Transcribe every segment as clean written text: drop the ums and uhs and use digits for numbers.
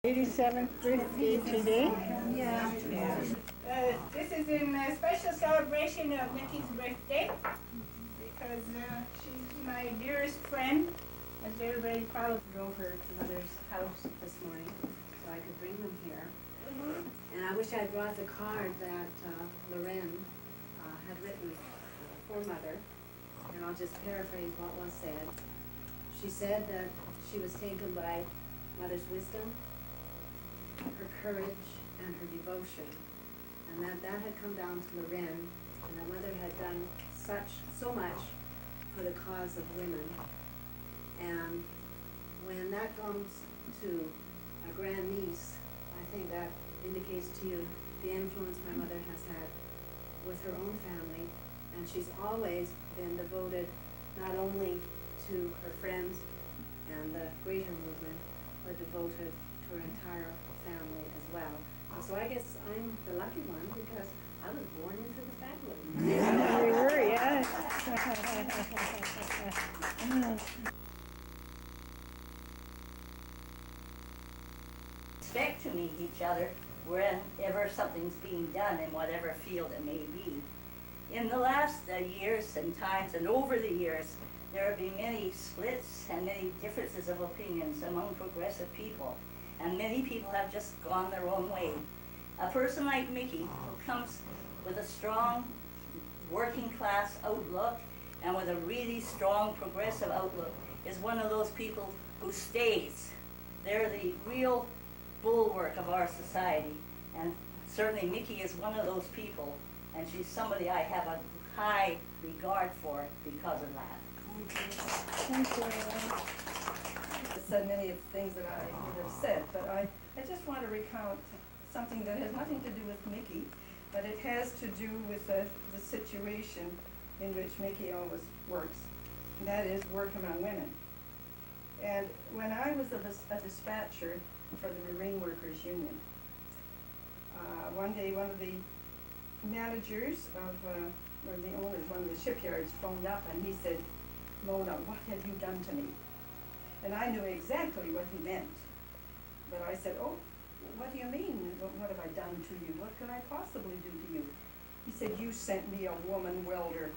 87th birthday today. Yeah. This is in a special celebration of Mickey's birthday because she's my dearest friend. As everybody probably Drove her to Mother's house this morning so I could bring them here. And I wish I'd brought the card that Loren had written for Mother. And I'll just paraphrase what was said. She said that she was taken by Mother's wisdom, her courage, and her devotion. And that had come down to Loren, and that Mother had done so much for the cause of women. And when that comes to a grandniece, I think that indicates to you the influence my mother has had with her own family. And she's always been devoted not only to her friends and the greater movement, but devoted to her entire family as well. And so I guess I'm the lucky one because I was born into the family. Yeah, you were, yes. Expect to meet each other wherever something's being done in whatever field it may be. In the last years and times and over the years, there have been many splits and many differences of opinions among progressive people, and many people have just gone their own way. A person like Mickey, who comes with a strong working class outlook and with a really strong progressive outlook, is one of those people who stays. They're the real bulwark of our society, and certainly Mickey is one of those people, and she's somebody I have a high regard for because of that. Thank you. I've said many of the things that I would have said, but I just want to recount something that has nothing to do with Mickey, but it has to do with the situation in which Mickey always works, and that is work among women. And when I was a dispatcher for the Marine Workers Union, one day one of the managers of, or the owners, one of the shipyards phoned up and he said, "Mona, what have you done to me?" And I knew exactly what he meant. But I said, "Oh, what do you mean? What have I done to you? What could I possibly do to you?" He said, "You sent me a woman welder."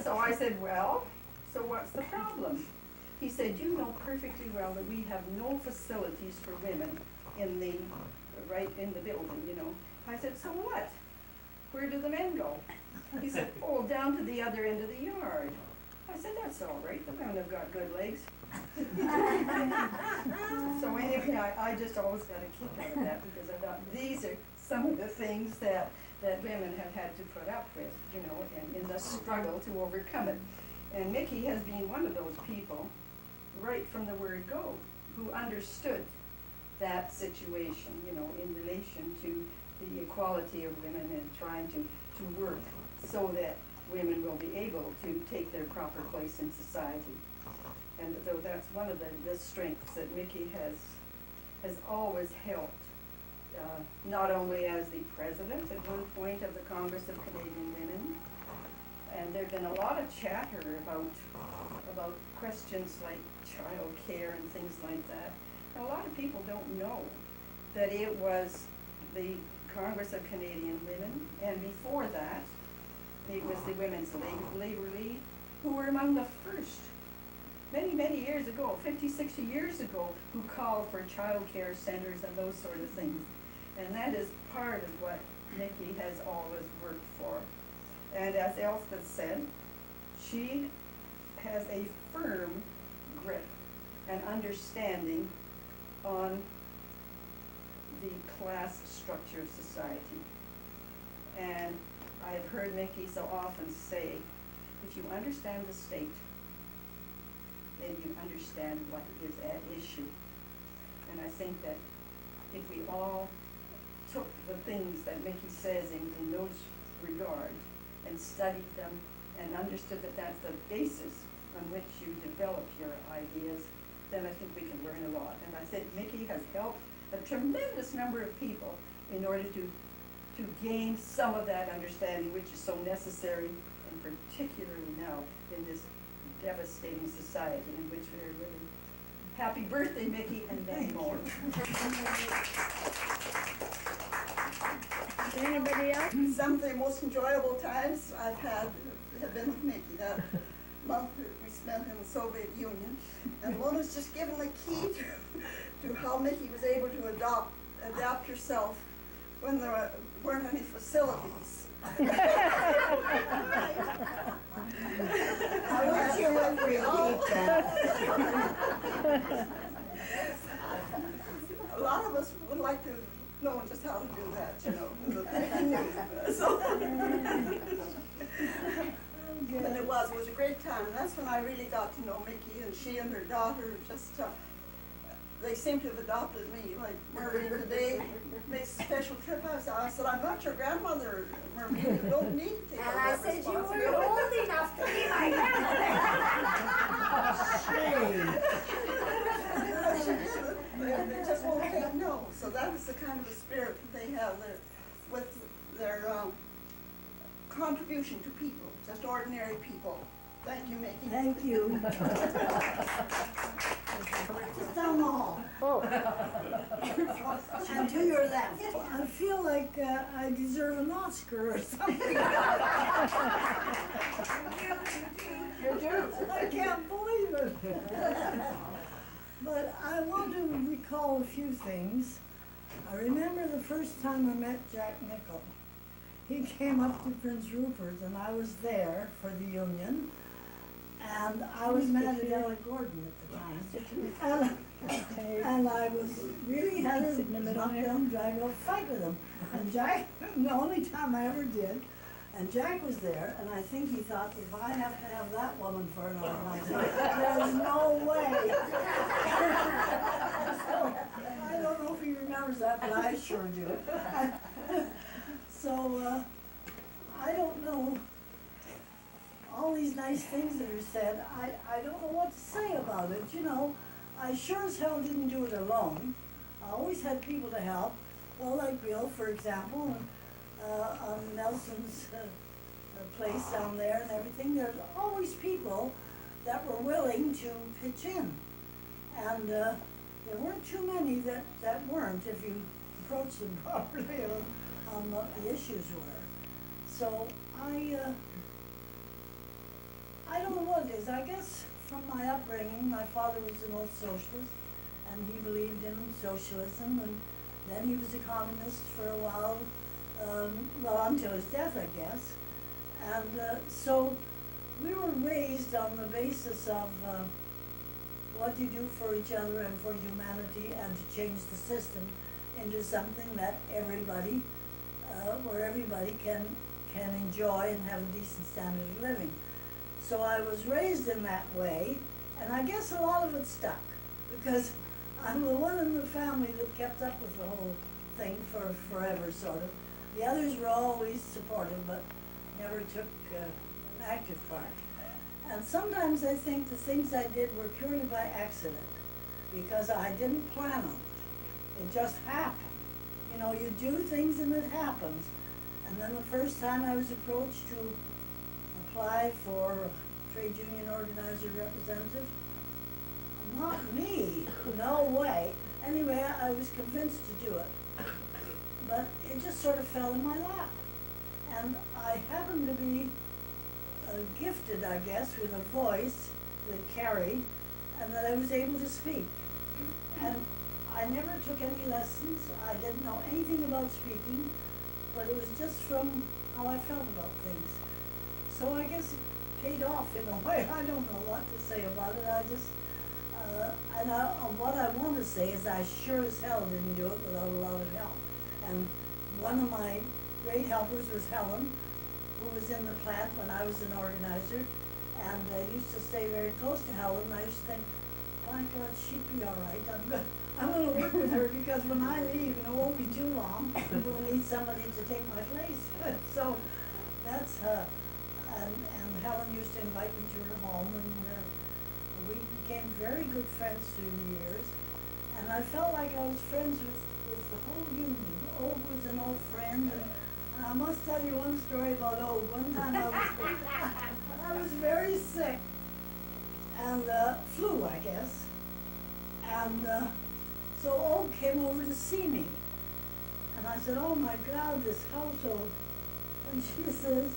So I said, "Well, so what's the problem?" He said, "You know perfectly well that we have no facilities for women in the building, you know." I said, "So what? Where do the men go?" He said, "Oh, down to the other end of the yard." I said, "That's all right, the men have got good legs." So anyway, I just always got a kick out of that because I thought these are some of the things that women have had to put up with, you know, in the struggle to overcome it. And Mickey has been one of those people, right from the word go, who understood that situation, you know, in relation to the equality of women and trying to work so that women will be able to take their proper place in society. And though that's one of the strengths that Mickey has always helped, not only as the president at one point of the Congress of Canadian Women, and there've been a lot of chatter about questions like child care and things like that. And a lot of people don't know that it was the Congress of Canadian Women, and before that, it was the Women's Labor League, who were among the first, many, many years ago, 50, 60 years ago, who called for child care centers and those sort of things. And that is part of what Mickey has always worked for. And as Elspeth said, she has a firm grip and understanding on the class structure of society. And I've heard Mickey so often say, if you understand the state, then you understand what is at issue. And I think that if we all took the things that Mickey says in those regards and studied them and understood that that's the basis on which you develop your ideas, then I think we can learn a lot. And I think Mickey has helped a tremendous number of people in order to gain some of that understanding, which is so necessary, and particularly now in this deficit devastating society in which we are living. Happy birthday, Mickey, and many more. Anybody else? Some of the most enjoyable times I've had have been with Mickey. That month we spent in the Soviet Union, and Mona's just given the key to how Mickey was able to adapt herself when there weren't any facilities. I wish you would repeat that. A lot of us would like to know just how to do that, you know. So, but it was a great time, and that's when I really got to know Mickey, and she and her daughter just, they seem to have adopted me. Like Maureen today makes a special trip. I said, I'm not your grandmother, Maureen, you don't need to take all And I that said, you were responsibility. old enough to be my grandmother. They just won't say no. So that is the kind of a spirit that they have there with their contribution to people, just ordinary people. Thank you, Mickey. Thank you. Just down the hall. Oh. And to your left. I feel like I deserve an Oscar or something. You do. I can't believe it. But I want to recall a few things. I remember the first time I met Jack Nickel. He came up to Prince Rupert, and I was there for the Union. And I was mad at Ella Gordon at the time. And I was really had a knockdown, drag out fight with him. And Jack, the only time I ever did, and Jack was there, and I think he thought, if I have to have that woman for an organizer, there's no way. So, I don't know if he remembers that, but I sure do. So, I don't know. All these nice things that are said, I don't know what to say about it, you know. I sure as hell didn't do it alone. I always had people to help. Well, like Bill, for example, on Nelson's place down there and everything, there's always people that were willing to pitch in. And there weren't too many that weren't, if you approach them properly on what the issues were. So I don't know what it is. I guess from my upbringing, my father was an old socialist, and he believed in socialism, and then he was a communist for a while, well, until his death, I guess. And so we were raised on the basis of what you do for each other and for humanity, and to change the system into something that everybody, where everybody can enjoy and have a decent standard of living. So I was raised in that way, and I guess a lot of it stuck, because I'm the one in the family that kept up with the whole thing for forever, sort of. The others were always supportive, but never took an active part. And sometimes I think the things I did were purely by accident, because I didn't plan them. It just happened. You know, you do things and it happens. And then the first time I was approached to apply for a trade union organizer representative, not me, no way. Anyway, I was convinced to do it. But it just sort of fell in my lap. And I happened to be gifted, I guess, with a voice that carried, and that I was able to speak. And I never took any lessons. I didn't know anything about speaking, but it was just from how I felt about things. So I guess it paid off in a way. I don't know what to say about it. I just, what I want to say is I sure as hell didn't do it without a lot of help. And one of my great helpers was Helen, who was in the plant when I was an organizer, and I used to stay very close to Helen, and I used to think, by God, she'd be all right. I'm going to work with her, because when I leave, and it won't be too long, we'll need somebody to take my place. So that's her. And Helen used to invite me to her home, and we became very good friends through the years. And I felt like I was friends with the whole union. Og was an old friend, and I must tell you one story about Og. One time I was very sick, flu, I guess. And so Oak came over to see me. And I said, oh my God, this household. And she says,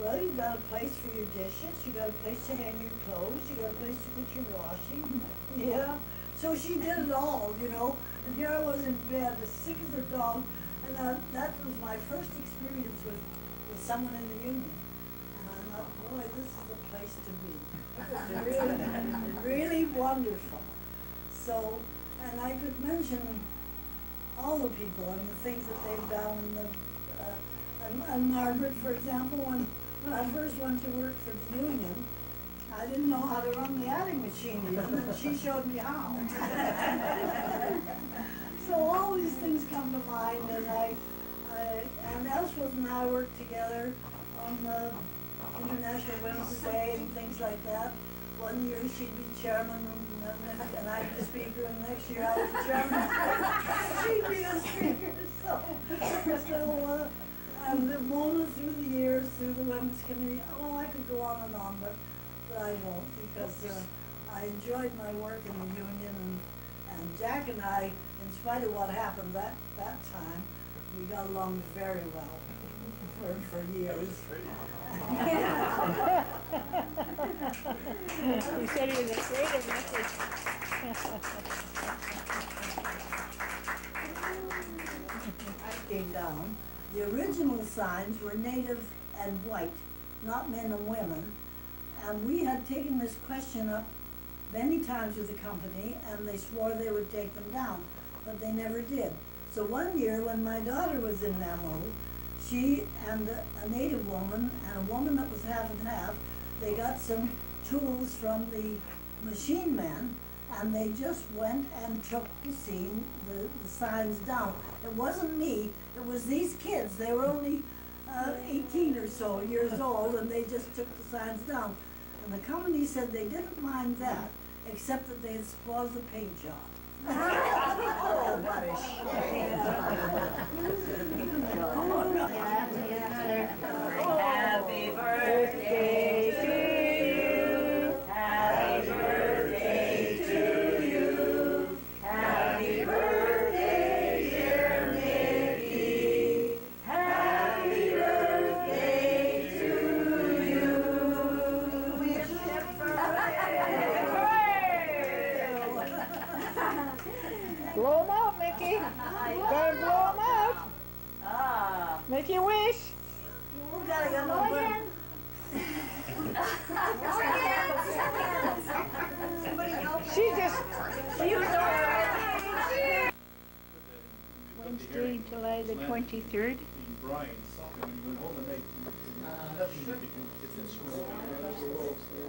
well, you got a place for your dishes, you got a place to hang your clothes, you got a place to put your washing. Yeah. So she did it all, you know. And here I was in bed, as sick as a dog. And that was my first experience with someone in the union. And I thought, boy, this is the place to be. It was really, really wonderful. So, and I could mention all the people and the things that they've done, and Margaret, for example, when I first went to work for the union, I didn't know how to run the adding machine even, and she showed me how. So all these things come to mind, and and Ellsworth and I worked together on the International Women's Day and things like that. One year she'd be chairman, and I'd be speaker, and the next year I was chairman. She'd be the speaker, so and the moment through the years, through the Women's Committee, oh, I could go on, but I won't, because I enjoyed my work in the union, and Jack and I, in spite of what happened that time, we got along very well for years. You said he was afraid of nothing. I came down. The original signs were native and white, not men and women. And we had taken this question up many times with the company, and they swore they would take them down, but they never did. So one year when my daughter was in MO, she and a native woman and a woman that was half and half, they got some tools from the machine men, and they just went and took the signs down. It wasn't me, it was these kids. They were only 18 or so years old, and they just took the signs down. And the company said they didn't mind that, except that they had spoiled the paint job. Oh, what a shame. Happy birthday to you. Happy birthday to you. Happy birthday, dear Mickey. Happy birthday to you. Wish him Blow him out, Mickey. Gotta blow him out. Ah. Make your wish. We gotta get no again. She just She was already. Wednesday, July the 23rd. Brian, and when you went home at night, nothing you could do to get that school.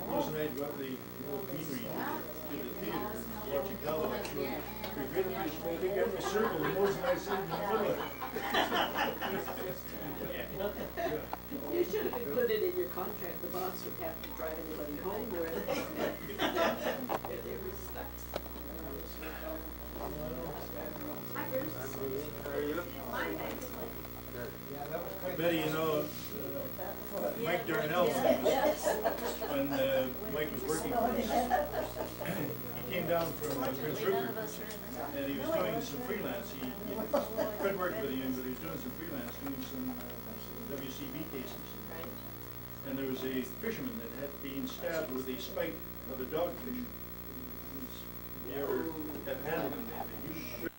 Most night, go up to the greenery, to the theater, watching college. We get up this big every circle, and most nights in the middle of it. You should have included in your contract, the boss would have to drive anybody home or anything. In their respects. Hi, Bruce. How are you? Fine, thanks. Betty, you know, Mike Darnell, when Mike was working for us, he came down from Prince Rupert, and he was doing some freelance. He couldn't work for the union, but he was doing some freelance, doing some WCB cases. And there was a fisherman that had been stabbed with a spike of a dogfish. If you ever have handled them, they usually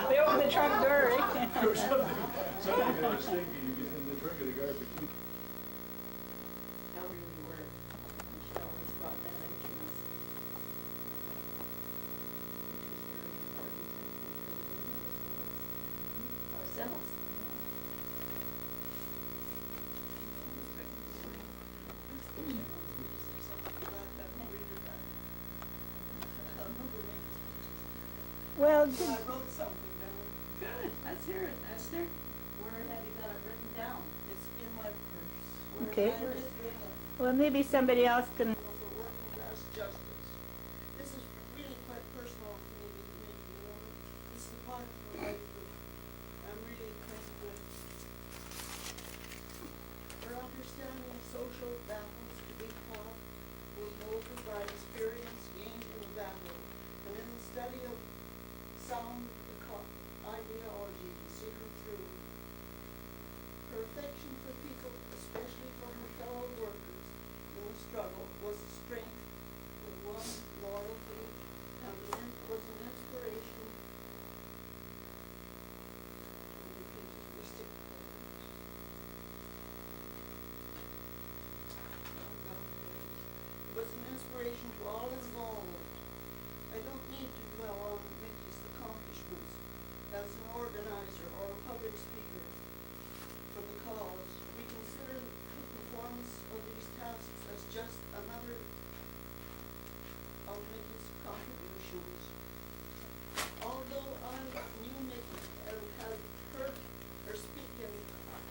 They open the trunk door, right? or something that was stinky, you get in the trunk of the garbage. How we were, she always brought that up to us. Which was very important, I think, for the women as well as ourselves. Well, I wrote something down. Good, let's hear it, Esther. Where have you got it written down? It's in my purse. okay. I just Well, maybe somebody else can. for working class justice. This is really quite personal for me, you know. This is a part of my life that I'm really acquainted with. We're up understanding of social battles to be fought was molded by experience gained in the battle and in the study of sound ideology to see her through. Her affection for people, especially for her fellow workers in the struggle, was a strength that won loyalty and was an inspiration. Was an inspiration to all involved. I don't need to dwell on Mickey's accomplishments as an organizer or a public speaker for the cause. We consider the performance of these tasks as just another of Mickey's contributions. Although I knew Mickey and had heard her speaking,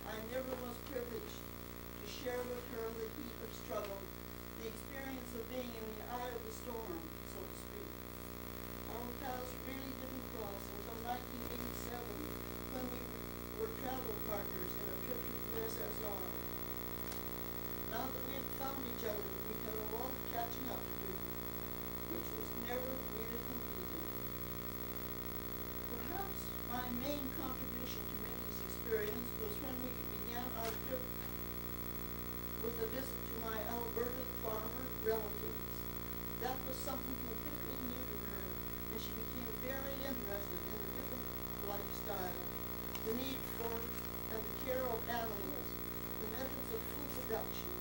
I never was privileged to share with her the heat of struggle, the experience of being in the eye of the storm, so to speak. Our paths really didn't cross until 1987, when we were travel partners in a trip to the USSR. Now that we had found each other, we had a lot of catching up to do, which was never really completed. Perhaps my main contribution to Mickey's experience was when we began our trip with a visit to my Alberta farmer relatives. That was something completely new to her, and she became very interested in the different lifestyle, the need for and the care of animals, the methods of food production,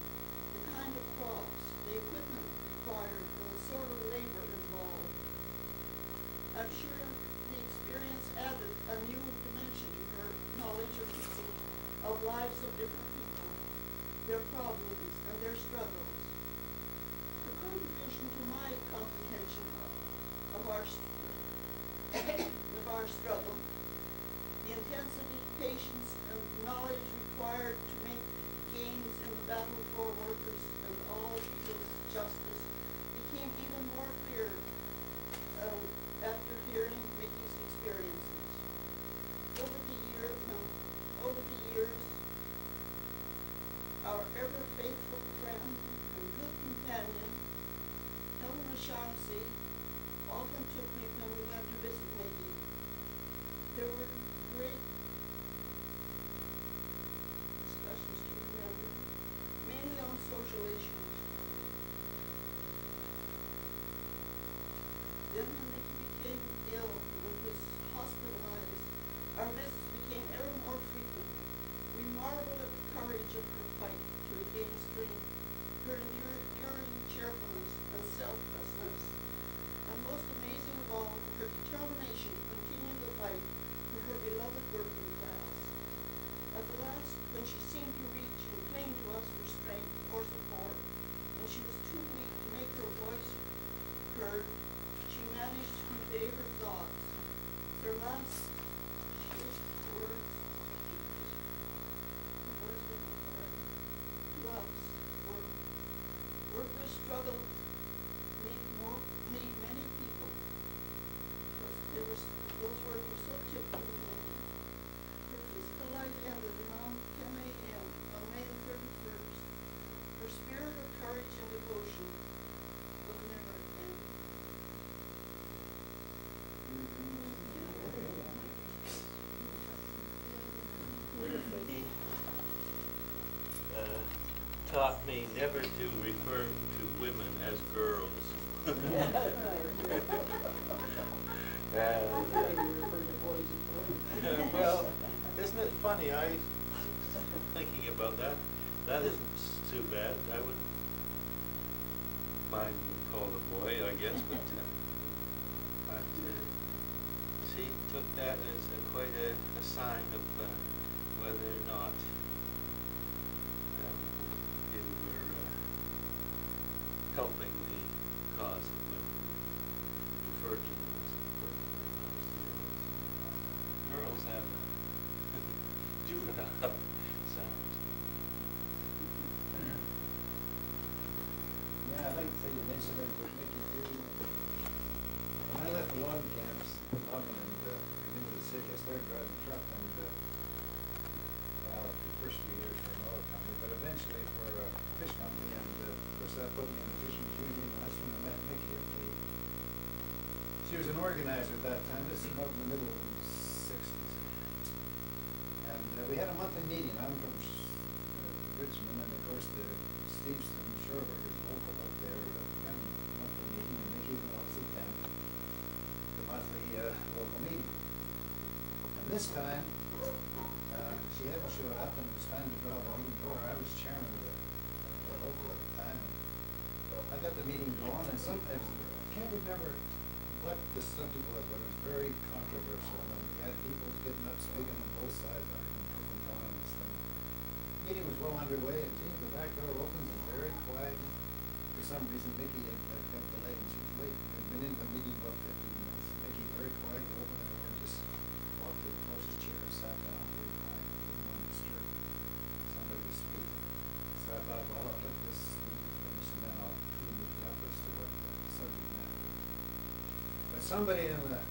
the kind of crops, the equipment required, and the sort of labor involved. I'm sure the experience added a new dimension to her knowledge of people, of lives of different people, their problems and their struggles. Her contribution to my comprehension of our struggle, the intensity, patience, and knowledge required to make gains in the battle for workers and all people's justice, became even more clear after hearing Mickey's experiences. Over the years, our ever faithful friend and good companion, Helen O'Shaughnessy, often took me when we went to visit Mickey. There were great discussions to remember, mainly on social issues. Then when Mickey became ill and was hospitalized, our visits became ever more frequent. We marveled at the courage of her fight to regain strength, her enduring cheerfulness and selflessness, and most amazing of all, her determination to continue the fight for her beloved working class. At the last, when she seemed to reach and cling to us for strength or support, and she was too weak to make her voice heard, she managed to convey her thoughts. Her last words to us were, workers' struggle need many people. Those words were so typical of Mickey. Her physical life ended around 10 a.m. on May the 31st. Her spirit of courage and devotion will never end. He taught me never to refer to women as girls. Well, isn't it funny? I thinking about that. That isn't too bad. I wouldn't mind being called a boy, I guess, but she took that as quite a sign of whether or not you were helping the cause of women. Refer to them as women, not as girls. Girls have a juvenile sound. Yeah, I'd like to say an incident with Mickey too. When I left the logging camps, logging and came into the city, I started driving truck and well, the first few years for an oil company, but eventually She was an organizer at that time. This is about in the middle 60s. And we had a monthly meeting. I'm from Richmond, and of course the Steveston Shoreburg is local out there. Kind of a monthly meeting, and Mickey would also attend the monthly local meeting. And this time, she hadn't showed up, and it was time to draw the meeting to order. I was chairman of the local at the time. And I got the meeting going, and sometimes I can't remember what the subject was, but it was very controversial, and we had people getting up, speaking on both sides, arguing up and down on this thing. The meeting was well underway, and gee, the back door opens and very quiet. For some reason, Mickey had got delayed, and she was late. We had been in the meeting about 15 minutes. Mickey, very quiet, he opened the door and just walked to the closest chair and sat down very quiet. Didn't want to disturb somebody was speaking. So I thought, well, I'll let this speaker finish, and then I'll clean it up as to what the subject matter is. But somebody in the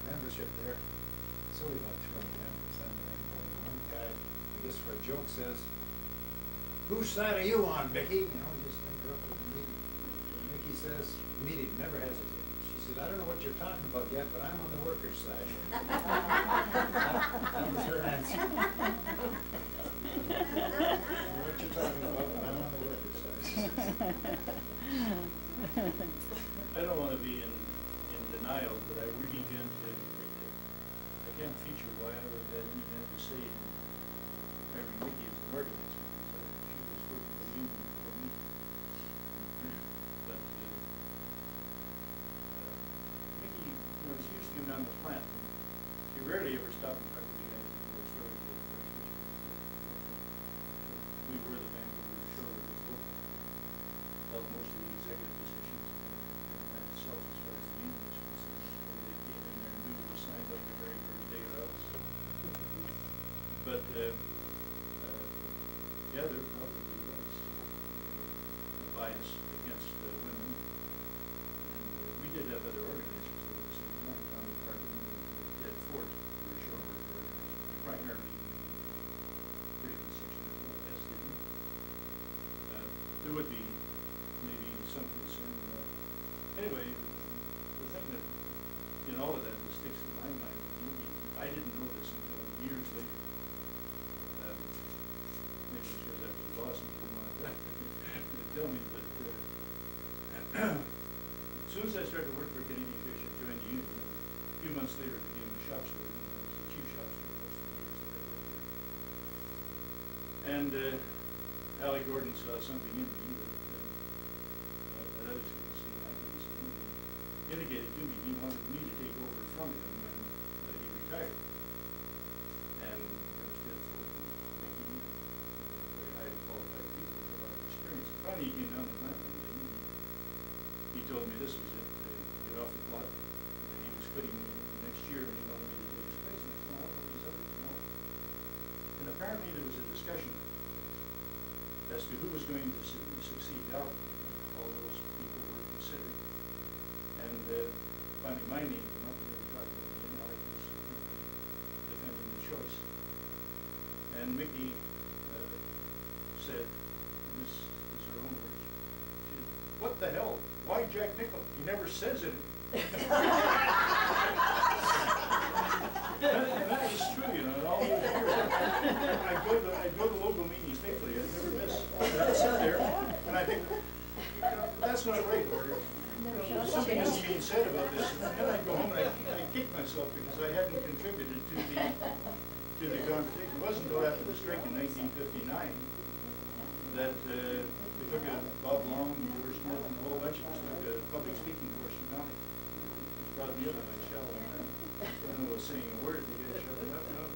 membership there, it's only about 200 members then, or anybody, one guy, I guess for a joke, says, "Whose side are you on, Mickey?" You know, he just interrupted the meeting. And Mickey says, the meeting never hesitated. She said, "I don't know what you're talking about yet, but I'm on the workers' side." That was her answer. "I don't know what you're talking about, but I'm on the workers' side." I don't want to be in denial, but I really can't feature why I would have had anything to say in hiring Mickey as an organizer, because she was working for the union before me. But Mickey, you know, she used to come down the plant. She rarely ever stopped and talked to the guys before it started to get the fresh fish. We were the Vancouver Shoreburgers local. Held most of the executive positions and ran itself as far as the union was concerned. They came in there and knew we signed up the very first day or else. But yeah, there probably was a bias against women, and we did have other organizers at the same time. Tommy Parkin and Ted Fort were Shoreburg organizers, primarily Christian section as well, as did me. There would be maybe some concern. Anyway, the thing that in all of that sticks in my mind with Mickey, I didn't know this until years later. Maybe it's because I was a boss and didn't want to tell me, but as soon as I started to work for Canadian Fish, I joined the union. A few months later, I became a shop steward, and I was the chief shop steward most of the years that I worked there. And Allie Gordon saw something in me that others couldn't see, and I couldn't see him. He indicated to me he wanted me to take over from him when he retired. And I was dead for thinking, very highly qualified people with a lot of experience. Finally, he came down the plant one day, and he told me this was it, get off the plot. He was quitting the next year, and he wanted me to take his place. And I thought, what these others know? And apparently there was a discussion as to who was going to succeed Alec. All those people were considered. And finally my name came up, and they were talking about me, and Alec was defending the choice. And Mickey said, and this is her own words, she said, "What the hell? Why Jack Nickel? He never says it." And that is true, you know, in all those years. I go to local meetings faithfully, I never miss. And I sit there, and I think, you know, that's not right, or something is being said about this. And then I go home and I kick myself because I hadn't contributed to the conversation. It wasn't until after the strike in 1959 that we took a Bob Long, George Smith, and a whole bunch of us took a public speaking course from Tommy. Which brought me up in my shell, and I don't know saying a word, they get shut up, you know.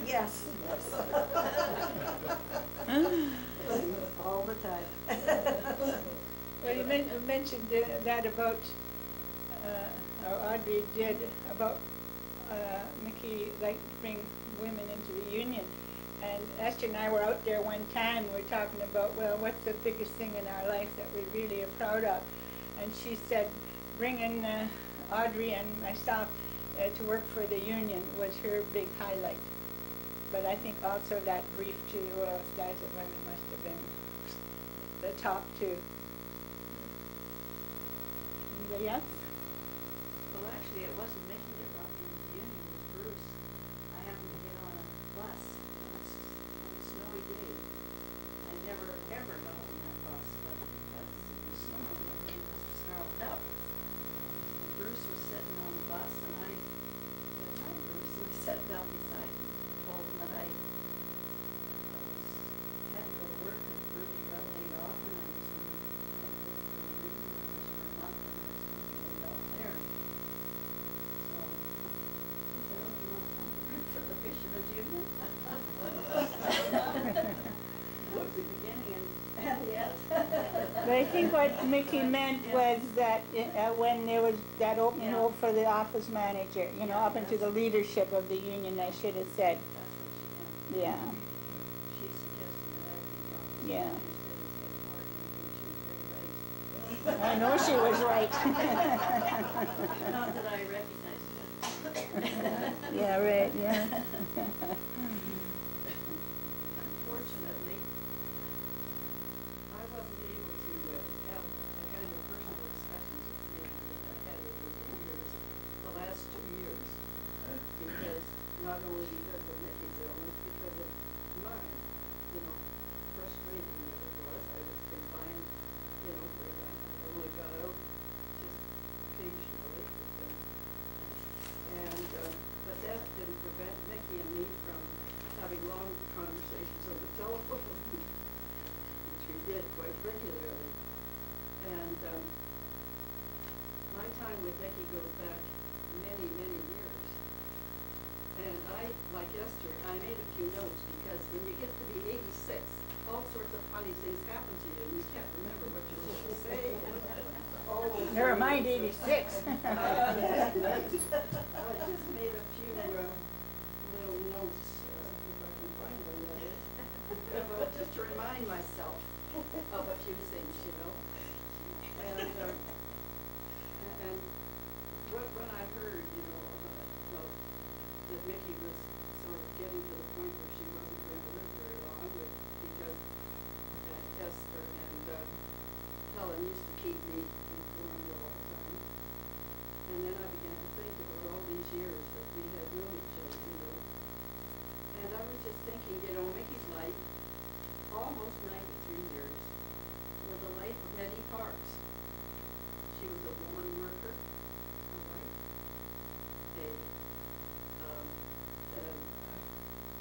Yes. All the time. Well, you mentioned that about, or Audrey did, about Mickey liked to bring women into the union. And Esther and I were out there one time, we were talking about, well, what's the biggest thing in our life that we really are proud of? And she said bringing Audrey and myself to work for the union was her big highlight. But I think also that brief to the Royal Skies of Women must have been the top two. Anybody else? Well, actually, it wasn't Mickey that brought me into the union, it was Bruce. I happened to get on a bus on a snowy day. I never ever got on that bus, but because it was snowing, everybody was snarled up. And Bruce was sitting on the bus, and I said, "Hi, Bruce," and I sat down beside him, told him that I had to go to work because Bertie got laid off, and I was going to work for the union just for a month, and I was going to be laid off there. So he said, "Oh, do you want to come to work for the Fishermen's Union?" That was the beginning and the end. But I think what Mickey meant was that when there was that opening Yeah. up for the office manager, you know, Yeah, up into the that's- leadership of the union, I should have said, That's what she meant. yeah, She suggested that I be the office Yeah. manager instead of head clerk, and I think she was very right. I know she was right. Not that I recognized it. Yeah, right, yeah. Unfortunately, I wasn't able to have the kind of personal discussions with Mickey that I had over the years, the last 2 years. Because, not only because of Mickey's illness, because of mine, you know, frustrating as it was. I was confined, you know, where I only got out just occasionally. But that didn't prevent Mickey and me from having long conversations over the telephone, which we did quite regularly. And my time with Mickey goes back many, many years. And I, like Esther, I made a few notes because when you get to be 86, all sorts of funny things happen to you and you can't remember what you're supposed to say. Never mind 86. I just made a few little notes, if I can find them, that is. But just to remind myself of a few things, you know. And when I heard, you know, about that Mickey was sort of getting to the point where she wasn't going to live very long because Esther and Helen used to keep me informed all the time. And then I began to think about all these years that we had known each other, you know. And I was just thinking, you know, Mickey's life, almost 93 years, was a life of many parts. She was a woman worker, a wife,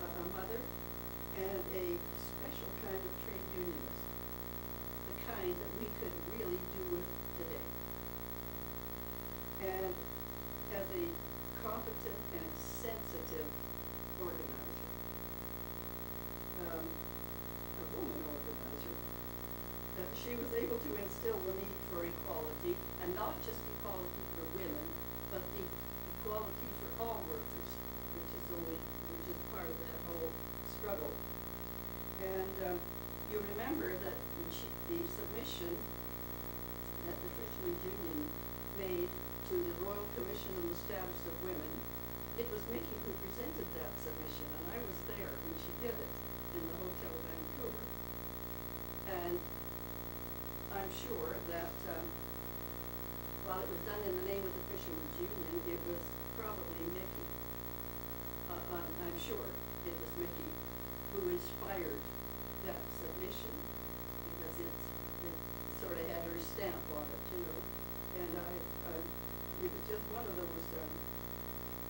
a mother, and a special kind of trade unionist, the kind that we could really do with today. And as a competent and sensitive organizer, a woman organizer, she was able to instill the need for equality, and not just equality for women, but the equality for all workers, which is part of that whole struggle. And you remember that the submission that the Fishermen's Union made to the Royal Commission on the Status of Women, it was Mickey who presented that submission, and I was there when she did it in the Hotel Vancouver. And I'm sure that while it was done in the name of the Fishermen's Union, it was probably Mickey. I'm sure it was Mickey who inspired that submission, because it sort of had her stamp on it, you know. And it was just one of those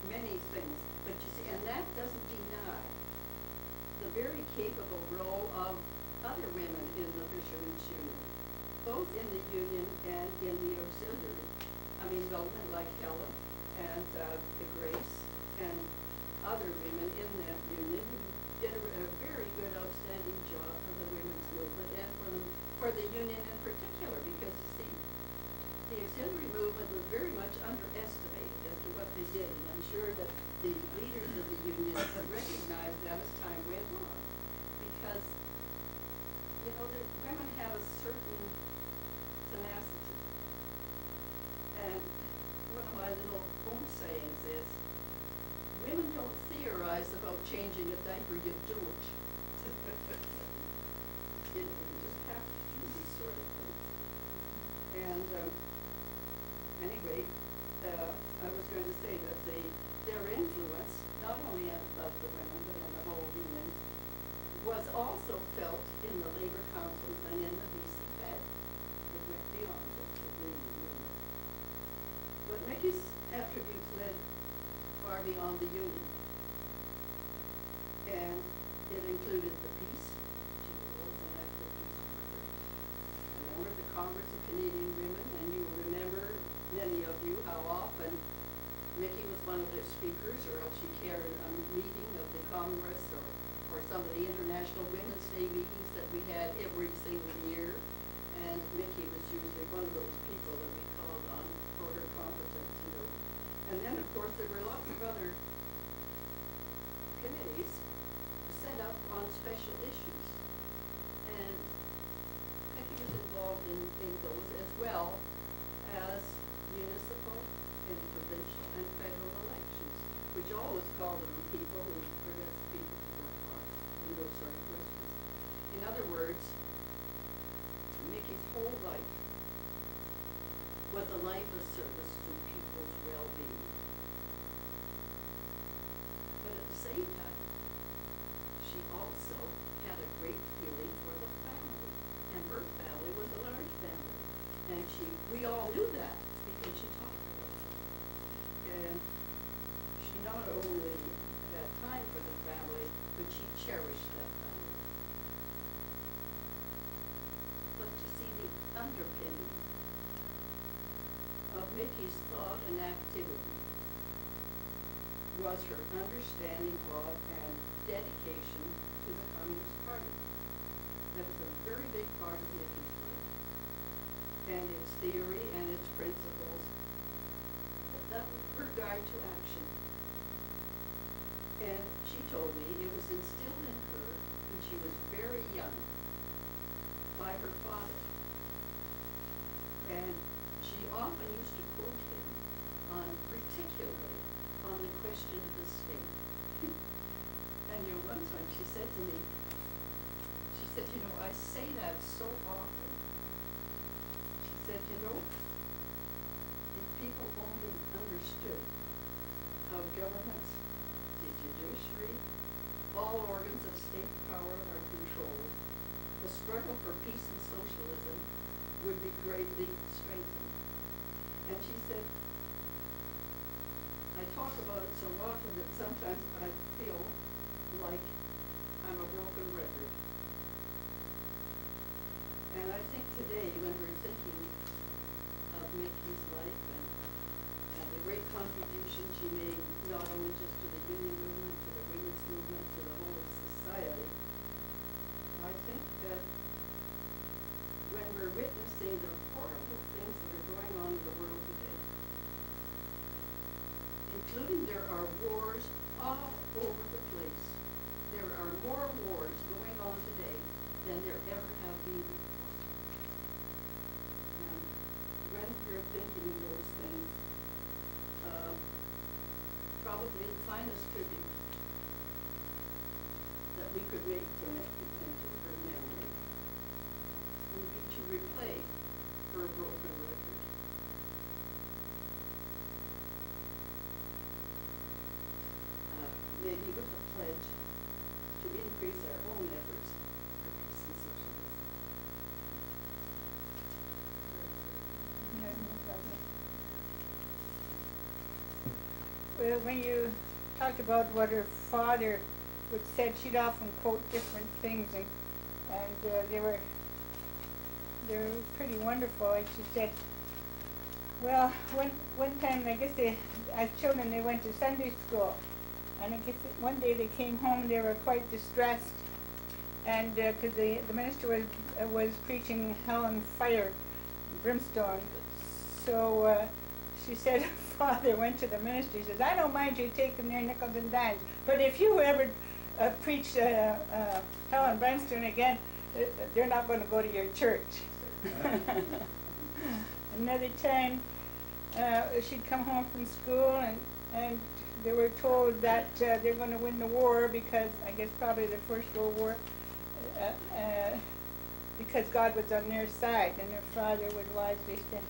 many things. But you see, and that doesn't deny the very capable role of other women in the Fishermen's Union, both in the union and in the auxiliary. I mean, women like Helen and Grace and other women in that union who did a very good, outstanding job for the women's movement and for the union in particular, because you see, the auxiliary movement was very much underestimated as to what they did, and I'm sure that the leaders of the union recognized that as time went on, because, you know, the women have a certain tenacity. And one of my little home sayings is, women don't theorize about changing a diaper, you do it. You know, you just have to do these sort of things. And was also felt in the labor councils and in the BC Fed. It went beyond just the Canadian Union. But Mickey's attributes led far beyond the Union. And it included the peace. She was always an active peace worker. A member of the Congress of Canadian Women, and you will remember, many of you, how often Mickey was one of their speakers, or else she chaired a meeting of the Congress, or some of the International Women's Day meetings that we had every single year. And Mickey was usually one of those people that we called on for her competence, you know. And then, of course, there were lots of other committees set up on special issues. And Mickey was involved in those as well as municipal and provincial and federal elections, which always called on people who progressive people to work hard in those sort of questions. In other words, Mickey's whole life was a life of service to people's well-being. But at the same time, she also had a great feeling for the family, and her family was a large family. And we all knew that because she talked about it. And she not only had time for the family, but she cherished that family. But you see, the underpinnings of Mickey's thought and activity was her understanding of and dedication to the Communist Party. That was a very big part of Mickey's life. And its theory and its principles, that was her guide to action. And she told me it was instilled in her when she was very young by her father. And she often used to quote him particularly on the question of the state. And one time she said to me, I say that so often. She said, if people only understood how governments, the judiciary, all organs of state power are controlled, the struggle for peace and socialism would be greatly strengthened. And she said, I talk about it so often that sometimes I feel like I'm a broken record. And I think today, when we're thinking of Mickey's life and the great contribution she made, not only just to the union movement, to the women's movement, to the whole of society, I think that when we're witnessing the horrible things that are going on in the world today, including there are wars all over the place. There are more wars going on today than there ever have been before. And when we're thinking those things, probably the finest tribute that we could make to Mickey and to her memory would be to replay her broken record. Maybe with a pledge to increase our own efforts for peace and socialism. Well, when you talked about what her father would said, she'd often quote different things, and they were pretty wonderful. And she said, well, one time, I guess as children, they went to Sunday school, and I guess one day they came home and they were quite distressed, and because the minister was preaching hell and fire, brimstone. So she said, Father went to the minister. He says, I don't mind you taking their nickels and dimes, but if you ever preach hell and brimstone again, they're not going to go to your church. Another time, she'd come home from school, and they were told that they're going to win the war because, I guess probably the First World War, because God was on their side. And her father would wisely say,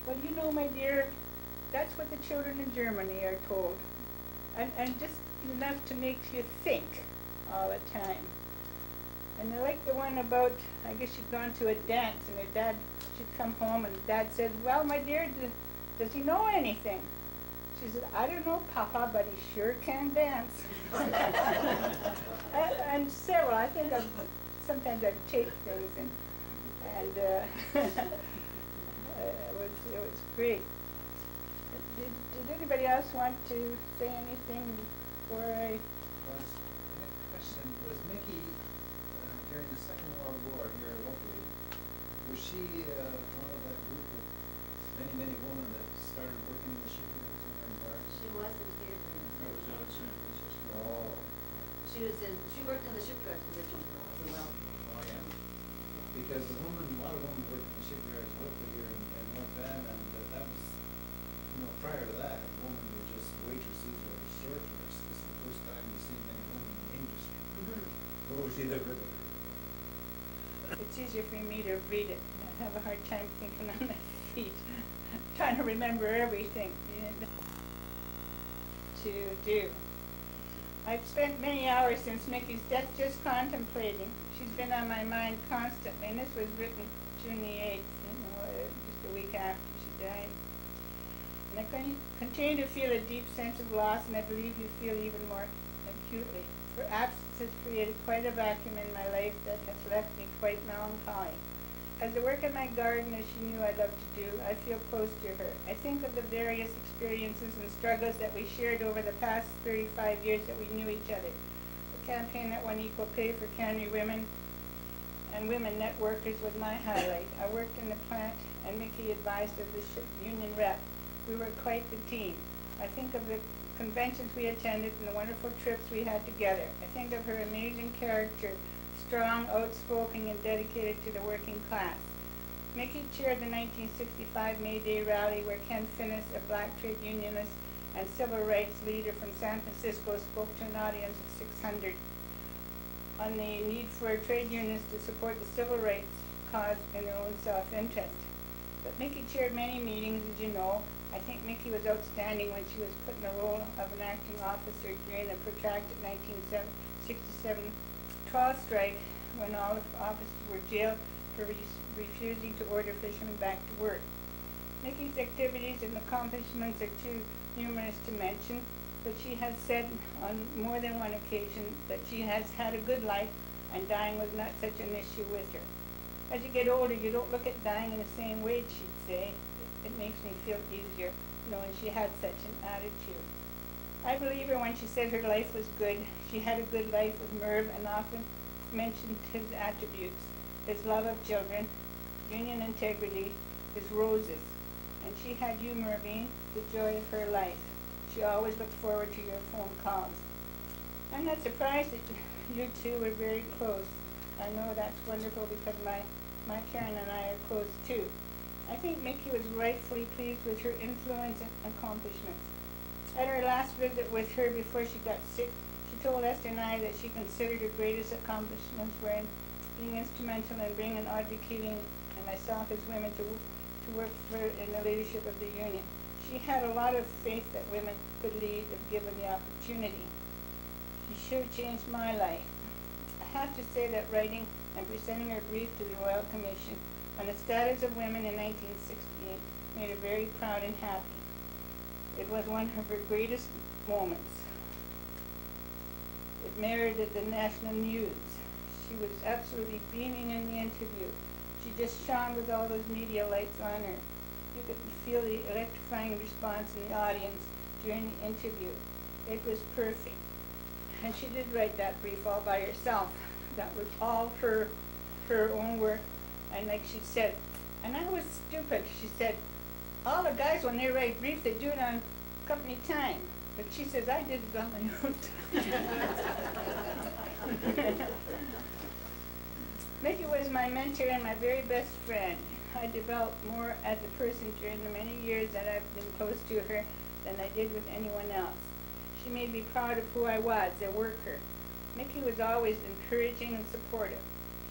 well, you know, my dear, that's what the children in Germany are told. And just enough to make you think all the time. And I like the one about, I guess she'd gone to a dance and her dad, she'd come home and Dad said, well, my dear, does he know anything? She said, I don't know, Papa, but he sure can dance. and several, I think sometimes I take things and it was great. Did anybody else want to say anything before I? Was, I had a question, was Mickey, during the Second World War here locally, was she one of that group of many women that started working in the shipyards and in barns? She wasn't here during the. I was out of San Francisco. Oh, She worked in the shipyards originally as well. oh yeah. Because a lot of women worked in the shipyards locally here in North Bend, and that was, prior to that, women were just waitresses or sorcerers. This is the first time you see many women in the industry. What was she there with? It's easier for me to read it. I have a hard time thinking on my feet, trying to remember everything to do. I've spent many hours since Mickey's death just contemplating. She's been on my mind constantly, and this was written June the 8th, just a week after she died. And I continue to feel a deep sense of loss, and I believe you feel even more acutely. Her absence has created quite a vacuum in my life that has left me quite melancholy. As I work in my garden, as she knew I loved to do, I feel close to her. I think of the various experiences and struggles that we shared over the past 35 years that we knew each other. The campaign that won equal pay for Canada women and women net workers was my highlight. I worked in the plant, and Mickey advised as the union rep. We were quite the team. I think of the conventions we attended and the wonderful trips we had together. I think of her amazing character, strong, outspoken, and dedicated to the working class. Mickey chaired the 1965 May Day rally where Ken Finnis, a black trade unionist and civil rights leader from San Francisco, spoke to an audience of 600 on the need for trade unions to support the civil rights cause in their own self-interest. But Mickey chaired many meetings, as you know. I think Mickey was outstanding when she was put in the role of an acting officer during the protracted 1967 trial strike when all the officers were jailed for refusing to order fishermen back to work. Mickey's activities and accomplishments are too numerous to mention, but she has said on more than one occasion that she has had a good life and dying was not such an issue with her. As you get older, you don't look at dying in the same way, she'd say. It makes me feel easier knowing she had such an attitude. I believe her when she said her life was good. She had a good life with Merv and often mentioned his attributes, his love of children, union integrity, his roses. And she had you, Mervine, the joy of her life. She always looked forward to your phone calls. I'm not surprised that you two were very close. I know that's wonderful because my Karen and I are close too. I think Mickey was rightfully pleased with her influence and accomplishments. At our last visit with her before she got sick, she told Esther and I that she considered her greatest accomplishments were in being instrumental in bringing Audry and myself as women to work for her in the leadership of the union. She had a lot of faith that women could lead if given the opportunity. She sure changed my life. I have to say that writing and presenting her brief to the Royal Commission on the status of women in 1968 made her very proud and happy. It was one of her greatest moments. It merited the national news. She was absolutely beaming in the interview. She just shone with all those media lights on her. You could feel the electrifying response in the audience during the interview. It was perfect. And she did write that brief all by herself. That was all her own work. And like she said, and I was stupid, she said, all the guys when they write briefs, they do it on company time. But she says, I did it on my own time. Mickey was my mentor and my very best friend. I developed more as a person during the many years that I've been close to her than I did with anyone else. She made me proud of who I was, a worker. Mickey was always encouraging and supportive.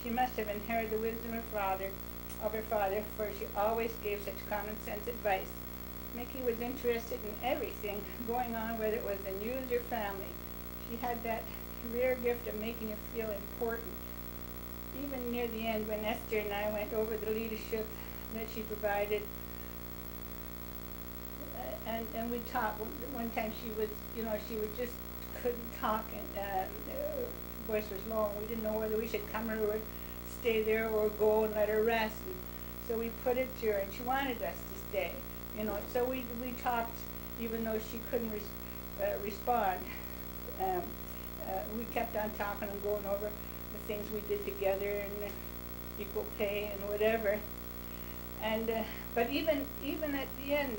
She must have inherited the wisdom of her father, for she always gave such common sense advice. Mickey was interested in everything going on, whether it was the news or family. She had that rare gift of making you feel important. even near the end, when Esther and I went over the leadership that she provided, and we talked. One time she was, she would just couldn't talk, and her voice was low, and we didn't know whether we should come her or stay there or go and let her rest. And so we put it to her, and she wanted us to stay, So we talked, even though she couldn't respond. We kept on talking and going over the things we did together and equal pay and whatever. And but even at the end,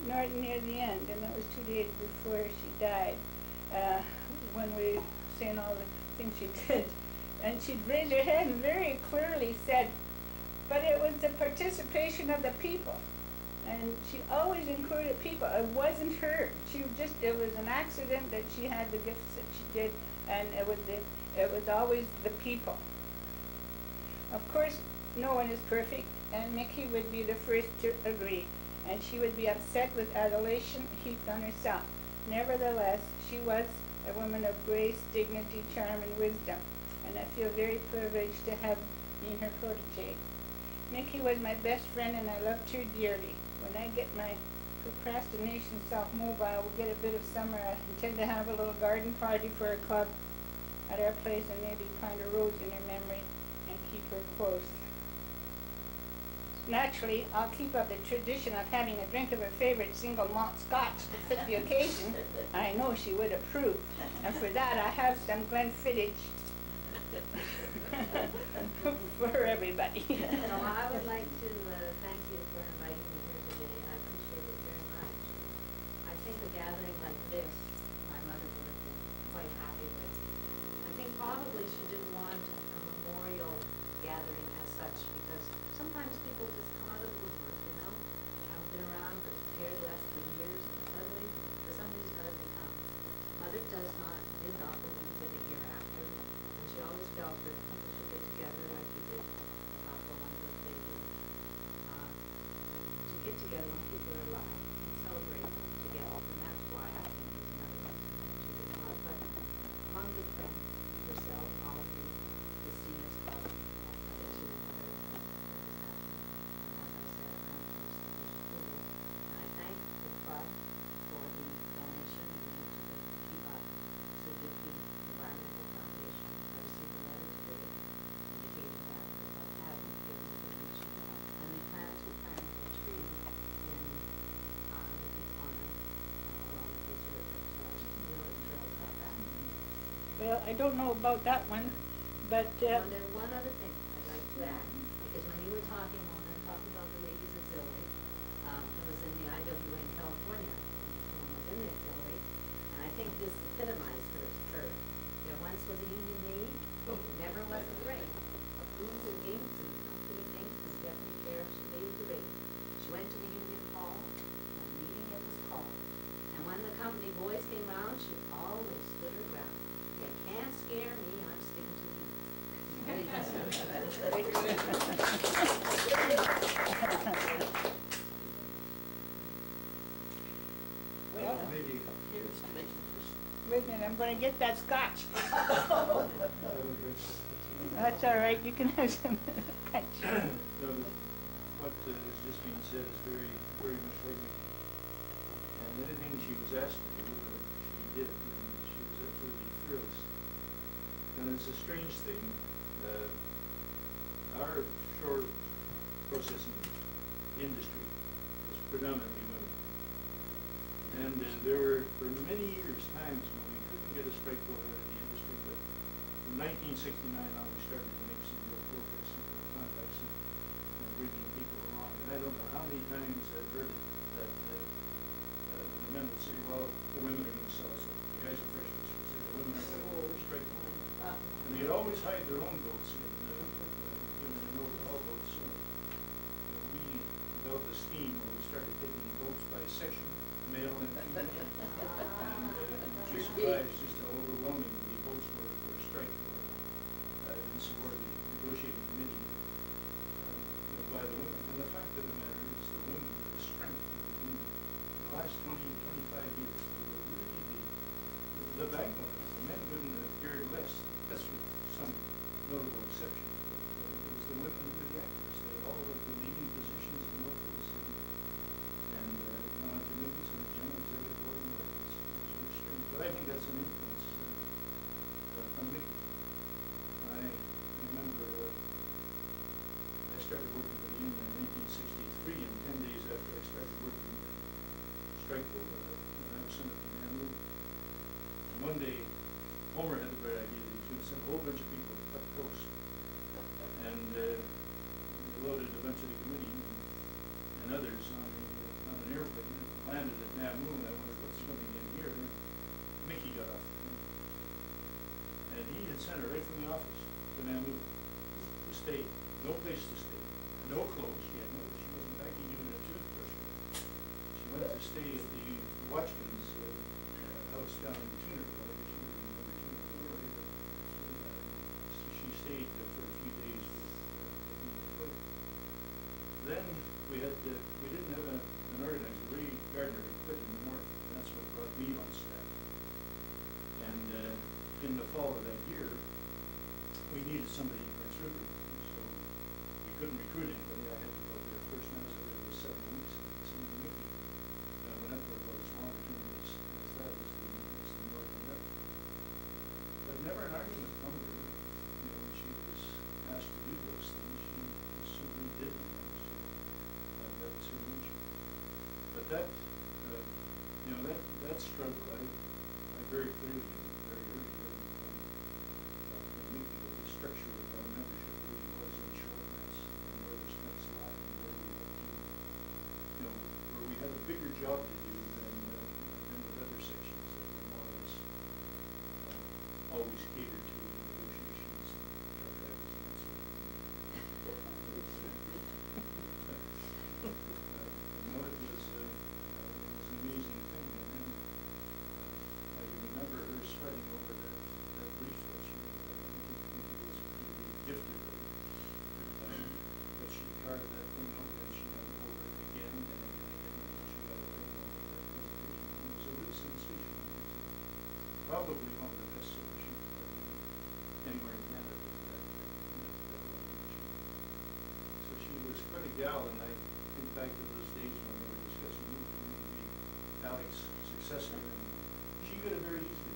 near the end, and that was 2 days before she died, when we were saying all the things she did, and she'd raised her hand and very clearly said, but it was the participation of the people. And she always included people. It wasn't her. It was an accident that she had the gifts that she did, and it was always the people. Of course, no one is perfect, and Mickey would be the first to agree, and she would be upset with adulation heaped on herself. Nevertheless, she was a woman of grace, dignity, charm, and wisdom, and I feel very privileged to have been her protege. Mickey was my best friend, and I loved her dearly. When I get my procrastination self-mobile, we'll get a bit of summer. I intend to have a little garden party for our club at our place and maybe plant a rose in her memory and keep her close. Naturally, I'll keep up the tradition of having a drink of her favorite single malt scotch to fit the occasion. I know she would approve. And for that, I have some Glenfiddich for everybody. So I would like to thank you for inviting me here today. I appreciate it very much. I think a gathering like this, my mother would have been quite happy with. I think probably she didn't want a memorial gathering as such, because sometimes people just come out of the woodwork, They haven't been around for very less than years, and suddenly, for some reason or other, they come. Mother did not believe in a hereafter, and she always felt that people should get together like we did for one birthday here, to get together when people are alive and celebrate together, and that's why I think there's another reason that she didn't want. But among good friends, herself, Audry, the seniors club, I think she was very happy. And as I said, I'm pleased to wish approval. And I thank the club for the donation we need to keep up Suzuki Environmental Foundation. I received a letter today indicating that the club hasn't given the donation, and we plan to plant a tree in Mickey's honor along the Bridge River. So I'm really thrilled about that. Well, I don't know about that one, but Well, there's one other thing I'd like to add, because when you were talking, when we were talking about the ladies auxiliary, it was in the IWA in California, and one was in the auxiliary, and I think this epitomized her. There once was a union maid, never was afraid of foods and games and company things, and deputy sheriff, she made the rate. She went to the union hall, and the meeting it was called, and when the company boys came round, she always stood her ground. You can't scare me, I'm sticking to you. well, Maybe. Here's to make it. wait a minute, I'm going to get that scotch. That's all right. You can have some punch. No, what is just being said is very, very much like me. And anything she was asked to do, she did, and she was absolutely fearless. And it's a strange thing. Our shore processing industry was predominantly women. And there were, for many years, times when we couldn't get a strike vote out of the industry, but from 1969 on, we started to make some real progress in our contacts and bringing people along. And I don't know how many times I've heard it, that the men would say, well, the women are going to sell us out. The guys in freshman would say, the women are going to go for strike vote. And they'd always hide their own votes in women and overall votes. So we developed a scheme where we started taking votes by section, male and female. And we surprised just how overwhelming the votes were for a strike in support of the negotiating committee by the women. And the fact of the matter is the women were the strength of the union. In the last 20, 25 years, they were really the backbone. The men wouldn't have cared less. That's with some notable exceptions. But I think that's an influence from Mickey. I remember I started working for the union in 1963, and 10 days after I started working in Strikeville, and I was sent up to Namu. And one day, Homer had the bright idea that he was going to send a whole bunch of people up coast. And we loaded a bunch of the committee and others on an airplane and landed at Namu, and I wondered what's swimming in here. Mickey got off the plane. And he had sent her right from the office to Namu to stay. No place to stay. No clothes. She wasn't packing even a toothbrush. She went to stay at the watchman's house down in Tunerville. I guess you would remember Tunerville, but she stayed for a few days with me. Then we didn't have an organizer. Ray Gardner had quit in the north, and that's what brought me on staff. And in the fall of that year, we needed somebody in Prince Rupert, so we couldn't recruit anybody. I had to go there first, and I was there for 7 weeks. And so Mickey went up for about as long a term as that was the northern rep. But never an argument from her. When she was asked to do those things, she simply did them. That was her nature. But that struggle, I very clearly, very early from Mickey, what the structure of our membership really was in shortcuts, and where the strengths lie, and where we had a bigger job to do than with other sections that were more or less always catered to in negotiations and truck drivers and that sort of thing. It was an amazing thing. And then I remember her sweating over that brief that she wrote. I think Mickey was a pretty gifted writer. But she carved that thing out, and she went over it again and again until she got it right and made that presentation. It was a real sensation. It was probably one of the best solutions anywhere in Canada for that location. So she was quite a gal, and I think back to those days when we were discussing who was going to be Alex's successor, and she got it very easily.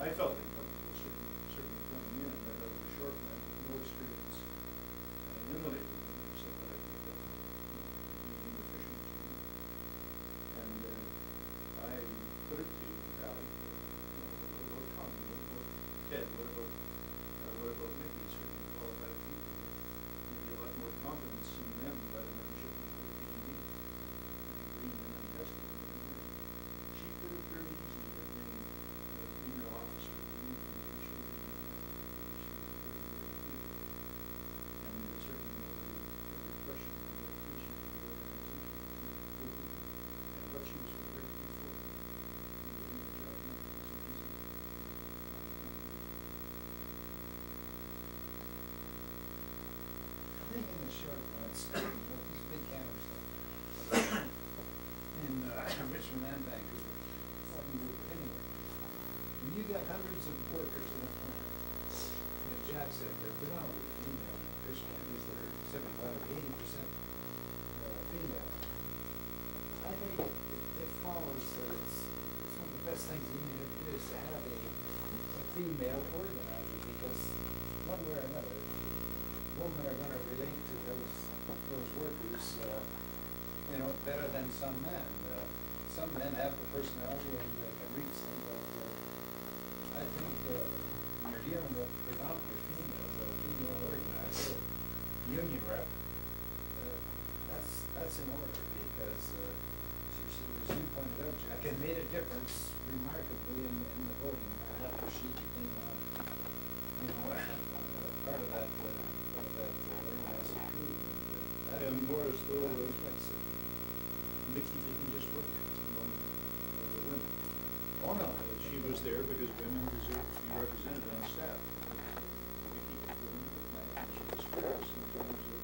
I felt uncomfortable certainly coming in right out of the short man with no experience in the labor movement, except that I picked up being inefficient. And I put it to Alec, what about Tommy, what about Ted, what about Mickey, certainly qualified people with maybe a lot more confidence in them by the membership than would be in me, and green and untested. And she put it very easily to bring in a female officer who knew maybe should have been in that. She was a very good leader. And there's certainly no other question of the dedication to the organization, to working, and what she was prepared to do for them. And getting the job done wasn't easy. I think in the short run, it's these big cameras in Richmond and Vancouver, nothing to do anywhere. When you got hundreds of workers in a plant, as Jack said, they're predominantly female fish canneries that are 75 or 80% female. I think it follows that it's one of the best things the union ever did is to have a female organizer, because one way or another, women are going to relate to those workers, better than some men. Some men have the personality and can reach them, but I think you're dealing with predominantly females, a female organizer, union rep. That's in order, because as you pointed out, Jack, it made a difference remarkably in the voting after she became part of that organizing group. And more as though Mickey didn't just work among the women. Oh, no. She was there because women deserve to be represented on staff. Mickey could go into the plant, and she was fair sometimes of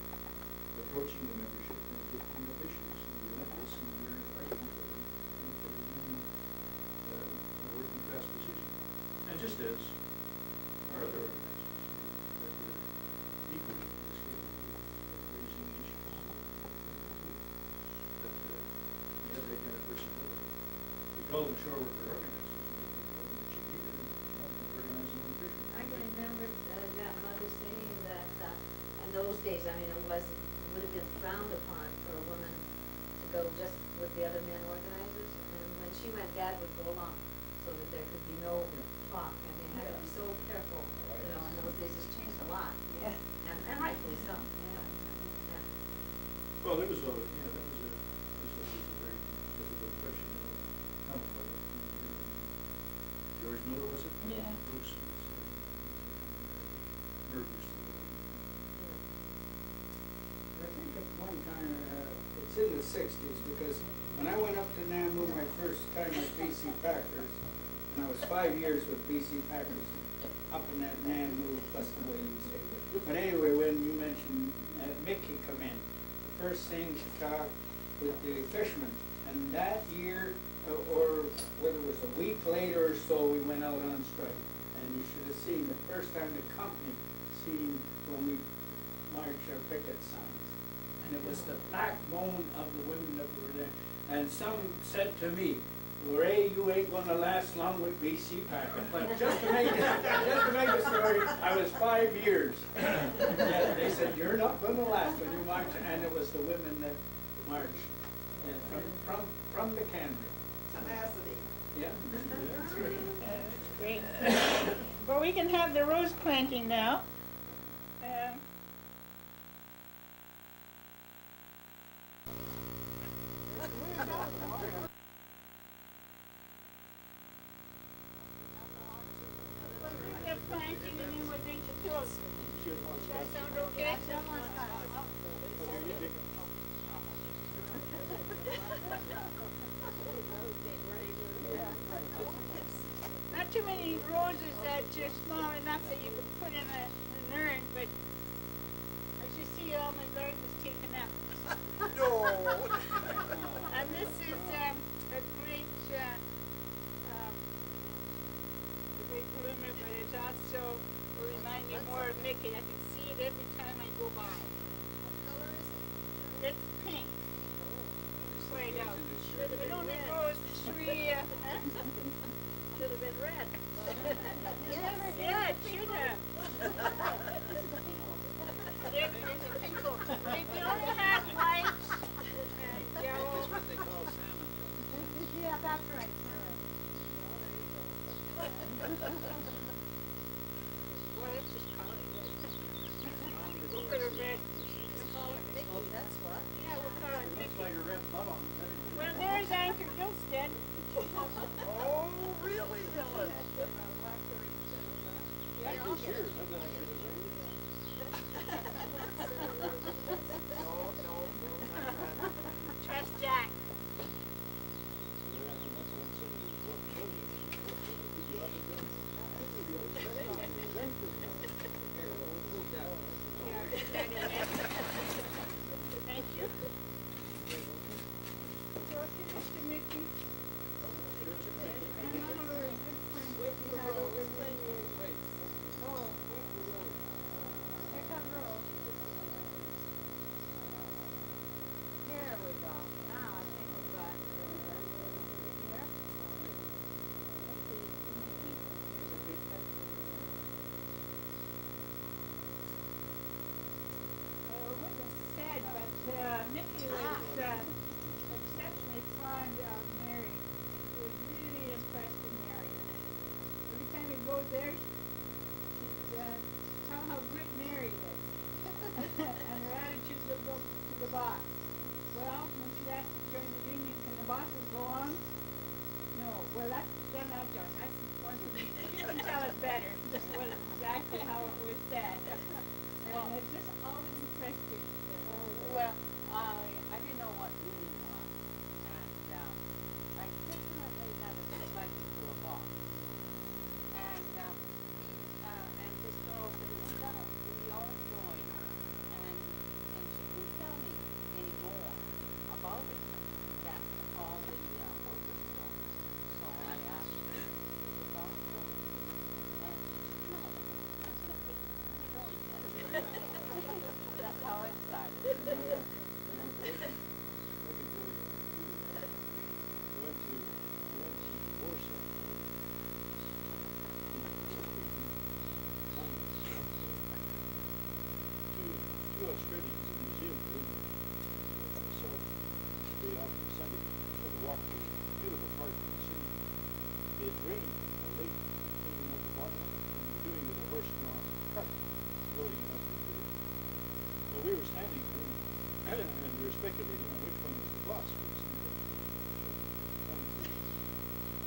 approaching the membership and taking up issues and relentless in their argument for the union working class position. And just as our other organizations that were equally as capable of raising the issues. But we had that kind of versatility. We called the shore worker organizers, and they told me that she needed it, and wanted to organize their own fishermen. I can remember, that mother saying that, in those days, I mean, it would have been frowned upon for a woman to go just with the other men organizers, and when she went, Dad would go along, so that there could be no talk, and they had to be so careful, you know, in those days, it's changed a lot. Yeah. And rightfully so, yeah. Well, it was always, yeah, that was always a very difficult question, how about it? George Miller, was it? Yeah. Bruce was, Merv used to go. I think at one time, it's in the sixties, because when I went up to Namu my first time at BC Packers, and I was 5 years with BC Packers, up in that Namu, that's the way you say it. But anyway, when you mentioned Mickey come in, the first thing she talked with the fishermen, and that year, or whether it was a week later or so, we went out on strike. And you should have seen the first time the company seen when we marched our picket signs. And it was the backbone of the women that were there. And some said to me, "Well, Ray, you ain't gonna last long with BC Packers." But just to make the story, I was 5 years. Yeah, they said, "You're not gonna last when you march," and it was the women that marched from the cannery. Tenacity. Yeah. That's great. Well, we can have the rose planting now. They're planting and then we'll drink the toast. Does that sound okay? Not too many roses that are small enough that you could put in an urn, but as you see, all my garden is taken up. No. And this is a great bloomer, but it also will remind me more of Mickey. I can see it every time I go by. What color is it? It's pink. Right out. It only grows 3. Should have been red. Yeah, it should have. There's a pink one. They only have white and yellow. That's what they call salmon colors. Yeah, that's right. Well, it's just colored red. We'll put a red. Mickey, that's what. Yeah, we'll call it Looks Mickey. like a red butt on it. Well, there's Anchor Gilstead. Oh, really, Helen? Yeah, Anchor's here, I've got anchor No. Trust Jack. Thank you. So, Mr. Mickey. And one of our good friends we had over the years. Oh, here come Rose. Here we go. Now I think we've got here. It wasn't sad, but Mickey was exceptionally fond of Mary. He was really impressed with Mary. Every time he goes there, she'd tell how good Mary is and her attitude to the boss. Well, when she asked to join the union, can the bosses go on? No. Well, they're not done. That's one for me. You can tell it better. This was exactly how it was said. And it just always impressed you. Well, I didn't know what union was, and I definitely had a dislike to a boss. And this girl said, "No, we all joined," and she couldn't tell me any more about it. That all the workers joined. So I asked her, "Is the boss joined?" And she said, "No, that's nothing. We joined that." That's how it started. were standing and we were speculating on which one was the boss.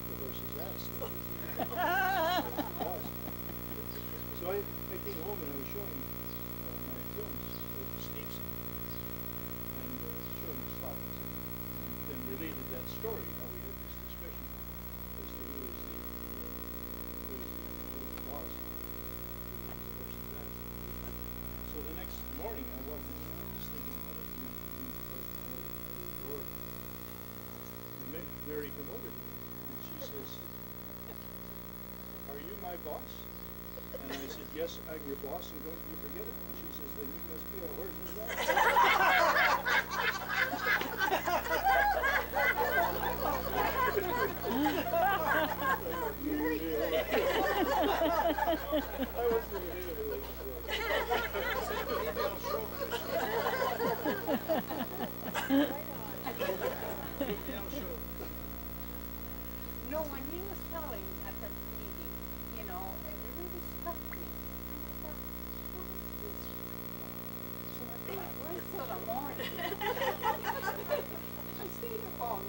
The horse's ass. So I came home and I was showing my films to Stevenson and showing the slides and then related that story, how we had this discussion as to who was the boss, who was the horse's ass. So the next morning I walked in and I was thinking about it, and Mary came over to me and she says, "Are you my boss?" And I said, "Yes, I'm your boss, and don't you forget it." And she says, "Then you must be a horse's I wasn't even thinking of it. No, when he was telling at the meeting, you know, it really struck me. And I thought, what is this? So I thought, wait till the morning. I stayed up all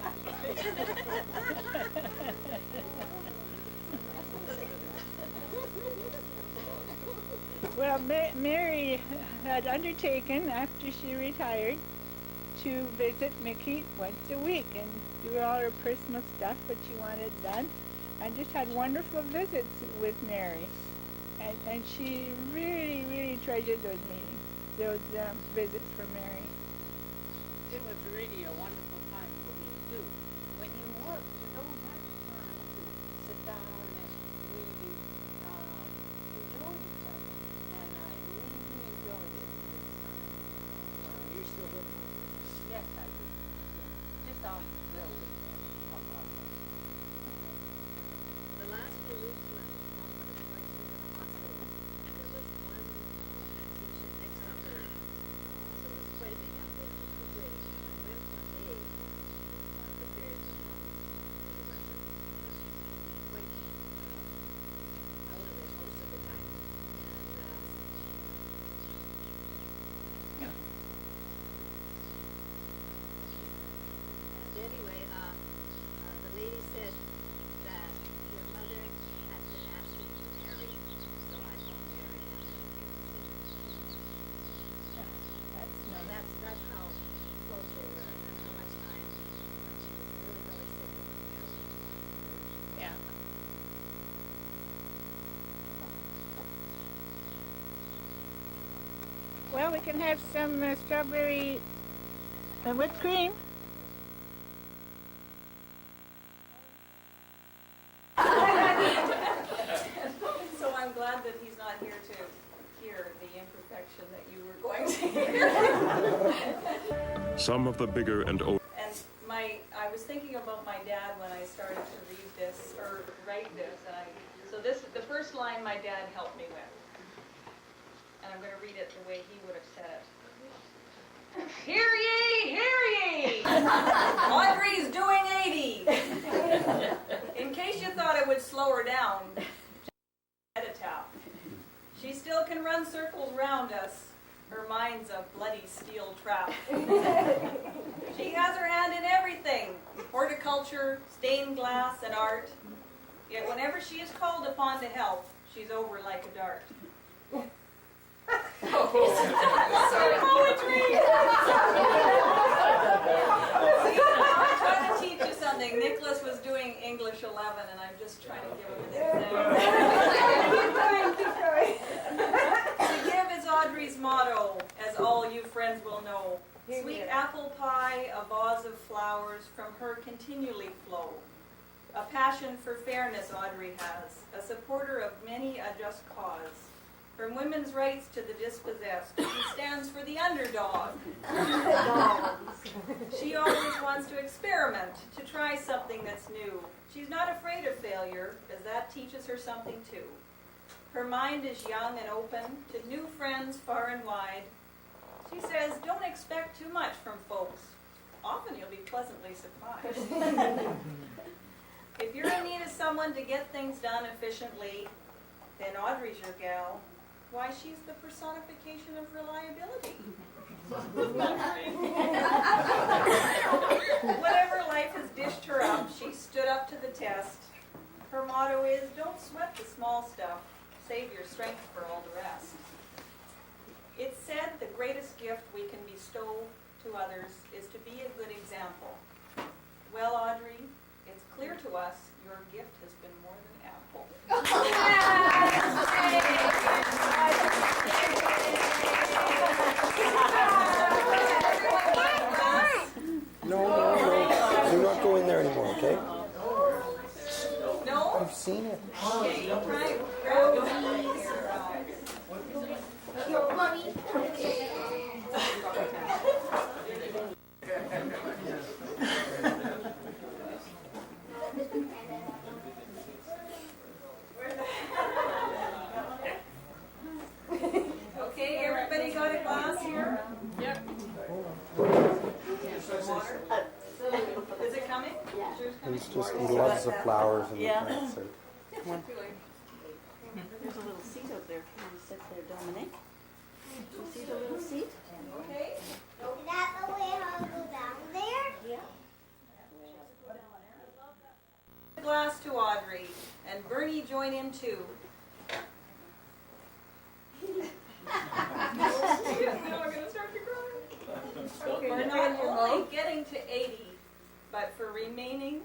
Well, Mary had undertaken, after she retired, to visit Mickey once a week and do all her personal stuff that she wanted done, and just had wonderful visits with Mary. And she really, really treasured those meetings, those visits for Mary. It was really a wonderful time for me too. When you work, you don't have time to sit down and really enjoy each other. And I really enjoyed it this time. You're still living on the Yes, I do. Yeah. Just on little weekends. The last few weeks when Mom was like she was in the hospital, there was one patient next to her. So it was quite a big young lady who was waiting. And I went one day, one of the periods when Mom really wasn't, she seemed to be quite out of it most of the time. And anyway, the lady said that your mother has been asking to marry, so I told Mary and then that's how close they were and how much time when she was really, really sick of when married. Yeah. Well, we can have some strawberry and whipped cream. So I'm glad that he's not here to hear the imperfection that you were going to hear. Some of the bigger and older. And I was thinking about my dad when I started to read this, or write this, so the first line my dad helped me with. And I'm going to read it the way he would have said it. Hear ye, hear ye! Audrey's doing 80! In case you thought it would slow her down, tap. She still can run circles round us. Her mind's a bloody steel trap. She has her hand in everything, horticulture, stained glass, and art. Yet whenever she is called upon to help, she's over like a dart. Poetry! I'm trying to teach you something. Nicholas was doing English 11, and I'm just trying to give him an example. Keep going. To give is Audrey's motto, as all you friends will know. Sweet apple pie, a vase of flowers, from her continually flow. A passion for fairness Audrey has, a supporter of many a just cause. From women's rights to the dispossessed, she stands for the underdog. She always wants to experiment, to try something that's new. She's not afraid of failure, as that teaches her something too. Her mind is young and open to new friends far and wide. She says, don't expect too much from folks. Often you'll be pleasantly surprised. If you're in need of someone to get things done efficiently, then Audrey's your gal. why she's the personification of reliability. Whatever life has dished her up, she stood up to the test. Her motto is, don't sweat the small stuff, save your strength for all the rest. It's said the greatest gift we can bestow to others is to be a good example. Well, Audrey, it's clear to us your gift has been more than ample. No. Do not go in there anymore, okay? No? I've seen it. Okay, try grab your Mommy. Okay, everybody got a glass here? Yep. Is it coming? Yeah. He loves the flowers and the plants. So. There's a little seat out there. If you want to sit there, Dominic. You see the little seat? Okay. Is that the way I'll go down there? Yeah. A glass to Audrey, and Bernie join in too. Now I'm gonna start to cry. We're not only getting to 80, but for remaining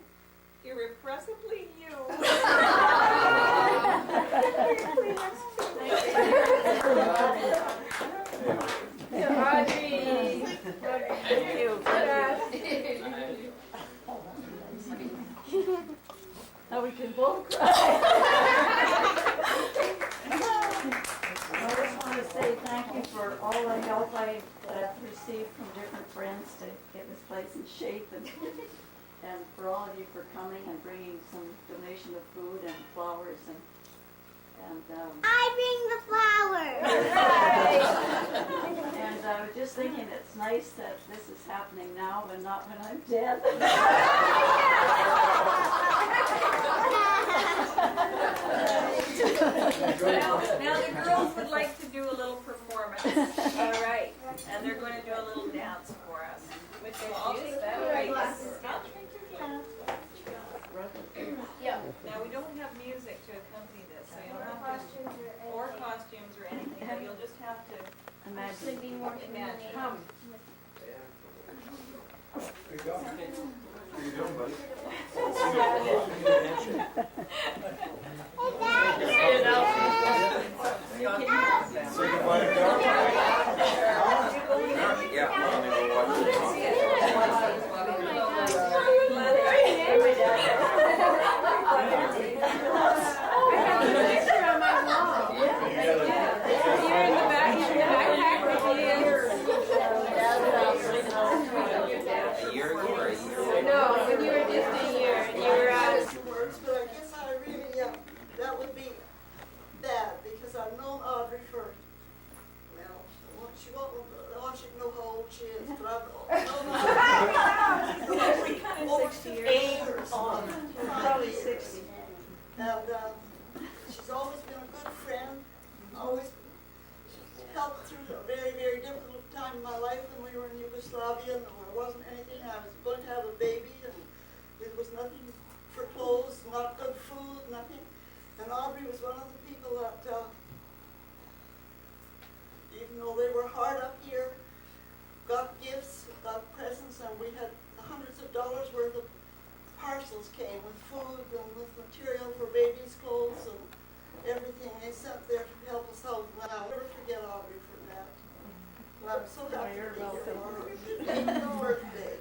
irrepressibly you. Audrey. Thank you. Now we can both cry. I just want to say thank you for all the help I received from different friends to get this place in shape, and for all of you for coming and bringing some donation of food and flowers and I bring the flowers. and I was just thinking it's nice that this is happening now and not when I'm dead. Now the girls would like to do a little performance. All right. And they're going to do a little dance for us. Which I'll take that right. Yeah. Now we don't have music to accompany this, so you'll have to, or costumes or anything, but you'll just have to Imagine. imagine. There you go. How you doing, buddy? Say goodbye to Carol. Yeah, I'm gonna go watch A year ago or a year? No, when you were just a year, and you were Words, but I guess I really, that would be bad, because I've known Audrey for, well, she won't, I want you to know how old she is, but I've known her over 60 years. Probably 60. And she's always been a good friend, always helped through a very, very difficult time in my life when we were in Yugoslavia, and there wasn't anything. I was going to have a baby, and there was nothing for clothes, not good food, nothing. And Audrey was one of the people that, even though they were hard up here, got gifts, got presents, and we had hundreds of dollars worth of parcels came with food and with material for babies' clothes and everything they sent there to help us out. And I'll never forget Audrey for that. And I'm so happy to be here on her birthday.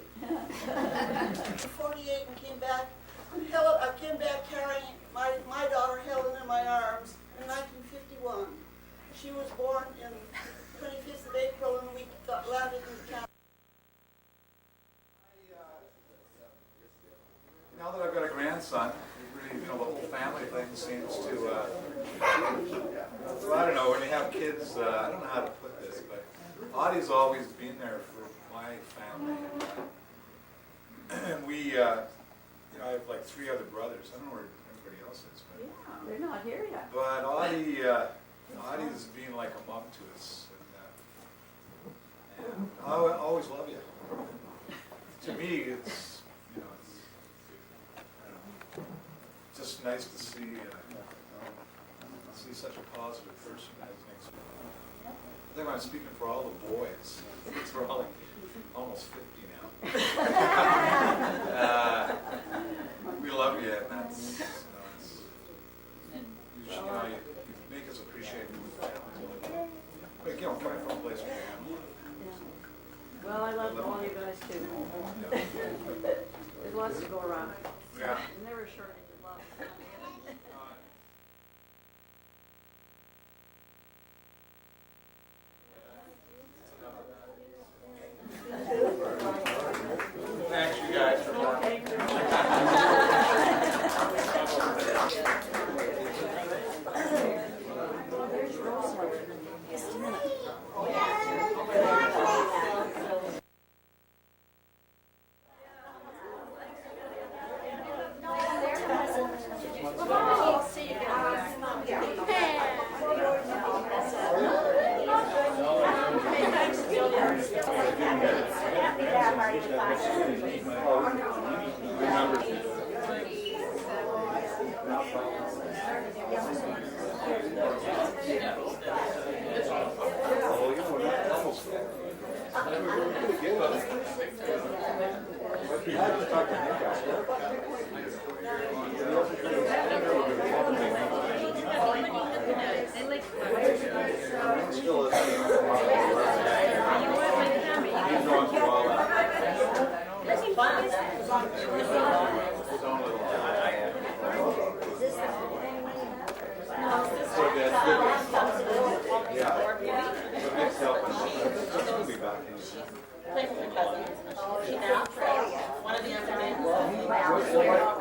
48 and came back. Helen, I came back carrying my daughter Helen in my arms in 1951. She was born in 25th of April, and we landed in town. Now that I've got a grandson, really, the whole family thing seems to, well, I don't know, when you have kids, I don't know how to put this, but Audie's always been there for my family. And we, I have like 3 other brothers. I don't know where everybody else is, but Yeah, they're not here yet. Audie Audie as being like a mom to us, and I always love you. To me, it's, you know, it's, I don't know, just nice to see, see such a positive person as next. I think I'm speaking for all the boys, because we're all like almost 50 now. We love you, and that's, you make us appreciate who we are. But you know, coming from a place where we are. Well, I love all you guys too. There's lots to go around. Yeah. Never a shortage of love. Thanks, you guys, for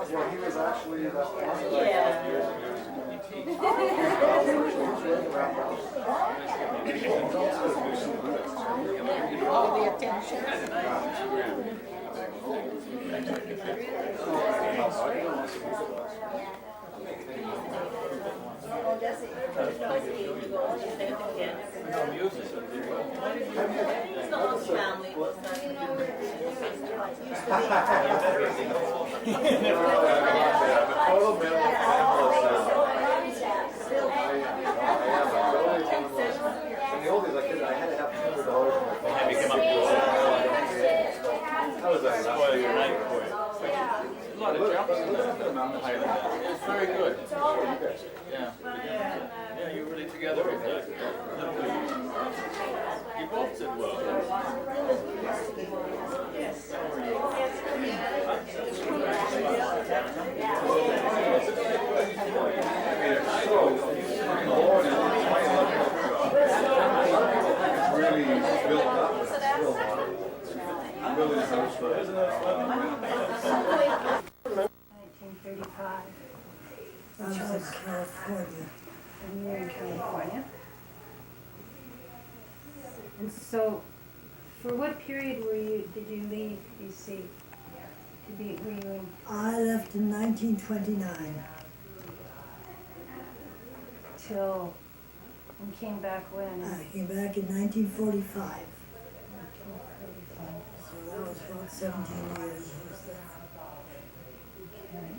Well, he was actually, that's one of the years ago, he teach. All the attention. It's very good. Yeah. Yeah, you're really together with that. You both did well. Really built up, but it's still building a house for it. 1935. I was in California. And you were in California. And so, for what period did you leave BC? Were you in? I left in 1929. Till, and came back when? I came back in 1945. 1945. So that was about 17 years I was there. Okay.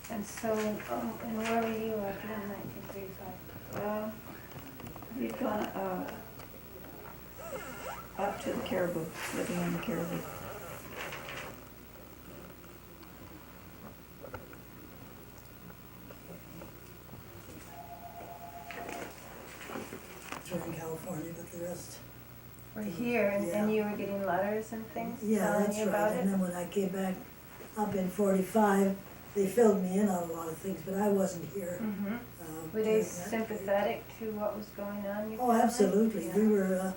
And so, and where were you after in 1935? We'd gone up to the Caribou, living in the Caribou. We're in California, but the rest. We're here, and, Yeah. and you were getting letters and things Yeah, telling that's you right. about And it? then when I came back up in 45, they filled me in on a lot of things, but I wasn't here. Mm-hmm. Were during they that sympathetic to what was going on? You Oh, felt like? absolutely. Yeah. We were,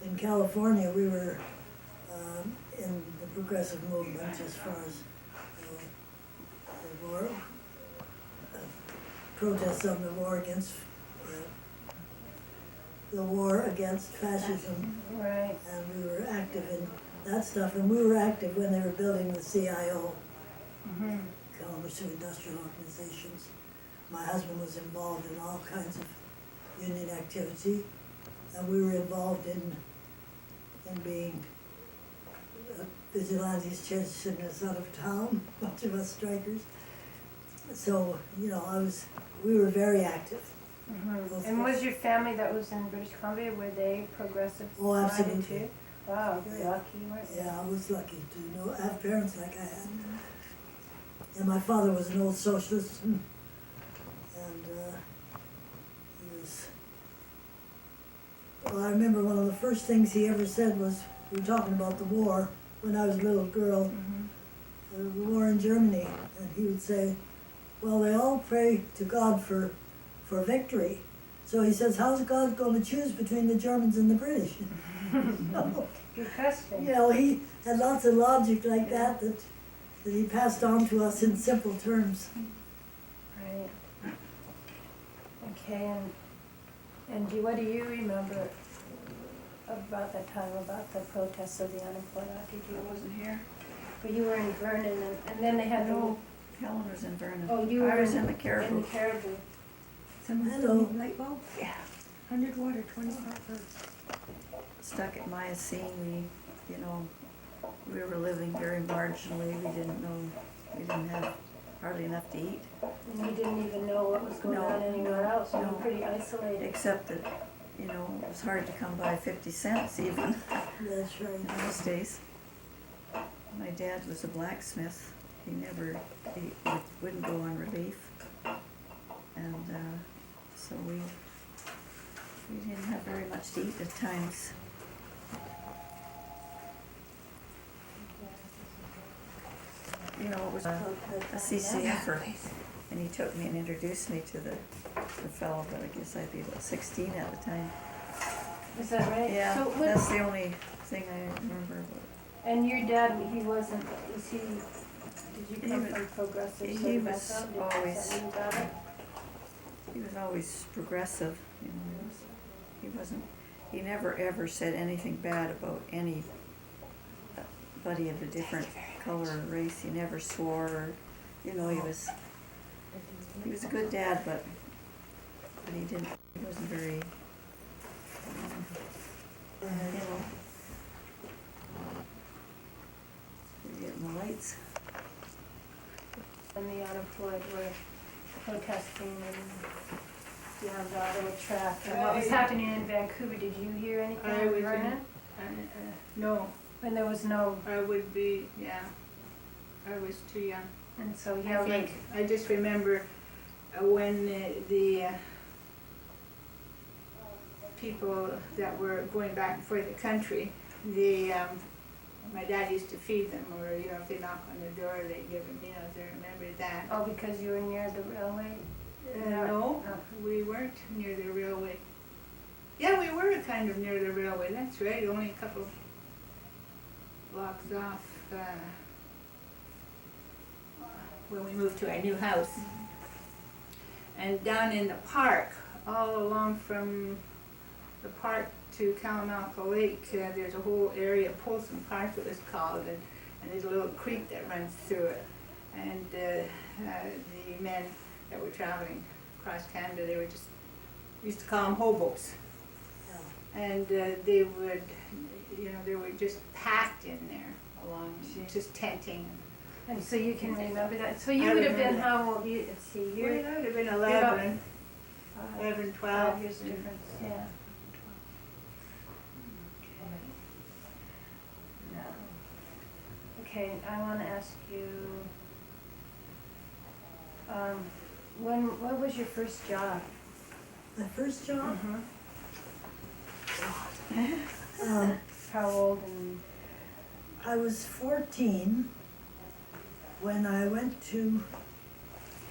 in California, we were in the progressive movement as far as the war, protests on the war against fascism. Right. And we were active in that stuff, and we were active when they were building the CIO, Mm-hmm. Commercial Industrial Organizations. my husband was involved in all kinds of union activity, and we were involved in being vigilantes chasing us out of town, a bunch of us strikers. So, you know, we were very active. Both And of us. was your family that was in British Columbia, were they progressive Oh, minded absolutely. too? Wow, Yeah. lucky, weren't you? Yeah, I was lucky to have parents like I had. And my father was an old socialist, and he was. Well, I remember one of the first things he ever said was, we were talking about the war when I was a little girl, the war in Germany, and he would say, well, they all pray to God for victory. So he says, how's God going to choose between the Germans and the British? Good question. You know, he had lots of logic like that he passed on to us in simple terms. Right. Okay, and what do you remember about that time, about the protests of the unemployed? I wasn't here. But you were in Vernon, and then they had No, Helen was in Vernon. Oh, you were I was in the Caribou. In the Caribou. Someone Hello. light bulb? Yeah. 100 water, 25 birds. Stuck at Miocene, we were living very marginally. We didn't have hardly enough to eat. And you didn't even know what was going on anywhere else. You were pretty isolated. Except that, it was hard to come by 50 cents even That's right. in those days. My dad was a blacksmith. He wouldn't go on relief. And so we didn't have very much to eat at times. It was a CCFer, and he took me and introduced me to the fellow, but I guess I'd be about 16 at the time. Is that right? Yeah, So that's the only thing I remember about it. And your dad, did you come from progressive He sort of was background? always- Is that what you got it? He was always progressive, he never ever said anything bad about anybody of a different color or race. He never swore, or, he was a good dad, but he wasn't very, we're getting the lights. And the unemployed were protesting and the Ottawa track. And what was happening in Vancouver, did you hear anything? I was Vernon? no, When there was no, I would be, I was too young. and so, I think, I just remember when the people that were going back and forth the country, my dad used to feed them, or, if they knock on the door, they'd give them meals. I remember that. oh, because you were near the railway? No, we weren't near the railway. Yeah, we were kind of near the railway, that's right, only a couple blocks off when we moved to our new house. And down in the park, all along from the park to Kalamalka Lake, there's a whole area, Polson Park it was called, and there's a little creek that runs through it. And the men that were traveling across Canada, they used to call them hobos. And they would, they were just packed in there along, just tenting. And so you can remember that. So I you would have been, remember. how old? Let's see, I you're would have been you're 11, about 11, 12. 5 years difference, yeah. Okay, I want to ask you, what was your first job? My first job? How old and? I was 14 when I went to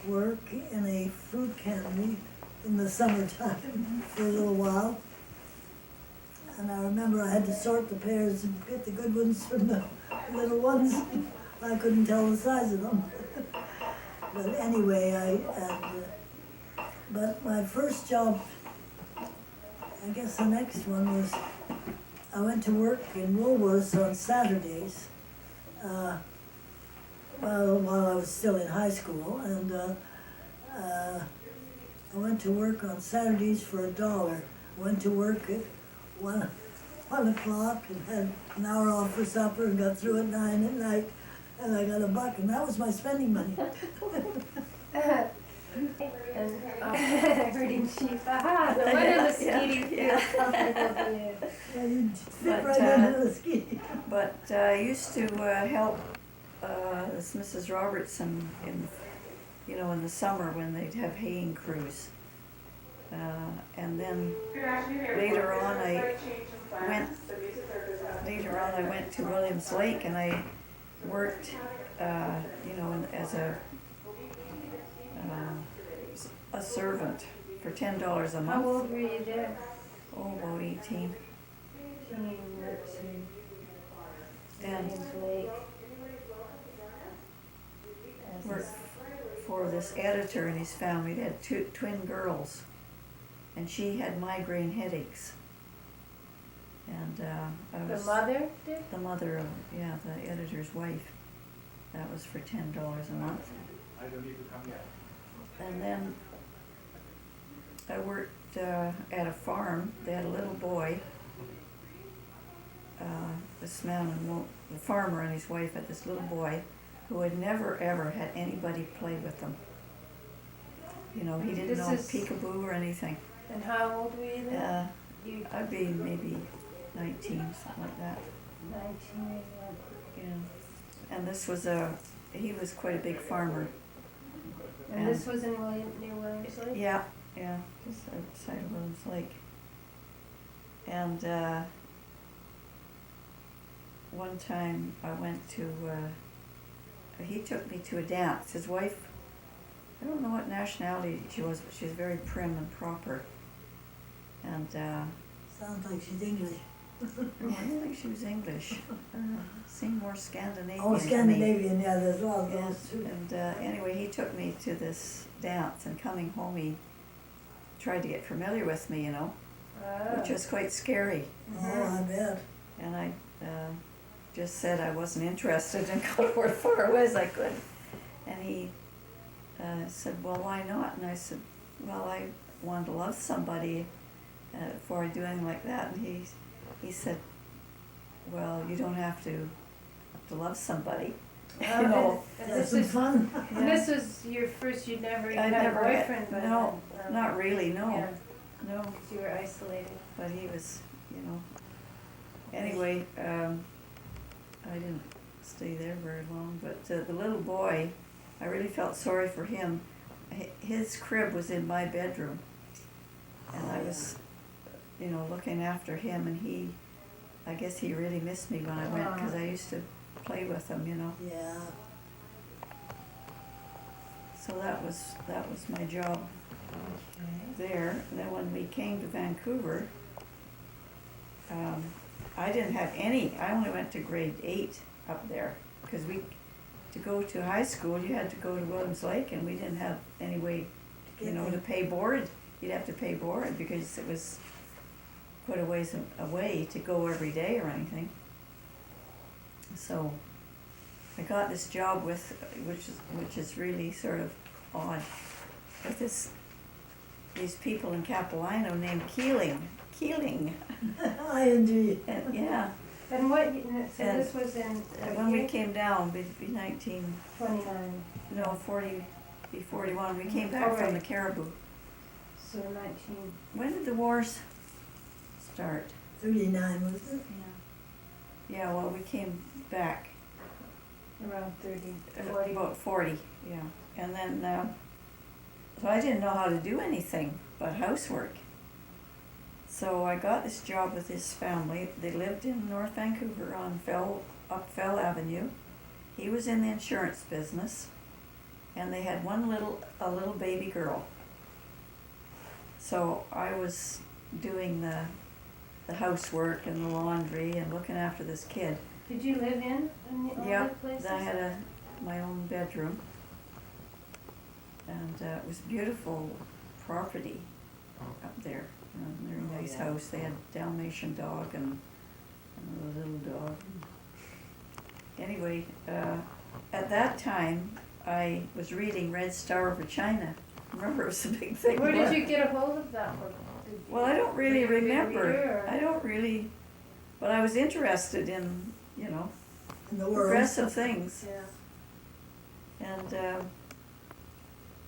work in a fruit cannery in the summertime for a little while. And I remember I had to sort the pears and get the good ones from the little ones. I couldn't tell the size of them. But anyway, but my first job, I guess the next one was, I went to work in Woolworths on Saturdays, while I was still in high school, and went to work on Saturdays for $1. Went to work at 1 o'clock and had an hour off for supper and got through at 9 at night. And I got $1, and that was my spending money. And herding sheep, aha, the one of the skinny feels comfortable for you. Yeah, you fit But, right into the ski. But I used to help this Mrs. Robertson in the summer when they'd have haying crews. And then later on I went to Williams Lake and I worked, as a servant for $10 a month. How old were you there? Oh, about 18. And worked for this editor and his family. They had two twin girls, and she had migraine headaches. And I was The mother did? the mother of the editor's wife. That was for $10 a month. I don't need to come yet. And then I worked at a farm. They had a little boy. The farmer and his wife had this little boy who had never ever had anybody play with them. He didn't know peekaboo or anything. And how old were you then? I'd be maybe 19, something like that. 19, Yeah. And this was he was quite a big farmer. And this was in near Williams Lake? Yeah, just outside of Williams Lake. And one time I went to, he took me to a dance. His wife, I don't know what nationality she was, but she was very prim and proper. And Sounds like she's English. I don't think she was English. Seemed more Scandinavian. Oh, Scandinavian, yeah, there's a lot of And, those too. anyway, he took me to this dance, and coming home, he tried to get familiar with me, which was quite scary. Oh, I bet. And I just said I wasn't interested and got as far away as I could. And he said, well, why not? And I said, well, I want to love somebody before I do anything like that. And he said, well, you don't have to love somebody. This was fun. And this was your first, you'd never even had a boyfriend by no, then? not really, no. Yeah. No. You were isolated. But he was, Anyway, I didn't stay there very long, but the little boy, I really felt sorry for him. His crib was in my bedroom, and I was, looking after him, and I guess he really missed me when I went, because I used to play with him, Yeah. So that was my job there. And then when we came to Vancouver, I didn't have any. I only went to grade 8 up there, because to go to high school, you had to go to Williams Lake, and we didn't have any way, to pay board. You'd have to pay board because it was quite a ways away to go every day or anything. So I got this job which is really sort of odd, with these people in Capilano named Keeling. I-N-G. And, yeah. And this was in? When we came down, it'd be 29. No, 40, be 41. We came back from the Caribou. So 19. When did the wars start? 39, was it? Yeah, well, we came back. Around 30, 40. About 40, yeah. And then, so I didn't know how to do anything but housework. So I got this job with this family. They lived in North Vancouver on up Fell Avenue. He was in the insurance business, and they had a little baby girl. So I was doing the housework and the laundry and looking after this kid. Did you live in all Yeah, the places? I had my own bedroom, and it was beautiful property up there. A very nice house. They had a Dalmatian dog and a little dog. Anyway, at that time I was reading Red Star Over China remember it was a big thing. Where did you get a hold of that one? Well, I don't really Were you a big remember. reader, or- I don't really, but I was interested in, In the world. progressive things. Yeah. And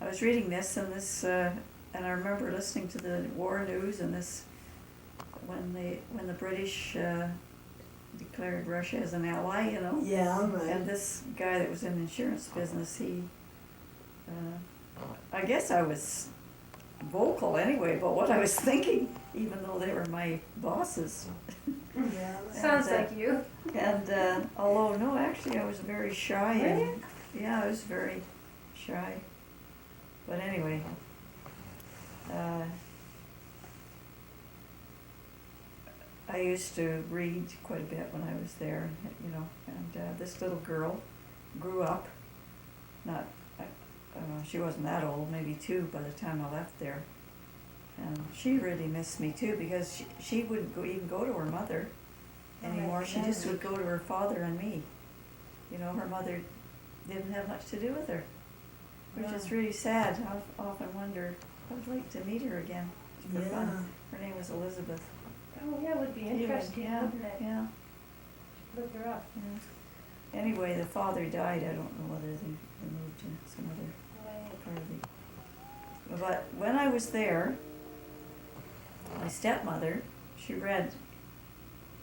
I was reading this and I remember listening to the war news and this, when the British declared Russia as an ally, Yeah, right. And this guy that was in the insurance business, he, I guess I was vocal anyway about what I was thinking, even though they were my bosses. Yeah. Sounds And, like you. And although, no, actually I was very shy. Really? And, yeah, I was very shy. But anyway, I used to read quite a bit when I was there, and this little girl grew up, she wasn't that old, maybe 2 by the time I left there. And she really missed me too, because she wouldn't even go to her mother anymore. She just would go to her father and me. Her mother didn't have much to do with her, which is really sad. I often wonder, I'd like to meet her again. It's for fun. Her name was Elizabeth. Oh, yeah, it would be interesting, Yeah, wouldn't it? yeah. Look her up. Yeah. Anyway, the father died. I don't know whether they moved to some other part of the. But when I was there, my stepmother, she read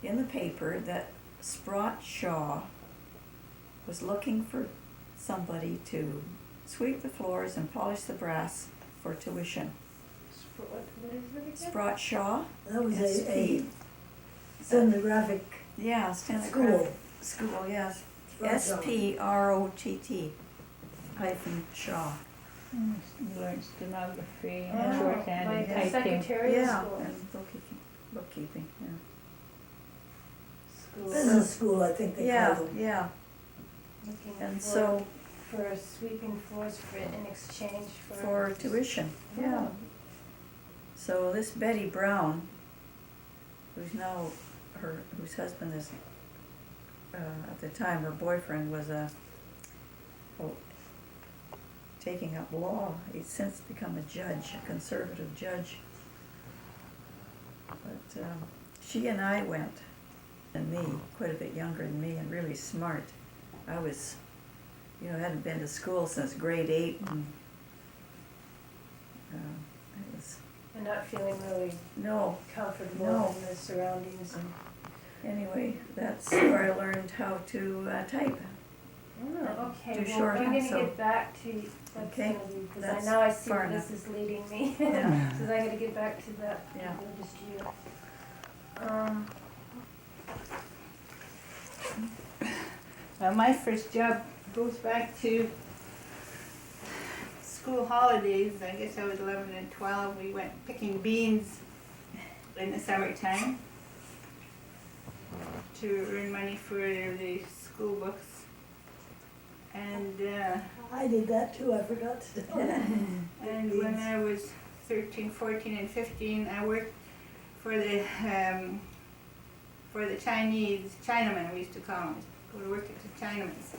in the paper that Sprott Shaw was looking for somebody to sweep the floors and polish the brass for tuition. What is it again? Sprott Shaw. That was SP. a stenographic Yeah, stenographic school, yes. SPROTT hyphen Shaw. You learned stenography Oh, and shorthand like and a typing. secretarial Yeah, school. and bookkeeping, yeah. School. business school, I think they Yeah, call them. yeah, Looking and for- so, For sweeping floors in exchange for tuition, yeah. So this Betty Brown, who's now whose husband is, at the time her boyfriend was taking up law. He's since become a judge, a conservative judge. But she and I went, and me, quite a bit younger than me and really smart. I was, hadn't been to school since grade 8, and it was. And not feeling really No, comfortable No. in the surroundings. anyway, that's where I learned how to type. Oh, okay, Do well, shorthand, I'm gonna so- get back to, that's Okay, gonna be, because that's I know I see far where this is leading me. Yeah. Because I gotta get back to that Yeah. religious year. My first job goes back to school holidays. I guess I was 11 and 12. We went picking beans in the summertime to earn money for the school books. And I did that too, I forgot to tell you. and when I was 13, 14, and 15, I worked for the Chinese, Chinamen we used to call them. Go to work at the Chinamen's,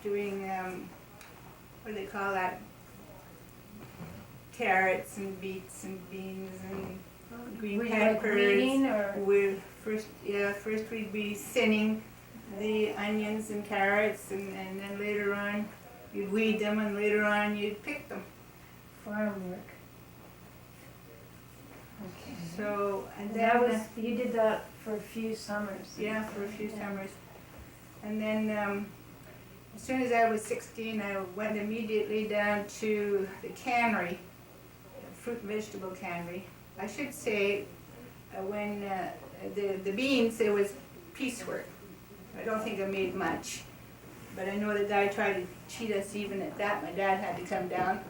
doing, what do they call that? Carrots and beets and beans and green Were you like peppers. weeding or? First we'd be thinning the onions and carrots, and then later on you'd weed them, and later on you'd pick them. Farm work. Okay. So, and And then that was, you did that for a few summers. yeah, for a few Yeah. summers. And then as soon as I was 16, I went immediately down to the cannery, the fruit and vegetable cannery. I should say, when the beans, it was piecework. I don't think I made much, but I know the guy tried to cheat us even at that. My dad had to come down.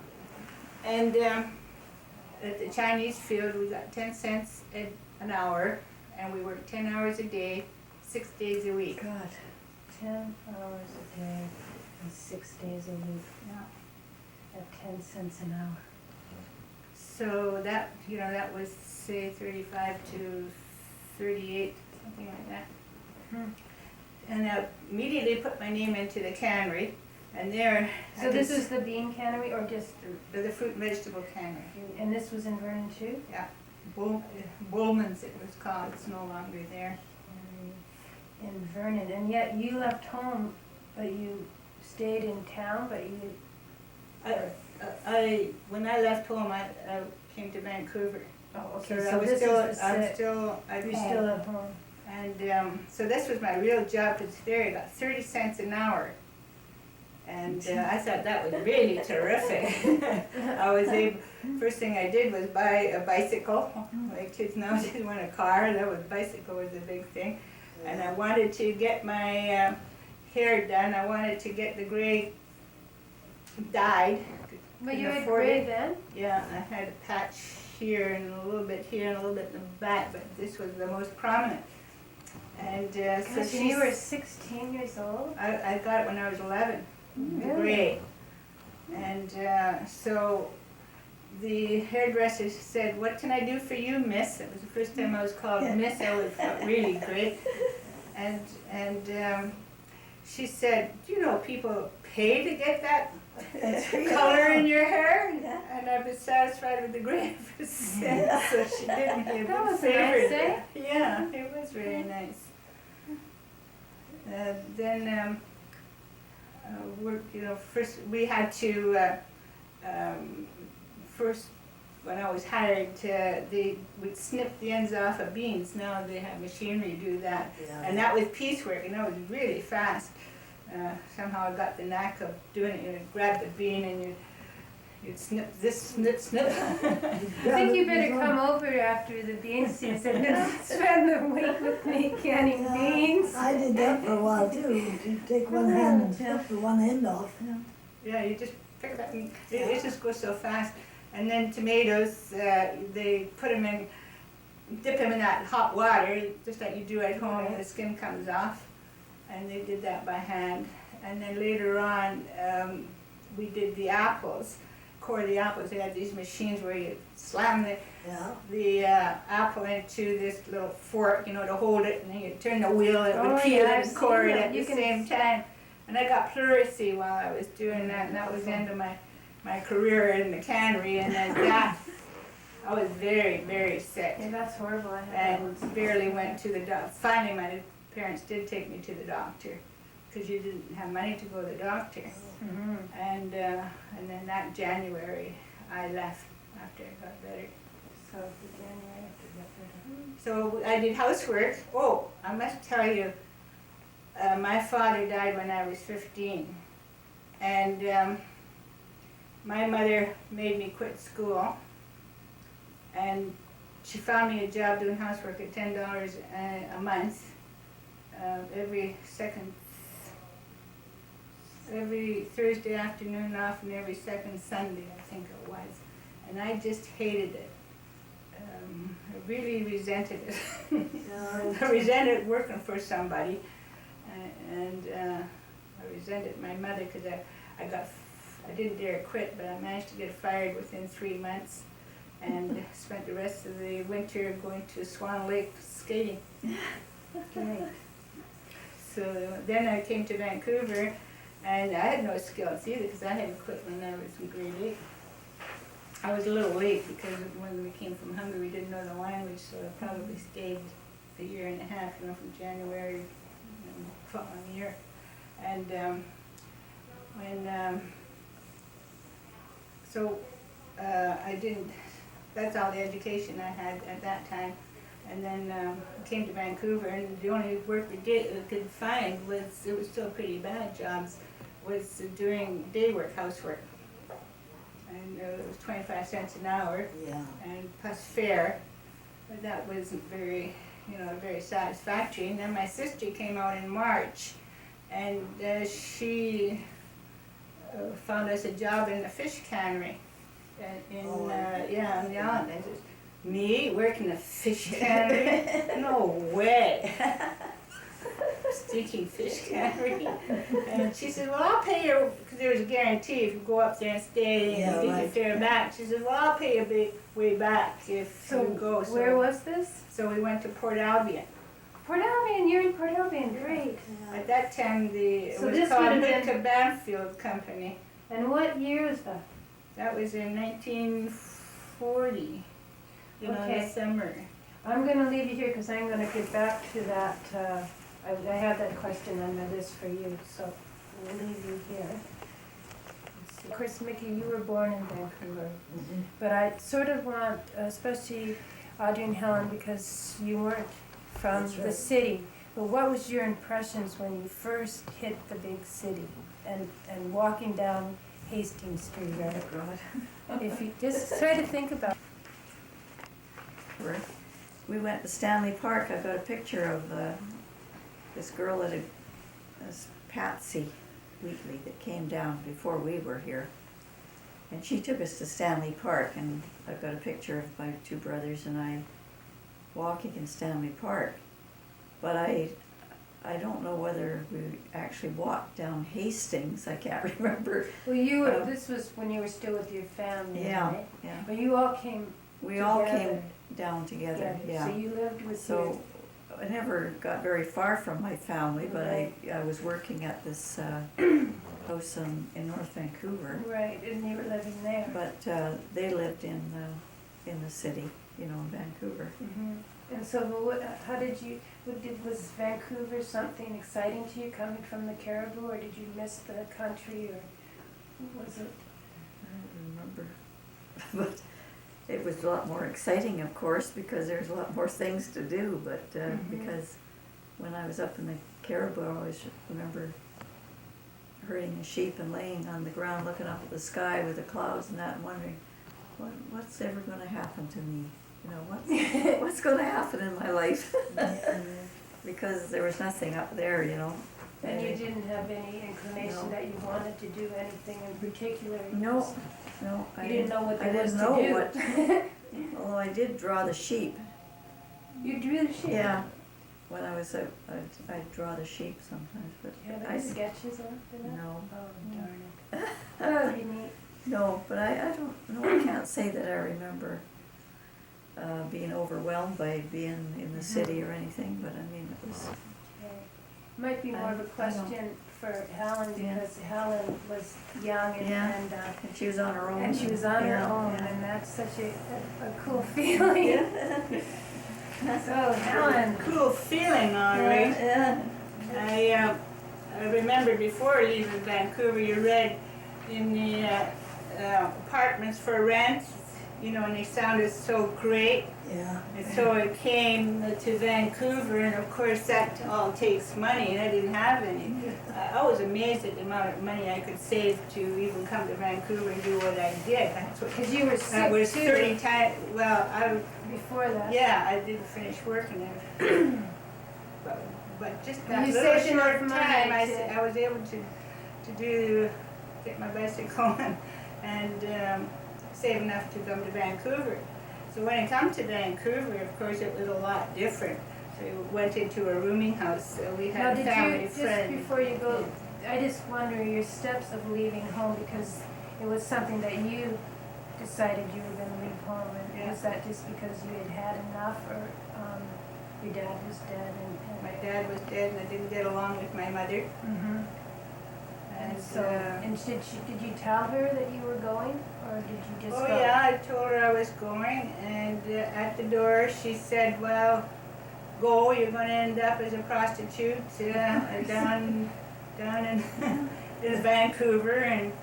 And at the Chinese field, we got 10 cents an hour, and we worked 10 hours a day, 6 days a week. God. 10 hours a day and 6 days a week. Yeah. At 10 cents an hour. So that, that was, say, 35 to 38, something like that. And I immediately put my name into the cannery, And there. So this is the bean cannery or just, The fruit and vegetable cannery. and this was in Vernon too? Yeah. Bullman's it was called. It's no longer there. In Vernon, and yet you left home, but you stayed in town, but you, When I left home, I came to Vancouver. oh, okay, So so this is the I'm set, still at you're home. still at home. And so this was my real job, because there I got 30 cents an hour. And I thought that was really terrific. I was able, first thing I did was buy a bicycle. My kids now didn't want a car, that was, bicycle was a big thing. And I wanted to get my hair done, I wanted to get the gray dyed. But Couldn't you had afford gray it. then? Yeah, I had a patch here and a little bit here and a little bit in the back, but this was the most prominent. And so Gosh, and you were 16 years old? I got it when I was 11, the Really? gray. And so the hairdresser said, "What can I do for you, miss?" It was the first time I was called miss. I was felt really great. And she said, "Do you know people pay to get that color in your hair?" And I've been satisfied with the gray ever since. So she did me a That big was favor. nice, eh? Yeah, it was very nice. Then work, first we had to, first when I was hired, they would snip the ends off of beans. Now they have machinery to do that. And that was piecework, and that was really fast. Somehow I got the knack of doing it. You'd grab the bean and you'd snip this, snip. I think you better come over after the bean season and spend the week with me canning beans. I did that for a while too. You take one hand and snip the one end off. Yeah, you just pick it up and it just goes so fast. And then tomatoes, they put them in, dip them in that hot water, just like you do at home, and the skin comes off. And they did that by hand. And then later on, we did the apples, core the apples. They had these machines where you slam the apple into this little fork, to hold it, and then you turn the wheel and it would peel and core it at the same time. And I got pleurisy while I was doing that, and that was the end of my career in the cannery. And then that, I was very, very sick. Yeah, that's horrible. I had And barely went to the doctor. Finally, my parents did take me to the doctor, because you didn't have money to go to the doctor. Mm-hmm. And then that January, I left after I got better. So the January after you got better. So I did housework. Oh, I must tell you, my father died when I was 15. And my mother made me quit school. And she found me a job doing housework at $10 a month. Every Thursday afternoon off and every second Sunday, I think it was. And I just hated it. I really resented it. I resented working for somebody. And I resented my mother because I didn't dare quit, but I managed to get fired within 3 months and spent the rest of the winter going to Swan Lake skating. Great. So then I came to Vancouver, and I had no skills either because I had quit when I was in grade 8. I was a little late because when we came from Hungary, we didn't know the language, so I probably stayed a year and a half, from January following year. And I didn't, that's all the education I had at that time. And then came to Vancouver, and the only work we could find was, it was still pretty bad jobs, was doing day work, housework. And it was 25 cents an hour, and plus fare, but that wasn't very, very satisfactory. And then my sister came out in March, and she found us a job in the fish cannery on the island. I said, "Me working a fish cannery? No way!" Stinking fish cannery. And she said, "Well, I'll pay you," because there was a guarantee if you go up there and stay and get your fare back. She said, "Well, I'll pay you a big way back if you go." Where was this? So we went to Port Albion. Port Albion, you're in Port Albion, great. At that time, it So was this called would have been- Nootka Banfield Company. And what year is that? That was in 1940, in the Okay. summer. I'm gonna leave you here because I'm gonna get back to that, I have that question on my list for you, so we'll leave you here. Of course, Mickey, you were born in Vancouver, but I sort of want, especially Audrey and Helen, because you weren't from That's the right. city, but what was your impressions when you first hit the big city and walking down Hastings Street, right? God. If you just try to think about We went to Stanley Park. I got a picture of this girl this Patsy Wheatley that came down before we were here. And she took us to Stanley Park, and I've got a picture of my two brothers and I walking in Stanley Park. But I don't know whether we actually walked down Hastings. I can't remember. Well, you were, this was when you were still with your family, Yeah, right? yeah. But you all came We all together. came down together, yeah. So you lived with So I never got very far from my family, but I was working at this house in North Vancouver. Right, and you were living there. But they lived in the city, in Vancouver. Mhm. And so, how did you? Was Vancouver something exciting to you coming from the Cariboo, or did you miss the country, or was it? I don't remember, but it was a lot more exciting, of course, because there's a lot more things to do. But because when I was up in the Cariboo, I always remember herding a sheep and laying on the ground, looking up at the sky with the clouds and that, and wondering, what's ever going to happen to me? What's going to happen in my life? Because there was nothing up there, And you didn't have any inclination that you wanted to do anything in particular? No, You didn't know what there was to know do? what. Although I did draw the sheep. You drew the sheep? Yeah. When I was out, I'd draw the sheep sometimes, but Do you have any sketches left in that? No. Oh, darn it. That would be neat. No, but I don't know, I can't say that I remember being overwhelmed by being in the city or anything, but I mean, it was... Okay. Might be more of a I question for Helen, Yeah. because Helen was young and, Yeah. and And she was on her own. and she was on her Yeah, own, yeah. and that's such a cool feeling. So, Helen. Cool feeling, all right. Yeah. I remember before leaving Vancouver, you read in the apartments for rent, and they sounded so great. Yeah. And so I came to Vancouver, and of course that all takes money, and I didn't have any. I was amazed at the amount of money I could save to even come to Vancouver and do what I did. Because you were I sick was too 30 times, before that. yeah, I didn't finish working there. but just that You little saved enough short money time, to- I was able to get my bicycle and save enough to come to Vancouver. So when I come to Vancouver, of course, it was a lot different. So we went into a rooming house. We Now, had a did family you, just friend. before you go, I just wonder your steps of leaving home, because it was something that you decided you were going to leave home, and Yeah. was that just because you had had enough, or your dad was dead? My dad was dead, and I didn't get along with my mother. Mm-hmm. And So, and did you tell her that you were going, or did you just oh go? yeah, I told her I was going, and at the door she said, "Well, go. You're going to end up as a prostitute down in in Vancouver." And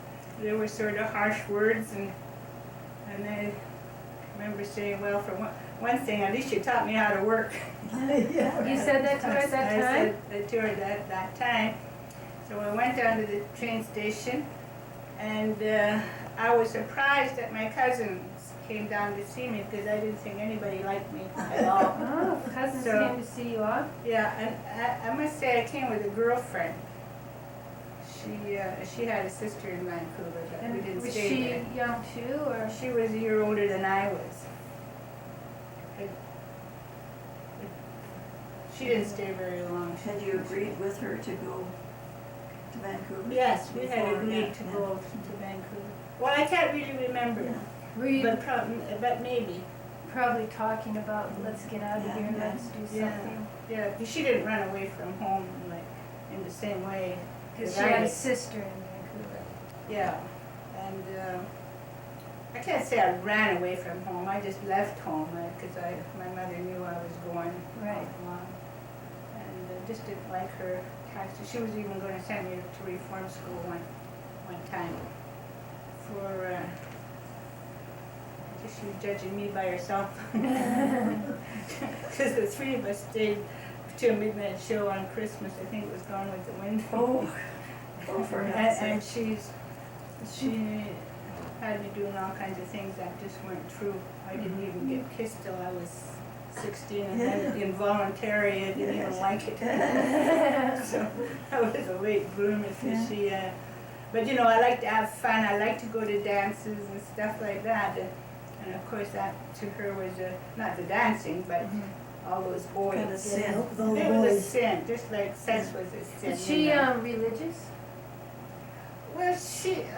there were sort of harsh words, and I remember saying, "Well, for one thing, at least you taught me how to work." You said that to her at that time? I said that to her at that time. So I went down to the train station, and I was surprised that my cousins came down to see me, because I didn't think anybody liked me at all. Oh, cousins So- came to see you off? Yeah, and I must say I came with a girlfriend. She had a sister in Vancouver, but we And didn't was stay she there. young too, or? She was a year older than I was. She didn't stay very long. Had you agreed with her to go to Vancouver? Yes, we had Before, agreed yeah, to yeah. go to Vancouver. Well, I can't really remember, Were you, but maybe. probably talking about, let's get out of here, let's do something. Yeah, she didn't run away from home like in the same way. Because that she I had a did. sister in Vancouver. Yeah, and I can't say I ran away from home. I just left home because my mother knew I was going Right. along, and just didn't like her taxes. She was even going to send me to reform school one time for. I guess she was judging me by herself because the three of us stayed to a midnight show on Christmas. I think it was Gone with the Wind. For and she had me doing all kinds of things that just weren't true. I didn't even get kissed till I was 16, and then involuntary, I didn't even like it. So I was a late bloomer. So but you know, I like to have fun. I like to go to dances and stuff like that. And of course, that to her was not the dancing, but all those boys. Kind of sin. With all the It was a boys. sin, just like sex was a sin. Is she you know. religious? Well,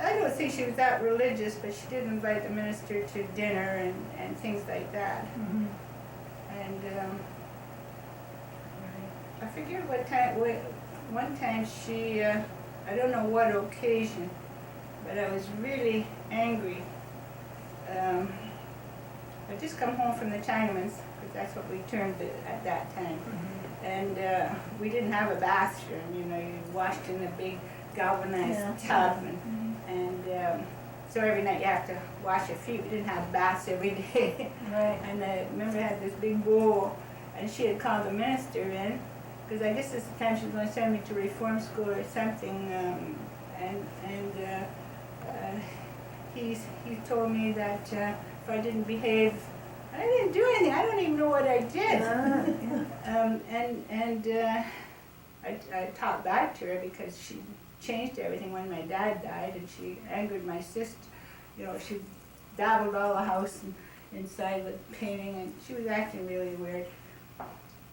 I don't think she was that religious, but she did invite the minister to dinner and things like that. And I forget what time, one time she, I don't know what occasion, but I was really angry. I just come home from the Chinamans, because that's what we termed it at that time. And we didn't have a bathroom, you know, you washed in a big galvanized tub, and so every night you have to wash your feet. We didn't have baths every day. Right. And I remember I had this big bowl, and she had called the minister in, because I guess this is the time she was going to send me to reform school or something, he told me that if I didn't behave, I didn't do anything. I don't even know what I did. I talked back to her because she changed everything when my dad died, and she angered my sister. You know, she dabbled all the house inside with painting, and she was acting really weird.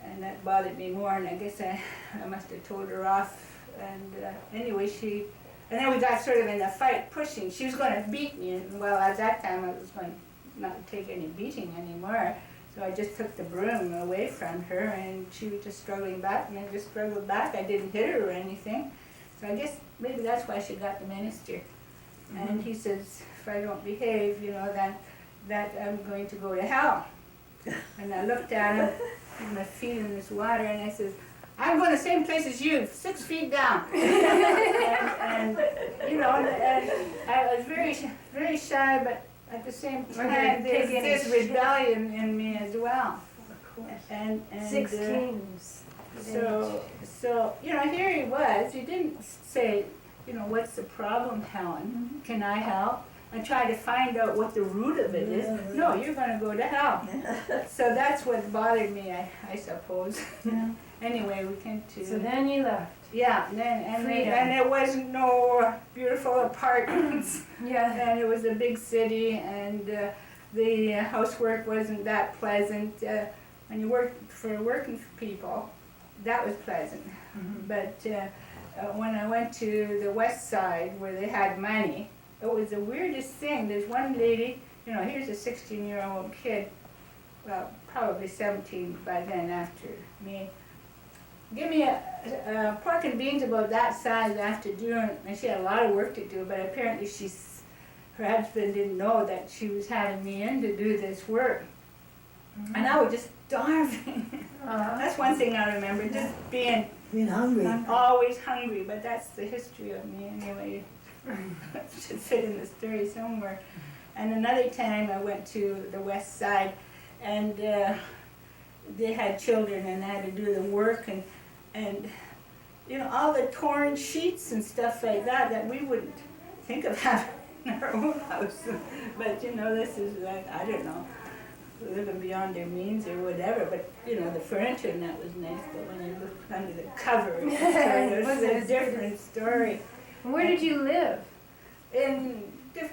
And that bothered me more, and I guess I must have told her off. And anyway, and then we got sort of in a fight, pushing. She was going to beat me, and well, at that time I was going not to take any beating anymore. So I just took the broom away from her, and she was just struggling back, and I just struggled back. I didn't hit her or anything. So I guess maybe that's why she got the minister. And he says, if I don't behave, you know, that I'm going to go to hell. And I looked at him with my feet in this water, and I says, I'm going the same place as you, 6 feet down. and you know, and I was very, very shy, but at the same time, there's this rebellion in me as well. And 6 kings. So, you know, here he was. He didn't say, you know, what's the problem, Helen? Can I help? And try to find out what the root of it is. No, you're going to go to hell. So that's what bothered me, I suppose. Anyway, we came to... So then you left. Yeah, and there wasn't no beautiful apartments. And it was a big city, and the housework wasn't that pleasant. When you worked for working people, that was pleasant. But when I went to the west side where they had money, it was the weirdest thing. There's one lady, you know, here's a 16-year-old kid, well, probably 17 by then after me. Give me a pork and beans about that size after doing, and she had a lot of work to do, but apparently her husband didn't know that she was having me in to do this work. And I was just starving. That's one thing I remember, just being hungry. Always hungry, but that's the history of me anyway. It should fit in the story somewhere. And another time I went to the west side, and they had children, and I had to do the work, and you know, all the torn sheets and stuff like that we wouldn't think of having in our own house. But you know, this is like, I don't know, living beyond their means or whatever, but you know, the furniture and that was nice, but when you look under the cover, it was a different story. Where did you live?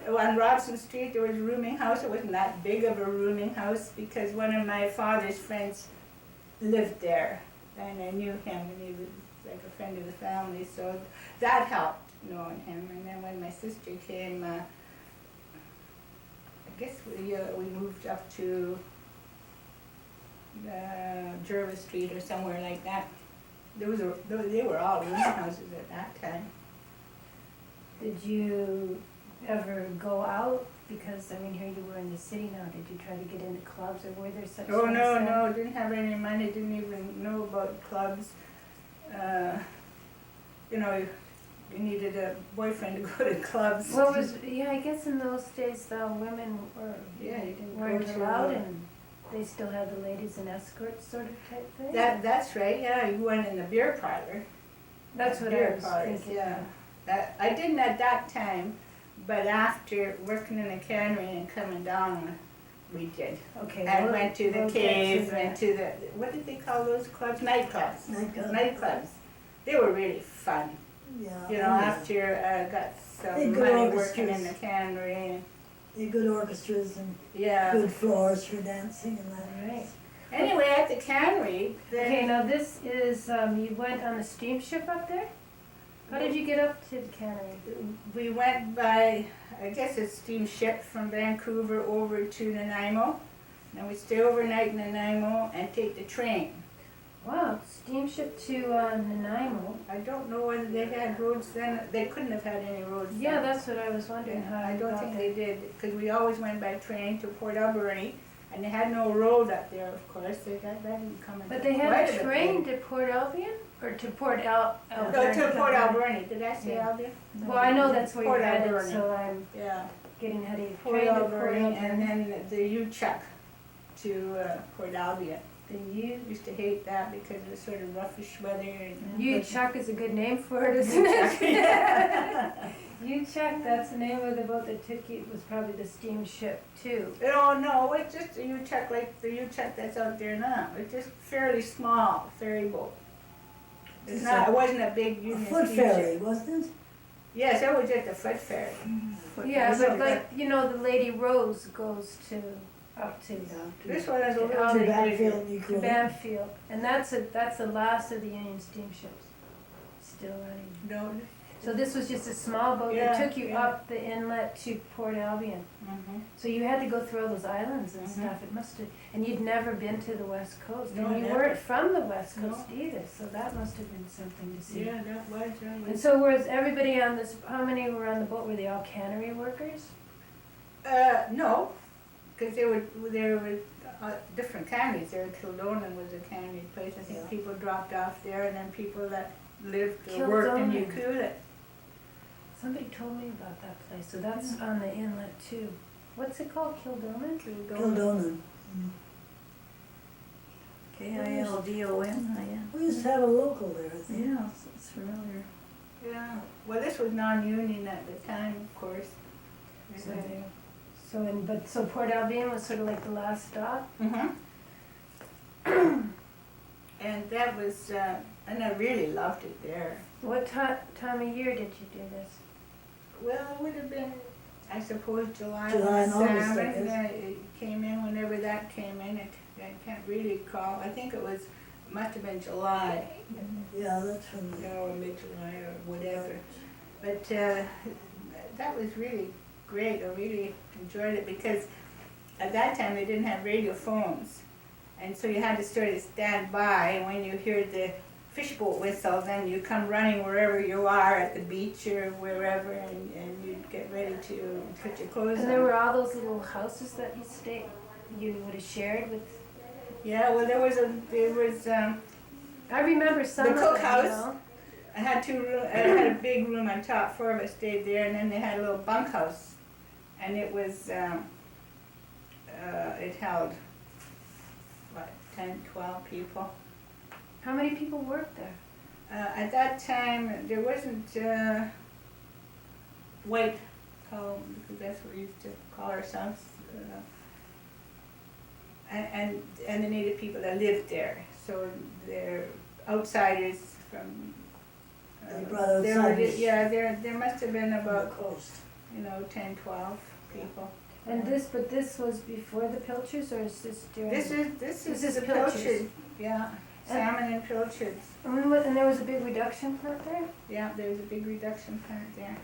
On Robson Street, there was a rooming house. It wasn't that big of a rooming house because one of my father's friends lived there, and I knew him, and he was like a friend of the family, so that helped knowing him. And then when my sister came, I guess we moved up to Jervis Street or somewhere like that. They were all rooming houses at that time. Did you ever go out? Because, I mean, here you were in the city now. Did you try to get into clubs, or were there such Oh, things no, then? no, didn't have any money, didn't even know about clubs. You know, you needed a boyfriend to go to clubs. What was, yeah, I guess in those days, women were, Yeah, you didn't weren't go to, allowed, and they still had the ladies in escorts sort of type thing? That's right, yeah, you went in the beer parlor. That's what I Beer was parlors, thinking. yeah. I didn't at that time, but after working in the cannery and coming down, we did. Okay. And we'll- went to the we'll get cave, to went that. to the, what did they call those clubs? Nightclubs. Nightclubs. Nightclubs. They were really fun. Yeah. You know, after I got Hey, some good money working in orchestras. the cannery. They're good orchestras and Yeah. good floors for dancing and that. Right. Anyway, at the cannery, Okay, then, now this is, you went on the steamship up there? How did you get up to the cannery? we went by, I guess a steamship from Vancouver over to Nanaimo. And we stay overnight in Nanaimo and take the train. Wow, steamship to Nanaimo. I don't know whether they had roads then. They couldn't have had any roads then. Yeah, that's what I was wondering, how I you don't got think there. they did, because we always went by train to Port Alberni, and they had no road up there, of course. That didn't come into But they quite had a a bit train later. to Port Albion? Or to Port Alberni? No, to Port Alberni. Did I say Yeah. Albion? Well, I know that's where Port you're headed, Alberni. so I'm Yeah. getting ahead of you. Port Train to Port Alberni, and Alberni. then the U-Chuck to Port Albion. The U. Used to hate that because it was sort of roughish weather. And U-Chuck is a good name for it, isn't it? U-Chuck, that's the name of the boat that took you, was probably the steamship too. Oh, no, it's just a U-Chuck like the U-Chuck that's out there now. It's just fairly small ferry boat. It's not, it wasn't a big A Union foot steamship. ferry, wasn't it? Yes, it was just a foot ferry. Yeah, ferry. but like, you know, the Lady Rose goes to, up to, This one is a little to bit Banfield, bigger. you to could. Banfield. And that's the last of the Union steamships still running. No. So this was just a small boat Yeah, that took you yeah. up the inlet to Port Albion. Mhm. So you had to go through all those islands and Mhm. stuff. It must have, and you'd never been to the West Coast. No, And you never. weren't from the West No. Coast either, so that must have been something to see. Yeah, that was, And so was everybody on this, how many were on the boat? Were they all cannery workers? No, because there were different canneries there. Kildonan was a cannery place. I think Yeah. people dropped off there, and then people that lived or worked in Kildonan. Ucluelet. Somebody told me about that place, so that's on the inlet too. What's it called, Kildonan? Kildonan. K-I-L-D-O-N, We used to have a local there, I think. yeah, it's familiar. Yeah, well, this was non-union at the time, of course. So, so Port Albion was sort of like the last stop? Mm-hmm. And that was, and I really loved it there. What time of year did you do this? Well, it would have been, I suppose, July July when and the August, I salmon, guess. it came in, whenever that came in. I can't really recall. I think it must have been July, Yeah, that's from you know, or mid-July or whatever. But that was really great. I really enjoyed it because at that time they didn't have radio phones. And so you had to sort of stand by, and when you hear the fishboat whistle, then you come running wherever you are at the beach or wherever, and you'd get ready to put your clothes And on. there were all those little houses that you would have shared with. Yeah, well, there was I remember some the of them, cookhouse. you know. I had had a big room on top. 4 of us stayed there, and then they had a little bunkhouse, and it was it held what, 10, 12 people. How many people worked there? At that time, there wasn't white column, because that's what we used to call ourselves, and the native people that lived there. So they're outsiders from. They brought there were- outsiders. Yeah, there must have been the about, coast. 10, 12 people. And this was before the pilchards, or is this during? This This is is the pilchards. pilchard, yeah, salmon and pilchards. And there was a big reduction plant there? Yeah, there was a big reduction plant there.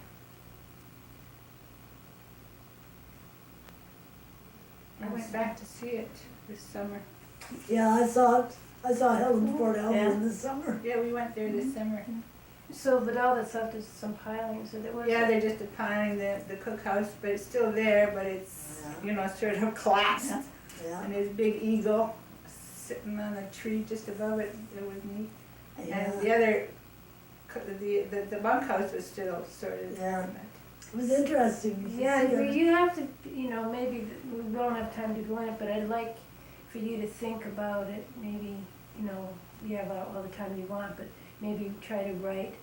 I went back to see it this summer. Yeah, I saw Helen Port Albion Yeah. in the summer. Yeah, we went there this summer. So, but all that's left is some pilings, so there was. Yeah, they're just piling the cookhouse, but it's still there, but it's, you know, sort of collapsed. Yeah. And there's a big eagle sitting on a tree just above it. It was neat. And the other, the bunkhouse was still sort of. Yeah. It was interesting. Yeah, you have to, you know, maybe, we won't have time to go in it, but I'd like for you to think about it, maybe, you know, you have all the time you want, but maybe try to write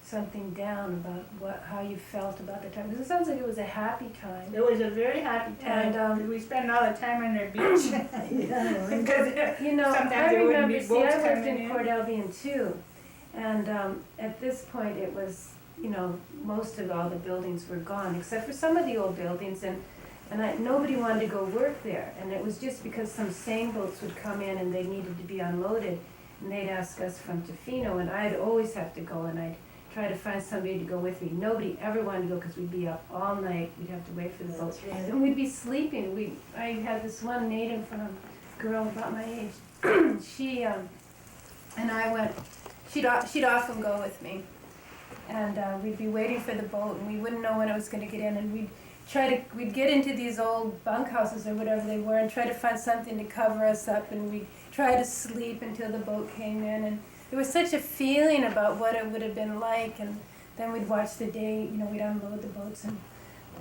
something down about how you felt about the time, because it sounds like it was a happy time. It was a very happy time. And, we spent all the time on their beach. Because You know, sometimes I there wouldn't remember, be see, I boats worked coming in in. Port Albion too, and at this point it was, you know, most of all the buildings were gone, except for some of the old buildings, and nobody wanted to go work there, and it was just because some seine boats would come in and they needed to be unloaded, and they'd ask us from Tofino, and I'd always have to go, and I'd try to find somebody to go with me. Nobody ever wanted to go because we'd be up all night, we'd have to wait for the boat, and we'd be sleeping. I had this one native girl about my age, she, and I went, she'd often go with me. And we'd be waiting for the boat, and we wouldn't know when it was going to get in, and we'd get into these old bunkhouses or whatever they were, and try to find something to cover us up, and we'd try to sleep until the boat came in, and there was such a feeling about what it would have been like, and then we'd watch the day, you know, we'd unload the boats, and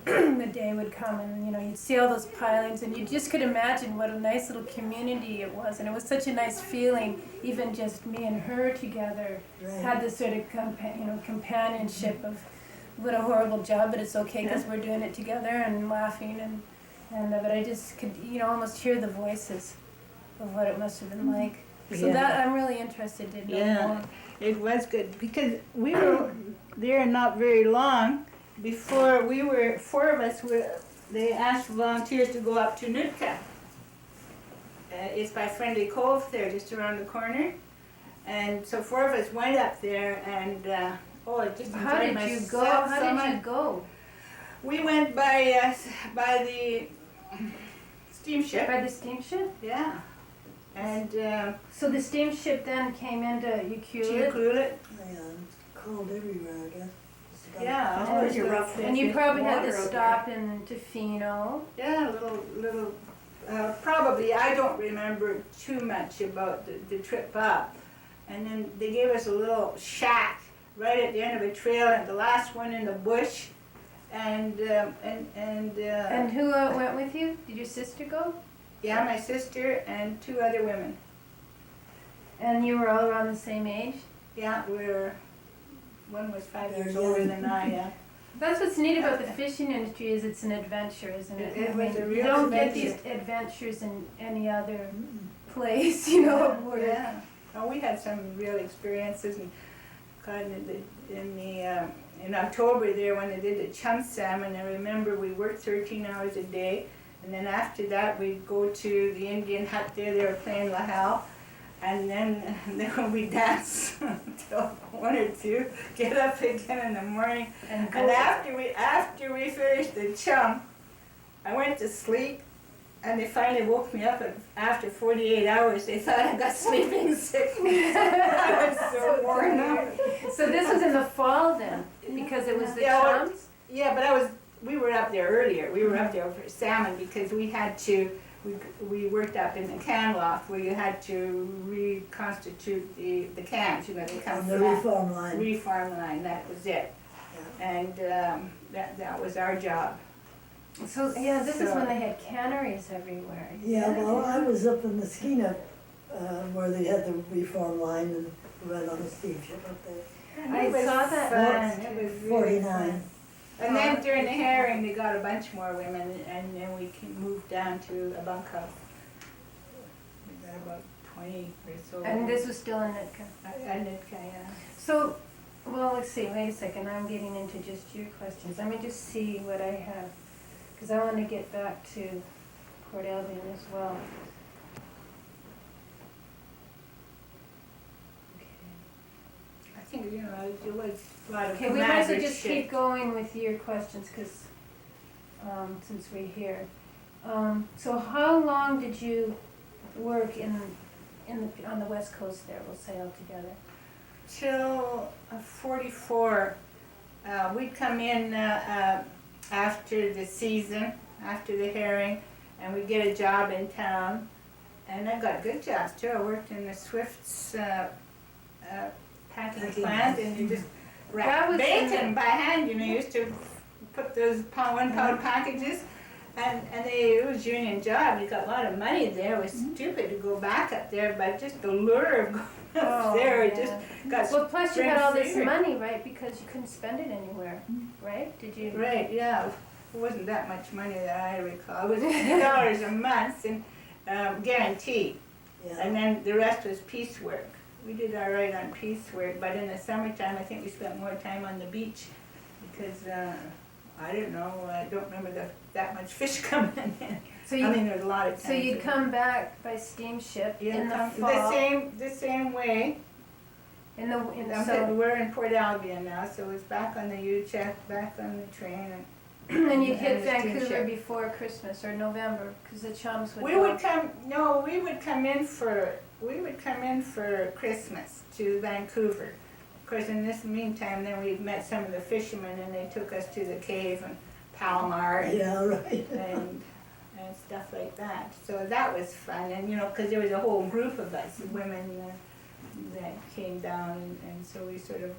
the day would come, and you know, you'd see all those pilings, and you just could imagine what a nice little community it was, and it was such a nice feeling. Even just me and her together had this sort of companionship of what a horrible job, but it's okay because we're doing it together and laughing, and but I just could, you know, almost hear the voices of what it must have been like. So that I'm really interested in knowing more. It was good because we were there not very long. Before we were, 4 of us they asked volunteers to go up to Nootka. It's by Friendly Cove there, just around the corner. And so 4 of us went up there, and I just How did you go? How did you go? We went by the steamship. By the steamship? Yeah. And so the steamship then came into Ucluelet? Ucluelet. Yeah, called everywhere, I guess. Yeah, and you probably had to stop in Tofino. Yeah, little. Probably, I don't remember too much about the trip up. And then they gave us a little shack right at the end of a trail, and the last one in the bush. And who went with you? Did your sister go? Yeah, my sister and 2 other women. And you were all around the same age? Yeah, one was 5 years older than I, yeah. That's what's neat about the fishing industry is it's an adventure, isn't it? It was a real you don't adventure. get these adventures in any other place, you know, of work. Yeah. Oh, we had some real experiences, and in October there when they did the chum salmon, I remember we worked 13 hours a day, and then after that we'd go to the Indian hut there, they were playing La Halle, and then we dance until 1 or 2, get up again in the morning, and after we finished the chum, I went to sleep, and they finally woke me up after 48 hours. They thought I got sleeping sickness. I was so worn out. So this was in the fall then, because it was the chums? Yeah, but we were up there earlier. We were up there for salmon because we we worked up in the can loft where you had to reconstitute the cans. You know, they come the reform line. Reform line, that was it. Yeah. And that was our job. So, yeah, this is when they had canneries everywhere. Yeah, well, I was up in Mosquina where they had the reform line and went on a steamship up there. I saw that. It was really 49. fun. And then during the herring, they got a bunch more women, and then we moved down to a bunkhouse. We got about 20 or so. And this was still in Nootka? Nootka, yeah. So, well, let's see, wait a second, I'm getting into just your questions. Let me just see what I have, because I want to get back to Port Albion as well. I think, you know, it was a lot of Okay, we might as well collaborative just keep going with your questions, because, since we're here. So how long did you work on the west coast there, we'll say altogether? Till 44, we'd come in after the season, after the herring, and we'd get a job in town. And I got good jobs too. I worked in the Swift's packing plant, and you just wrap bacon by hand. You know, you used to put those 1 pound packages, and it was union job. You got a lot of money there. It was stupid to go back up there, but just the lure of going up there, it just got. Well, plus you had all this fear. money, right? Because you couldn't spend it anywhere, right? Did you? Right, yeah. It wasn't that much money that I recall. It was $50 a month and guaranteed. Yeah. And then the rest was piecework. We did all right on piecework, but in the summertime, I think we spent more time on the beach because I don't know. I don't remember that much fish coming in. So I mean, there's a lot of times. So you'd come back by steamship in the fall. The same way. We're in Port Albion now, so it's back on the U-check, back on the train. And you'd hit the Vancouver steamship. before Christmas or November, because the chums would We go. we would come in for Christmas to Vancouver. Of course, in this meantime, then we met some of the fishermen, and they took us to the cave and Palomar and stuff like that. So that was fun, and because there was a whole group of us, Mm-hmm. women, that came down, and so we sort of.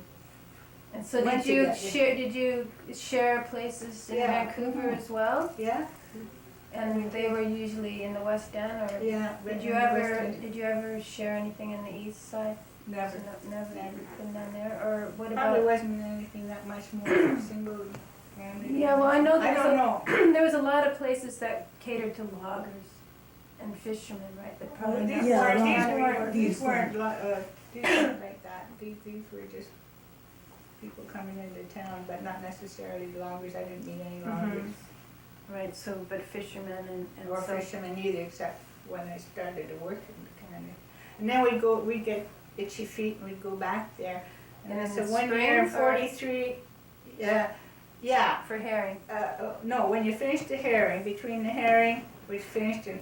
And so did you share places in Vancouver as well? Yeah. And they were usually in the West End, or did you ever share anything in the East Side? Never. Never been down there, or what about? Probably wasn't anything that much more single family. Yeah, well, I know I don't know. there was a lot of places that catered to loggers and fishermen, right? But probably These weren't like that. These were just people coming into town, but not necessarily loggers. I didn't meet any loggers. Right, so, but fishermen and or so. fishermen either, except when I started to work in the cannery. And then we'd get itchy feet and we'd go back there. And so one year in 43, For herring. no, when you finish the herring, between the herring, which finished in,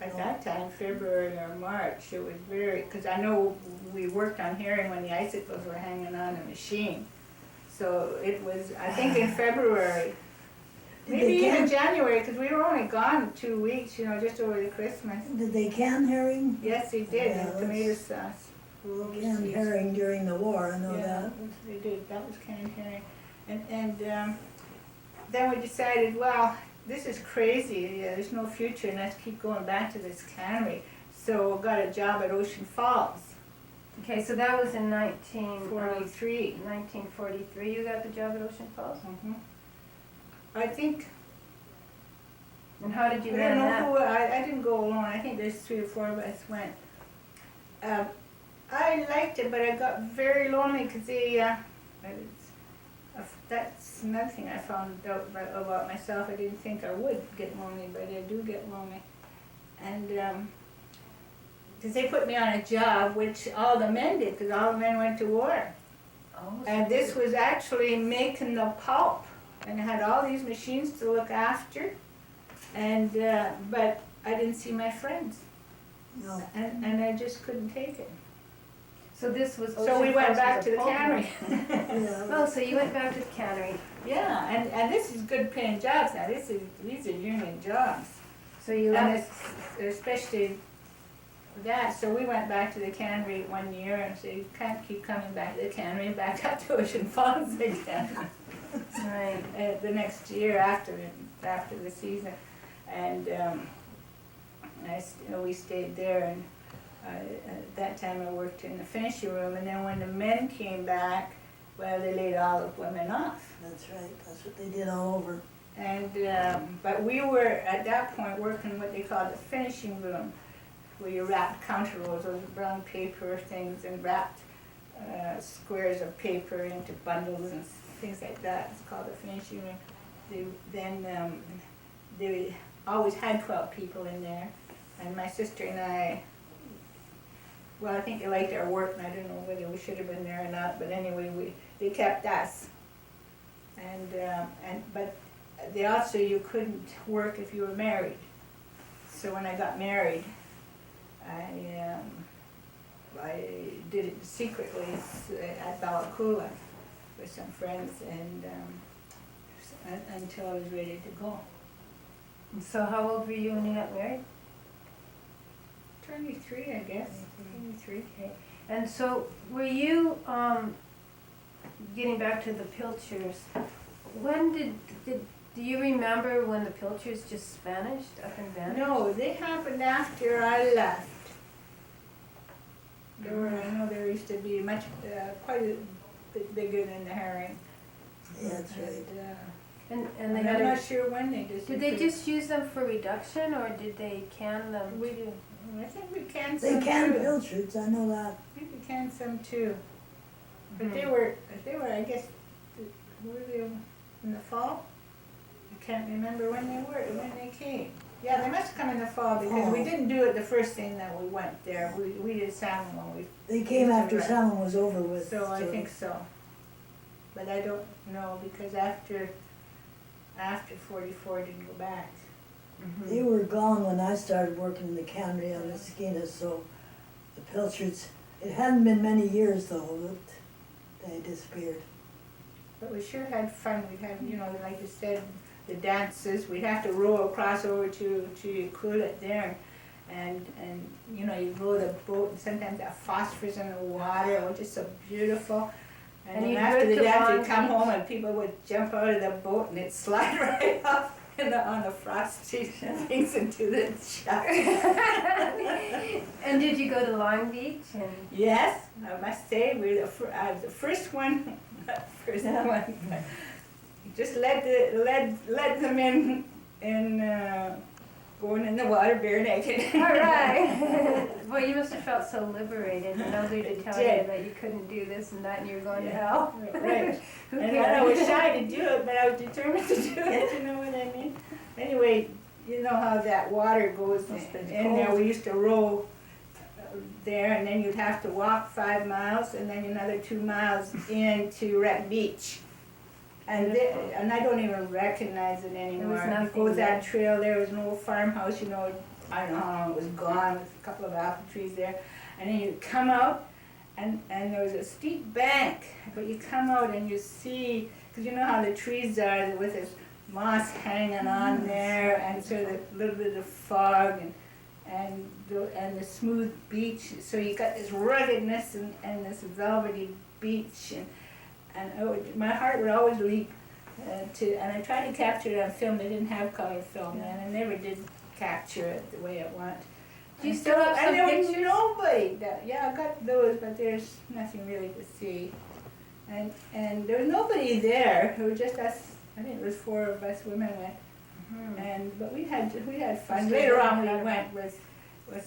at that time, February or March, it was because I know we worked on herring when the icicles were hanging on the machine. So it was, I think in February, maybe even January, because we were only gone 2 weeks, just over the Christmas. Did they can herring? Yes, they did, Yeah, in tomato sauce. Canned herring during the war, I know that. They did, that was canned herring. And then we decided, well, this is crazy, there's no future, and let's keep going back to this cannery. So got a job at Ocean Falls. Okay, so that was in 1943. 1943 you got the job at Ocean Falls? Mm-hmm. I think. And how did you I learn don't know that? I didn't go alone. I think there's 3 or 4 of us went. I liked it, but I got very lonely because that's another thing I found out about myself. I didn't think I would get lonely, but I do get lonely. And because they put me on a job which all the men did, because all the men went to war. Oh, And this was actually making the pulp, and I had all these machines to look after, and but I didn't see my friends. No. And I just couldn't take it. So this was Ocean So we went Falls back was to a the pulp cannery. mill. Oh, so you went back to the cannery. Yeah, and this is good paying jobs now. These are union jobs. So you And left. especially that, so we went back to the cannery 1 year and said, you can't keep coming back to the cannery and back up to Ocean Falls again. Right. The next year after the season. And we stayed there, and at that time I worked in the finishing room, and then when the men came back, well, they laid all the women off. That's right, that's what they did all over. And, but we were at that point working what they called the finishing room, where you wrapped counter rolls, those brown paper things, and wrapped squares of paper into bundles and things like that. It's called the finishing room. They always had 12 people in there, and my sister and I, well, I think they liked our work, and I don't know whether we should have been there or not, but anyway, they kept us. But they also, you couldn't work if you were married. So when I got married, I did it secretly at Balacoola with some friends, and until I was ready to go. And so how old were you when you got married? 23, I guess. 23. Okay. And so were you, getting back to the Pilchers, when do you remember when the Pilchers just vanished, up and vanished? No, they happened after I left. I know there used to be much, quite a bit bigger than the herring. Yeah, that's right. And they I'm had not sure when they Did disappeared. they just use them for reduction, or did they can them? I think we canned They some canned too. pilchards, I know that. I think we canned some too. But Mhm. they were, I guess, were they in the fall? I can't remember when they came. Yeah, they must have come in the fall, because we Oh. didn't do it the first thing that we went there. We did salmon when we. They came used to after run. salmon was over with. So I think so. But I don't know, because after 44 didn't go back. They were gone when I started working in the cannery on the Skeena, so the pilchards, it hadn't been many years though that they disappeared. But we sure had fun. We'd have, like you said, the dances. We'd have to row across over to Kulit there, and you row the boat, and sometimes that phosphorus in the water, which is so beautiful. And And then you'd after work the the dance, long we'd come beach. home and people would jump out of the boat and it'd slide right off on the frosty things into the shack. And did you go to Long Beach? And Yes, I must say, I was the first one. Just led them in going in the water bare naked. all right. Well, you must have felt so liberated, and nobody to tell you did. that you couldn't do this and that, and you were going to Yeah. hell. Right. Who And cares? I was shy to do it, but I was determined to do it, you know what I mean? Anyway, you know how that water goes in there. We used to row there, and then you'd have to walk 5 miles, and then another 2 miles into Wreck Beach. And I don't even recognize it anymore. You nothing go that there. trail, there was an old farmhouse, I don't know how long it was gone, with a couple of apple trees there. And then you come out, and there was a steep bank, but you come out and you see, because you know how the trees are with this moss hanging on there, and sort of a little bit of fog, and the smooth beach. So you got this ruggedness and this velvety beach, and my heart would always leap and I tried to capture it on film. They didn't have color film then, and I never did capture it the way I want. Do you still have some and there was pictures? nobody. I got those, but there's nothing really to see. And there was nobody there. It was just us. I think it was 4 of us women went. But we had fun. Later on, we went with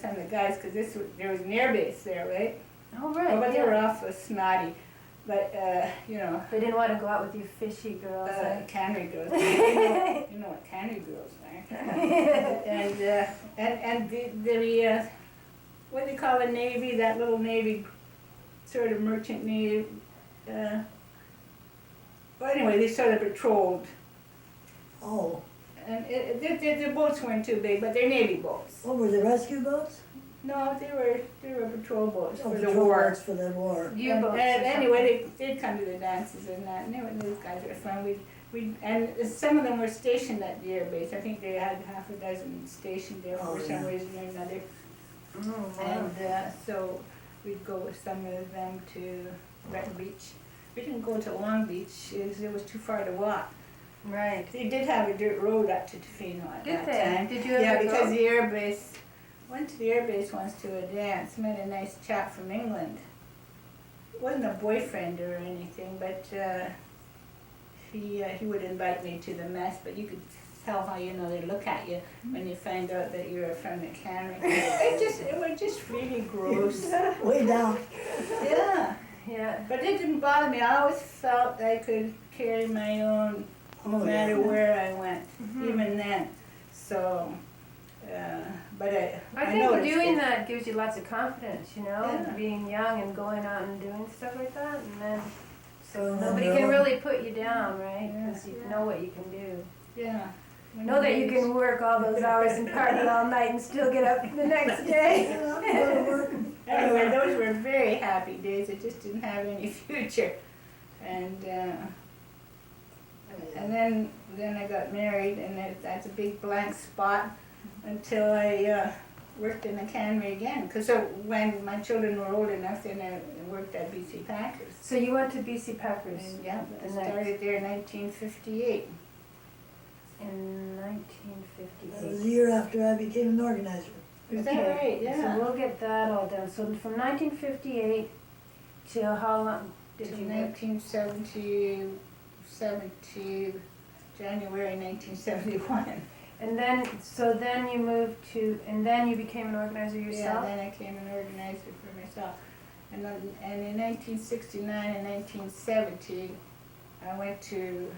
some of the guys, because there was an air base there, right? Oh, right. But they yeah. were awful snotty. But They didn't want to go out with you fishy girls. cannery girls. You know what cannery girls are. and the what do they call the Navy? That little Navy, sort of merchant Navy. Well, anyway, they sort of patrolled. Oh, And the boats weren't too big, but they're Navy boats. what were the rescue boats? No, they were patrol boats Oh, for the patrol war. boats for the war. U-boats. And anyway, they'd come to the dances and that, and those guys were fun. And some of them were stationed at the air base. I think they had half a dozen stationed there for some reason or another. Oh, wow. And so we'd go with some of them to Wreck Beach. We didn't go to Long Beach, it was too far to walk. Right. They did have a dirt road up to Tofino at Did that they? time. Did you ever Yeah, go? because the air base, went to the air base once to a dance, met a nice chap from England. Wasn't a boyfriend or anything, but he would invite me to the mess, but you could tell how, they look at you when you find out that you're from the cannery. It was just really gross. Way down. Yeah. Yeah. But it didn't bother me. I always felt I could carry my own no matter where I went, even then. So, but I think noticed doing it. that gives you lots of confidence, Yeah. being young and going out and doing stuff like that, and then so And nobody then can they'll- really put you down, right? Because you know what you can do. Yeah. Know that you can work all those hours and party all night and still get up the next day. Anyway, those were very happy days. I just didn't have any future. And then I got married, and that's a big blank spot until I worked in a cannery again. Because when my children were old enough, then I worked at BC Packers. So you went to BC Packers? And yeah, I started there in 1958. In That 1958. was a year after I became an organizer. Is that right? Yeah. So we'll get that all done. So from 1958 till how long did Till you work? 1977 to January 1971. And then, so then you moved to, and then you became an organizer Yeah, yourself? then I became an organizer for myself. And in 1969 and 1970, I went to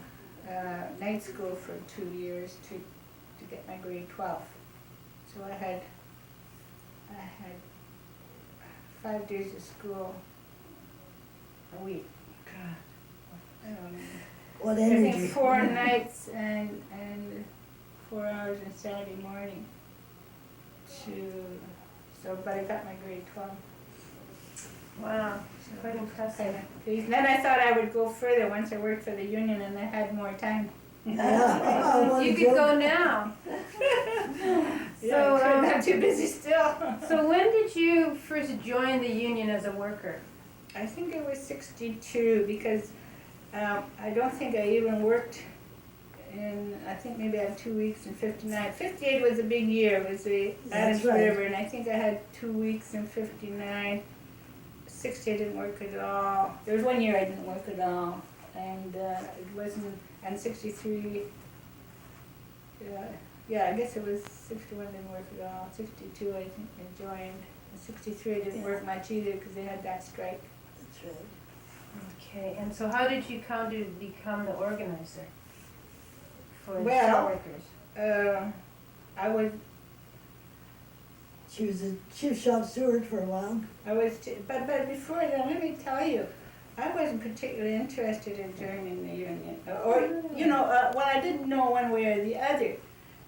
night school for 2 years to get my grade 12. So I had 5 days of school a week. What I energy. think 4 nights and 4 hours on Saturday morning. But I got my grade 12. Wow, quite impressive. Then I thought I would go further once I worked for the union and I had more time. You could go now. So I'm too busy still. So when did you first join the union as a worker? I think it was 62 because I don't think I even worked I think maybe I had 2 weeks in 59. 58 was a big year. It was the Adams River, and I think I had 2 weeks in 59. 60 I didn't work at all. There was 1 year I didn't work at all, and it wasn't. And 63. Yeah, I guess it was 61 didn't work at all. 62 I think I joined. And 63 I didn't work much either because they had that strike. That's right. Okay, and so how did you come to become the organizer for the Well, shop workers? I was. She was a chief shop steward for a while. But before that, let me tell you, I wasn't particularly interested in joining the union. Well, I didn't know one way or the other.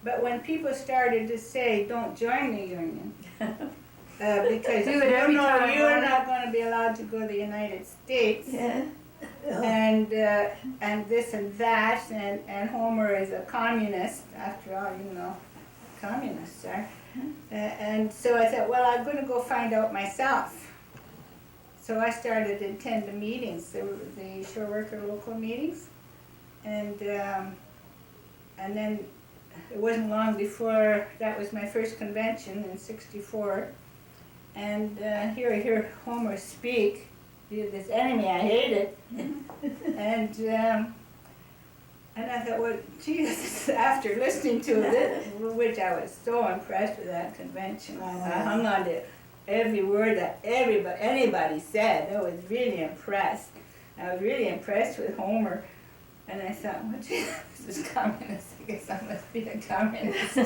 But when people started to say, don't join the union, because you're not going to be allowed to go to the United States, and this and that, and Homer is a communist, after all, communists are. And so I thought, well, I'm going to go find out myself. So I started to attend the meetings, the shore worker local meetings, and then it wasn't long before that was my first convention in '64, and here I hear Homer speak, this enemy I hated, and I thought, well, Jesus, after listening to this, which I was so impressed with that convention, I hung on to every word that anybody said. I was really impressed. I was really impressed with Homer. And I thought, well, Jesus, this is communist. I guess I must be a communist.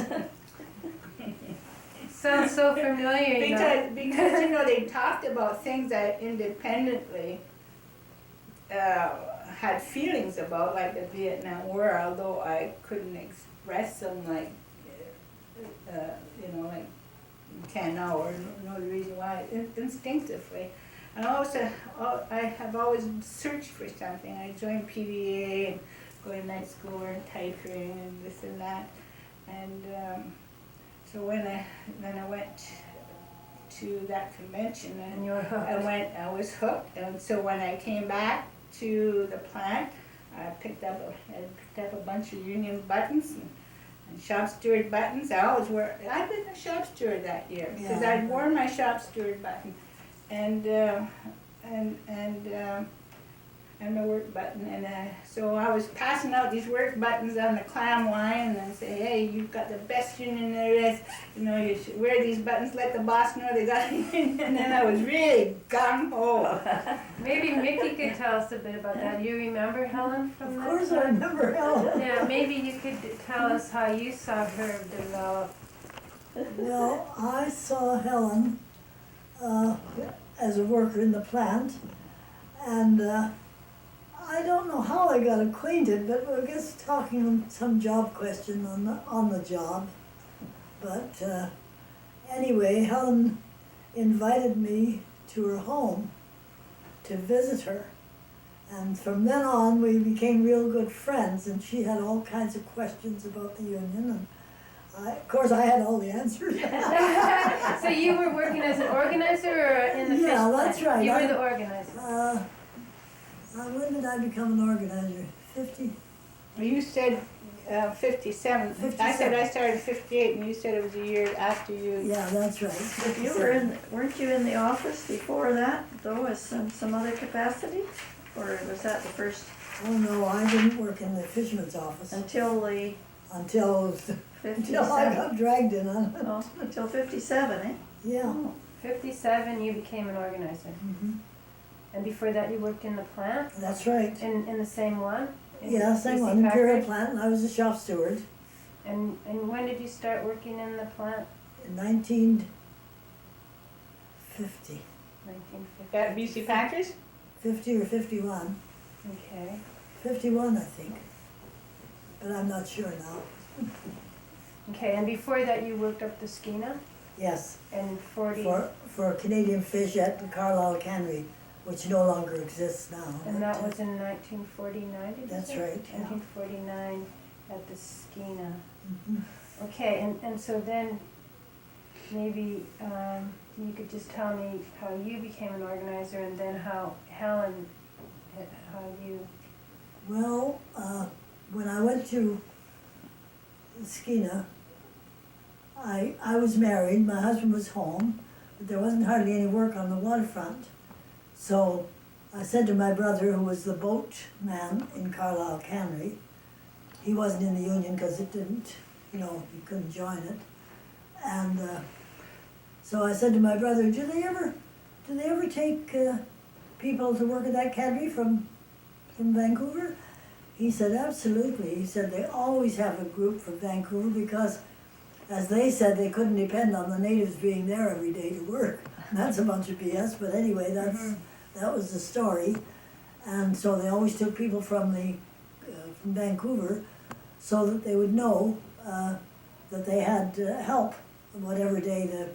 Sounds so familiar. Because they talked about things that independently had feelings about, like the Vietnam War, although I couldn't express them like you can now, or know the reason why, instinctively. And also, I have always searched for something. I joined PVA and going to night school and typing and this and that. And so when I went to that convention, and you were hooked. I was hooked. And so when I came back to the plant, I picked up a bunch of union buttons and shop steward buttons. I've been a shop steward that year because I'd worn my shop steward button and my work button, and so I was passing out these work buttons on the clam line and say, hey, you've got the best union there is. You should wear these buttons. Let the boss know they got a union. And then I was really gung ho. Maybe Mickey could tell us a bit about that. You remember Helen from that? Of course I remember Helen. Yeah, maybe you could tell us how you saw her develop. Well, I saw Helen as a worker in the plant, and I don't know how I got acquainted, but I guess talking some job question on the job. But anyway, Helen invited me to her home to visit her. And from then on, we became real good friends, and she had all kinds of questions about the union, and of course, I had all the answers. So you were working as an organizer or in the fish Yeah, plant? that's right. You were the organizer. When did I become an organizer? 50? Well, you said 57. I said I started 58, and you said it was a year after you. Yeah, that's right. But you were weren't you in the office before that, though, as some other capacity? Or was that the first? Oh, no, I didn't work in the fisherman's office. Until the... Until 57? I got dragged in on it. Oh, until 57, eh? Yeah. Oh. 57, you became an organizer. Mm-hmm. And before that, you worked in the plant? That's right. In the same one? Yeah, same BC one, Imperial Packard? Plant, and I was a shop steward. And when did you start working in the plant? In 1950. 1950. At BC Packers? 50 or 51. Okay. 51, I think. But I'm not sure now. Okay, and before that, you worked up the Skeena? Yes. And 40... For Canadian Fish at the Carlisle Cannery, which no longer exists now. And that was in 1949, did you That's say? right, yeah. 1949 at the Skeena. Mhm. Okay, and so then maybe you could just tell me how you became an organizer and then how Helen, how you... Well, when I went to Skeena, I was married, my husband was home, but there wasn't hardly any work on the waterfront. So I said to my brother, who was the boatman in Carlisle Cannery, he wasn't in the union because it didn't, he couldn't join it. And so I said to my brother, do they ever take people to work at that cannery from Vancouver? He said, absolutely. He said they always have a group from Vancouver because, as they said, they couldn't depend on the natives being there every day to work. And that's a bunch of BS, but anyway, that was the story. And so they always took people from Vancouver so that they would know that they had help whatever day the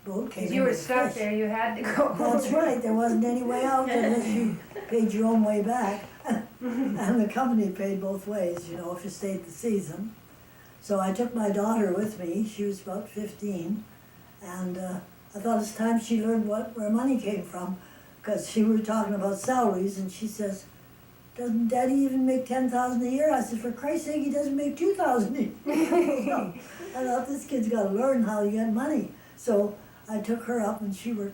boat came in. Because you were with stuck fish. there, you had to go. That's right, there wasn't any way out unless you paid your own way back. And the company paid both ways, if you stayed the season. So I took my daughter with me, she was about 15, and I thought it's time she learned where money came from, because she were talking about salaries, and she says, doesn't Daddy even make $10,000 a year? I said, for Christ's sake, he doesn't make $2,000 a year. So I thought, this kid's got to learn how to get money. So I took her up, and she and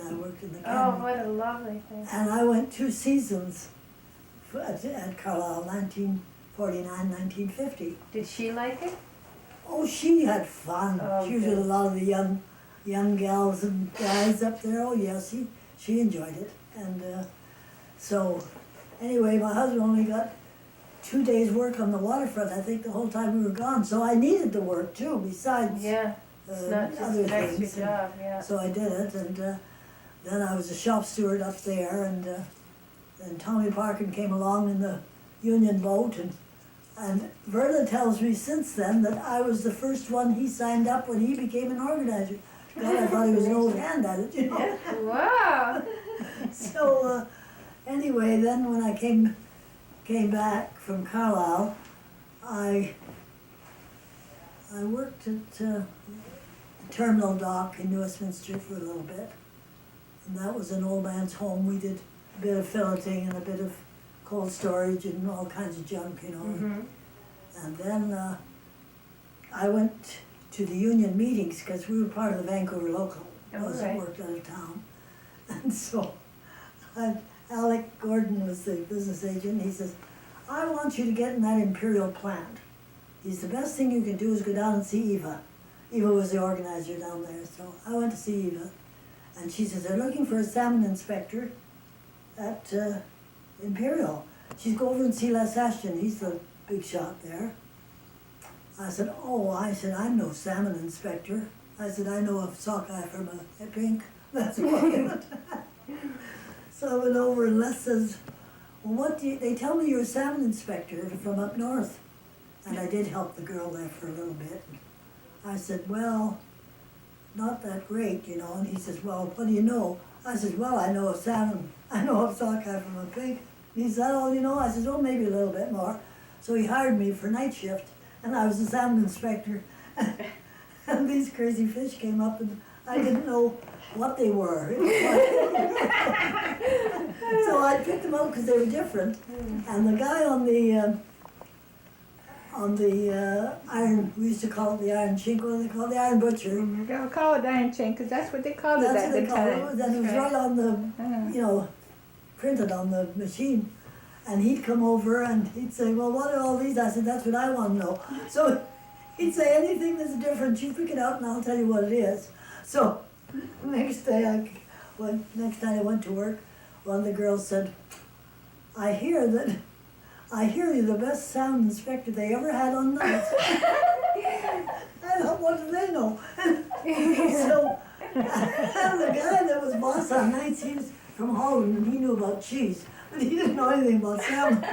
I worked in the Oh, cannery. what a lovely thing. And I went 2 seasons at Carlisle, 1949, 1950. Did she like it? Oh, she had fun. Oh, She was with a lot of the young gals and guys up there. Oh, yes, she enjoyed it. And so, anyway, my husband only got 2 days' work on the waterfront, I think, the whole time we were gone. So I needed the work, too, besides It's not just other an extra things. job, yeah. So I did it, and then I was a shop steward up there, and then Tommy Parkin came along in the Union boat, and Verna tells me since then that I was the first one he signed up when he became an organizer. God, I thought he was an old hand at it, Wow! So anyway, then when I came back from Carlisle, I worked at the terminal dock in Westminster for a little bit, and that was an old man's home. We did a bit of filleting and a bit of cold storage and all kinds of junk, Mm-hmm. And then I went to the union meetings because we were part of the Vancouver local. I right. worked out of town. And so Alec Gordon was the business agent. He says, I want you to get in that Imperial plant. He's the best thing you can do is go down and see Eva. Eva was the organizer down there. So I went to see Eva. And she says, they're looking for a salmon inspector at Imperial. She's go over and see Les Ashton. He's the big shot there. I said, I'm no salmon inspector. I said, I know a sockeye from a pink. That's what I went. So I went over and Les says, well, they tell me you're a salmon inspector from up north. And I did help the girl there for a little bit. I said, well, not that great, you know. And he says, well, what do you know? I said, well, I know a salmon. I know a sockeye from a pig. And he said, oh, you know? I said, well, maybe a little bit more. So he hired me for night shift, and I was a salmon inspector. And these crazy fish came up, and I didn't know what they were. It was like so I picked them out because they were different. And the guy on the iron, we used to call it the iron chink, what do they call it? The iron butcher. Don't call it iron chain, because that's what they called it That's at what the they called time. it, and it was right on the, you know, printed on the machine. And he'd come over and he'd say, well, what are all these? I said, that's what I want to know. So he'd say, anything that's different, you pick it out and I'll tell you what it is. So next night I went to work, one of the girls said, I hear you're the best sound inspector they ever had on nights. I thought, what do they know? So the guy that was boss on nights, he was from Holland and he knew about cheese, but he didn't know anything about salmon.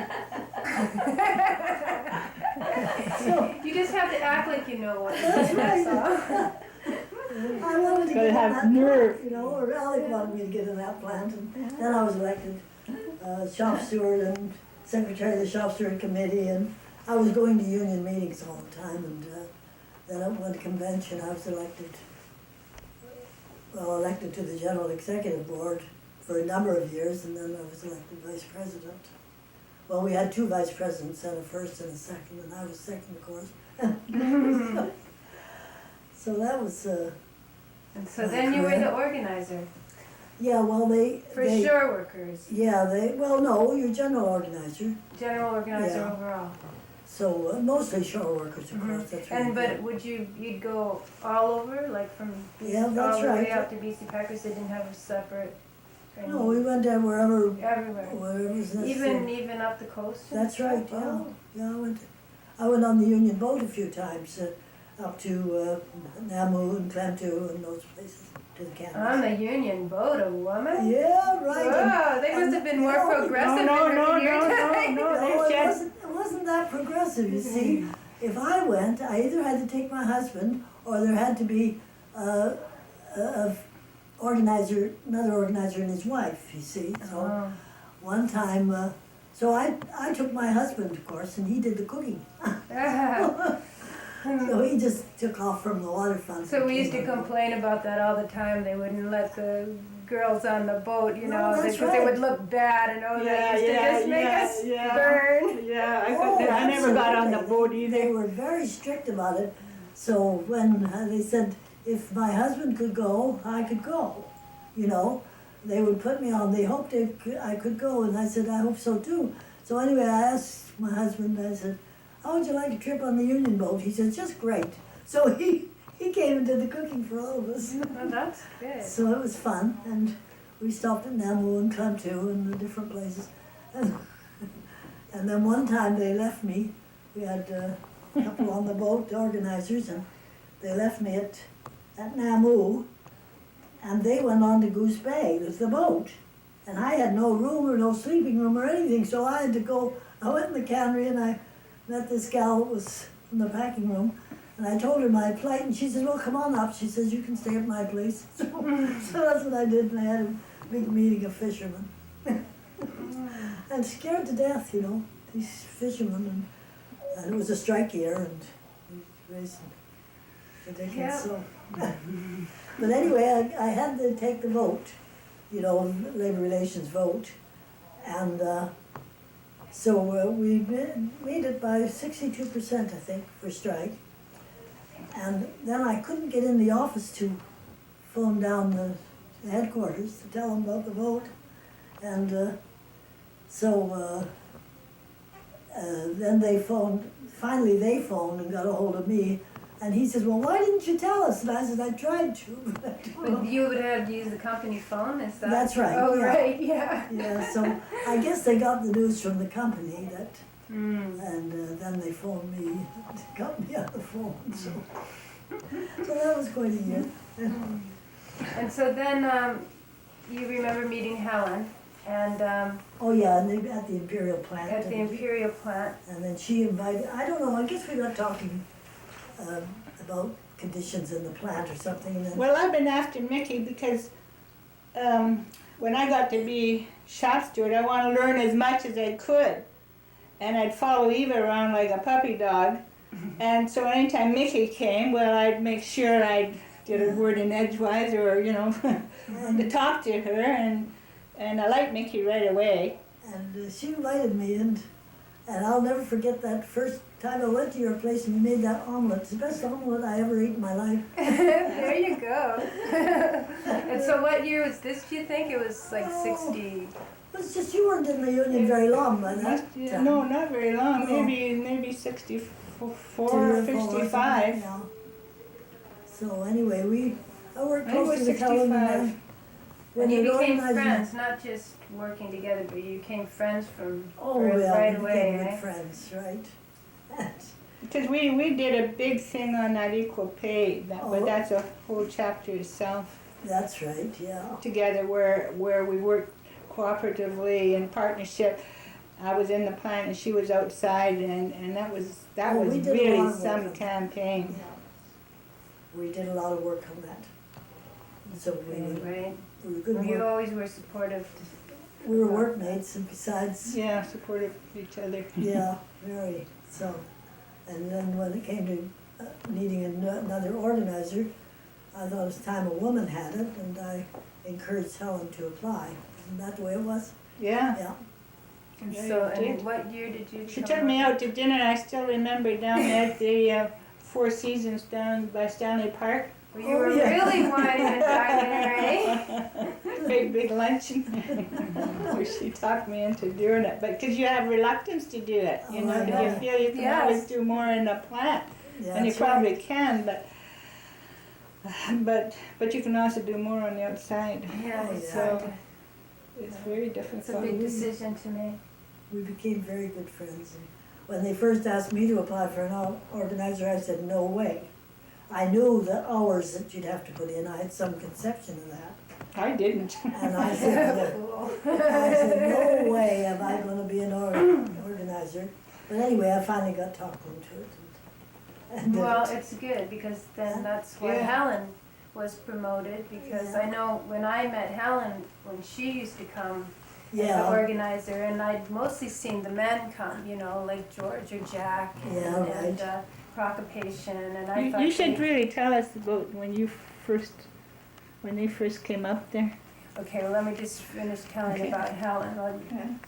So you just have to act like you know what it is. That's right. I wanted to get in that nerve. plant, you know, or Alec wanted me to get in that plant, and then I was elected shop steward and secretary of the shop steward committee, and I was going to union meetings all the time, and then at one convention I was elected to the general executive board for a number of years, and then I was elected vice president. Well, we had two vice presidents, and a first and a second, and I was second, of course. So that was And so then you were the organizer yeah, well, for shore workers, yeah, no, you're general organizer. general organizer Yeah. overall. So mostly shore workers, of course, that's right. And but you'd go all over, like from BC, Yeah, that's all the way right. out to BC Packers. They didn't have a separate training. No, we went down wherever Everywhere. was necessary. Even up the coast. and That's right, stuff? yeah. Oh. Yeah, I went on the Union boat a few times, up to Namu and Clantu and those places, to the On Canada. the Union boat, a woman? Yeah, right. Wow, they must have been more progressive No, in no, your no, time. no, No, they it said, wasn't that progressive, you see. If I went, I either had to take my husband, or there had to be a another organizer and his wife, you see. So Oh. one time, so I took my husband, of course, and he did the cooking. So he just took off from the waterfront. So we and used to came on. complain about that all the time. They wouldn't let the girls on the boat, you No, know, that's because they right. would look bad and oh, Yeah, that used to yeah, just make yeah, us yeah. burn. yeah, Oh, I never got on the boat They either. were very strict about it. So when they said if my husband could go, I could go. You know, they would put me on. They hoped I could go, and I said I hope so too. So anyway, I asked my husband. I said, "How would you like a trip on the Union boat?" He said, "Just great." So he came and did the cooking for all of us. Oh, that's good. So it was fun, and we stopped at Namu and Clantu and the different places. And then one time they left me. We had a couple on the boat, the organizers, and they left me at Namu, and they went on to Goose Bay with the boat. And I had no room or no sleeping room or anything, so I had to go. I went in the cannery and I met this gal that was in the packing room. And I told her my plight, and she said, "Well, come on up." She says, "You can stay at my place." So that's what I did, and I had a big meeting of fishermen. And scared to death, you know, these fishermen. And it was a strike year, and we raised the dickens, Yeah. so. But anyway, I had to take the vote, you know, labor relations vote. And so we made it by 62%, I think, for strike. And then I couldn't get in the office to phone down the headquarters to tell them about the vote. And so then finally they phoned and got a hold of me. And he says, "Well, why didn't you tell us?" And I said, "I tried to, but I don't know." But you would have to use the company phone, is that? That's right, Oh, yeah. right, yeah. Yeah, so I guess they got the news from the company that, Mm. and then they phoned me, got me on the phone, so that was quite a year. And so then you remember meeting Helen. And Oh, yeah, and they, at the Imperial plant. at the Imperial plant. And then she invited, I don't know, I guess we got talking about conditions in the plant or something, and then. Well, I've been after Mickey because when I got to be shop steward, I want to learn as much as I could. And I'd follow Eva around like a puppy dog. And so anytime Mickey came, well, I'd make sure I did a word in edgewise or, you know, to talk to her. And I liked Mickey right away. And she invited me, and I'll never forget that first time I went to your place and you made that omelet. It's the best omelet I ever ate in my life. There you go. And so what year was this, do you think? It was like 60? It was just, you weren't in the Union very long by that time. No, not very long. No. Maybe 64 or 55. Yeah. So anyway, I worked I was closely with Helen and 65. when And you you're became organizing- friends, not just working together, but you became friends from Oh, well, right we away, became good right? friends, right? Because we did a big thing on that equal pay, but Oh. that's a whole chapter itself. That's right, yeah. Together where we worked cooperatively in partnership. I was in the plant and she was outside, and that was Oh, we did a lot really of work some on that. campaign. We did a lot of work on that. So we Right. were good Well, you work. always were supportive. We were workmates, and besides, Yeah, supportive of each other. yeah, very, so. And then when it came to needing another organizer, I thought it was time a woman had it, and I encouraged Helen to apply. Isn't that the way it was? Yeah. Yeah. And Yeah, so, you and did. what year did you She become took me a- out to dinner. I still remember down at the Four Seasons down by Stanley Park. Well, you were really whining and dining, right? Great big luncheon. Where she talked me into doing it, but because you have reluctance to do it, you Oh, know, I because you know. feel you can Yes. always do more in the plant, Yeah, and you that's right. probably can, but you can also do more on the outside. Yeah, Oh, yeah. So it's very It's a difficult. big decision to make. We became very good friends. And when they first asked me to apply for an organizer, I said, no way. I knew the hours that you'd have to put in. I had some conception of that. I didn't. And I said, no way am I gonna be an organizer. But anyway, I finally got talked into it. And Well, it's good, because then that's why Yeah. Helen was promoted, because I know when I met Helen, when she used to come as the yeah, organizer, and I'd mostly seen the men come, you know, like George or Jack Yeah, and right. Procopation, and I thought You should they- really tell us about when they first came up there. Okay, well, let me just finish telling Okay. about Helen.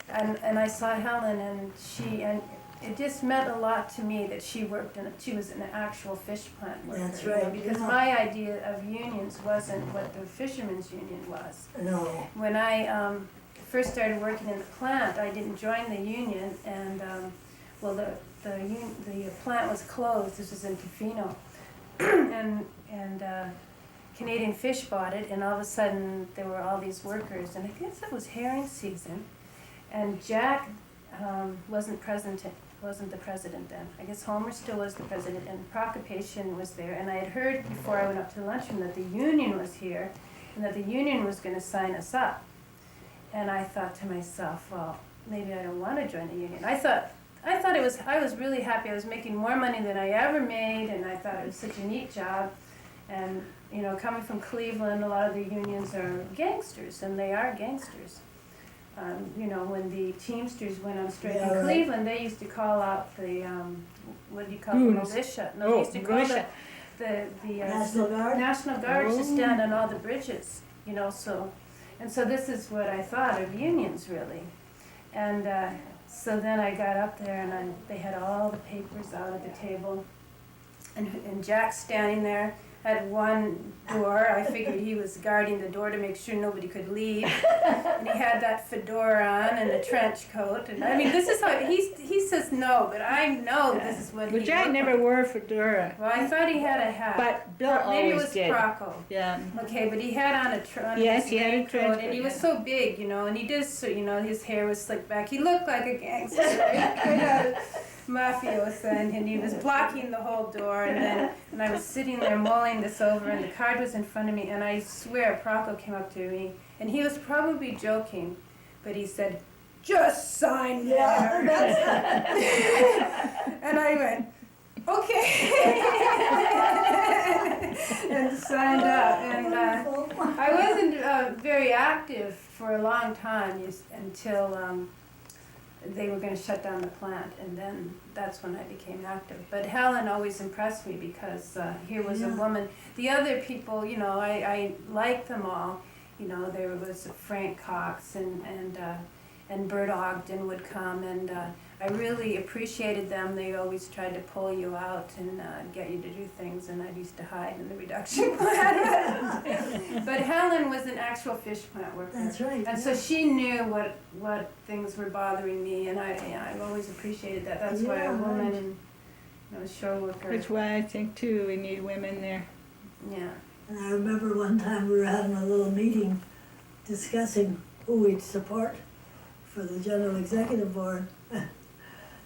And I saw Helen, and it just meant a lot to me that she was an actual fish plant worker. That's you know, right, Because yeah. my idea of unions wasn't what the fishermen's union was. no, When I first started working in the plant, I didn't join the union, and well, the plant was closed. This was in Tofino, and Canadian Fish bought it, and all of a sudden there were all these workers, and I guess it was herring season, and Jack wasn't the president then. I guess Homer still was the president, and Procopation was there, and I had heard before I went up to the lunchroom that the union was here, and that the union was going to sign us up. And I thought to myself, well, maybe I don't want to join the union. I was really happy. I was making more money than I ever made, and I thought it was such a neat job. And, you know, coming from Cleveland, a lot of the unions are gangsters, and they are gangsters. You know, when the Teamsters went on strike Yeah, in right. Cleveland, they used to call out the, what do you call it, Goons. militia. No, Oh, they used to call militia. the National Guard? National Guards to Oh. stand on all the bridges, you know, so. And so this is what I thought of unions, really. And so then I got up there, and they had all the papers out at the table. And Jack's standing there at one door. I figured he was guarding the door to make sure nobody could leave. And he had that fedora on and a trench coat. And I mean, this is how, he says no, but I know this is what But he Jack looked never like. wore a fedora. Well, I thought he had a hat. But Bill Maybe it always was did. Procco. Yeah. Okay, but he had on Yes, his he had a raincoat, trench and he coat, was yeah. so big, you know, and he did so, you know, his hair was slicked back. He looked like a gangster, right out of mafioso, and he was blocking the whole door, and I was sitting there mulling this over, and the card was in front of me, and I swear Procco came up to me, and he was probably joking, but he said, "Just sign there." And I went, "Okay." And signed up. And I wasn't very active for a long time until they were going to shut down the plant, and then that's when I became active. But Helen always impressed me because here was a woman. The other people, you know, I liked them all. You know, there was Frank Cox and Bert Ogden would come, and I really appreciated them. They always tried to pull you out and get you to do things, and I used to hide in the reduction plant. But Helen was an actual fish plant worker. That's right. And so she knew what things were bothering me, and I've always appreciated that. That's why a woman, you know, shore worker. That's why I think too we need women there. Yeah. And I remember one time we were having a little meeting discussing who we'd support for the General Executive Board.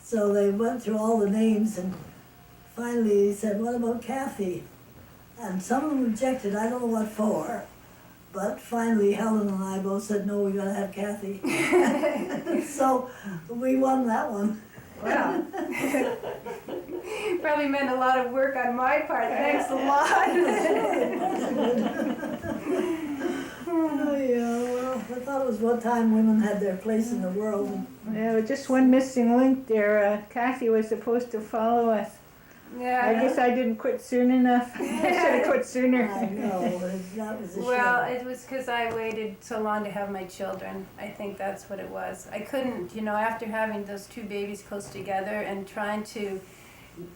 So they went through all the names, and finally he said, "What about Kathy?" And some of them objected, I don't know what for, but finally Helen and I both said, "No, we gotta have Kathy." So we won that one. Wow. Probably meant a lot of work on my part. Thanks a lot. Oh, yeah, well, I thought it was one time women had their place in the world. Yeah, just one missing link there. Kathy was supposed to follow us. Yeah. I guess I didn't quit soon enough. I should have quit sooner. I know, that was a Well, shame. it was because I waited so long to have my children. I think that's what it was. I couldn't, you know, after having those two babies close together and trying to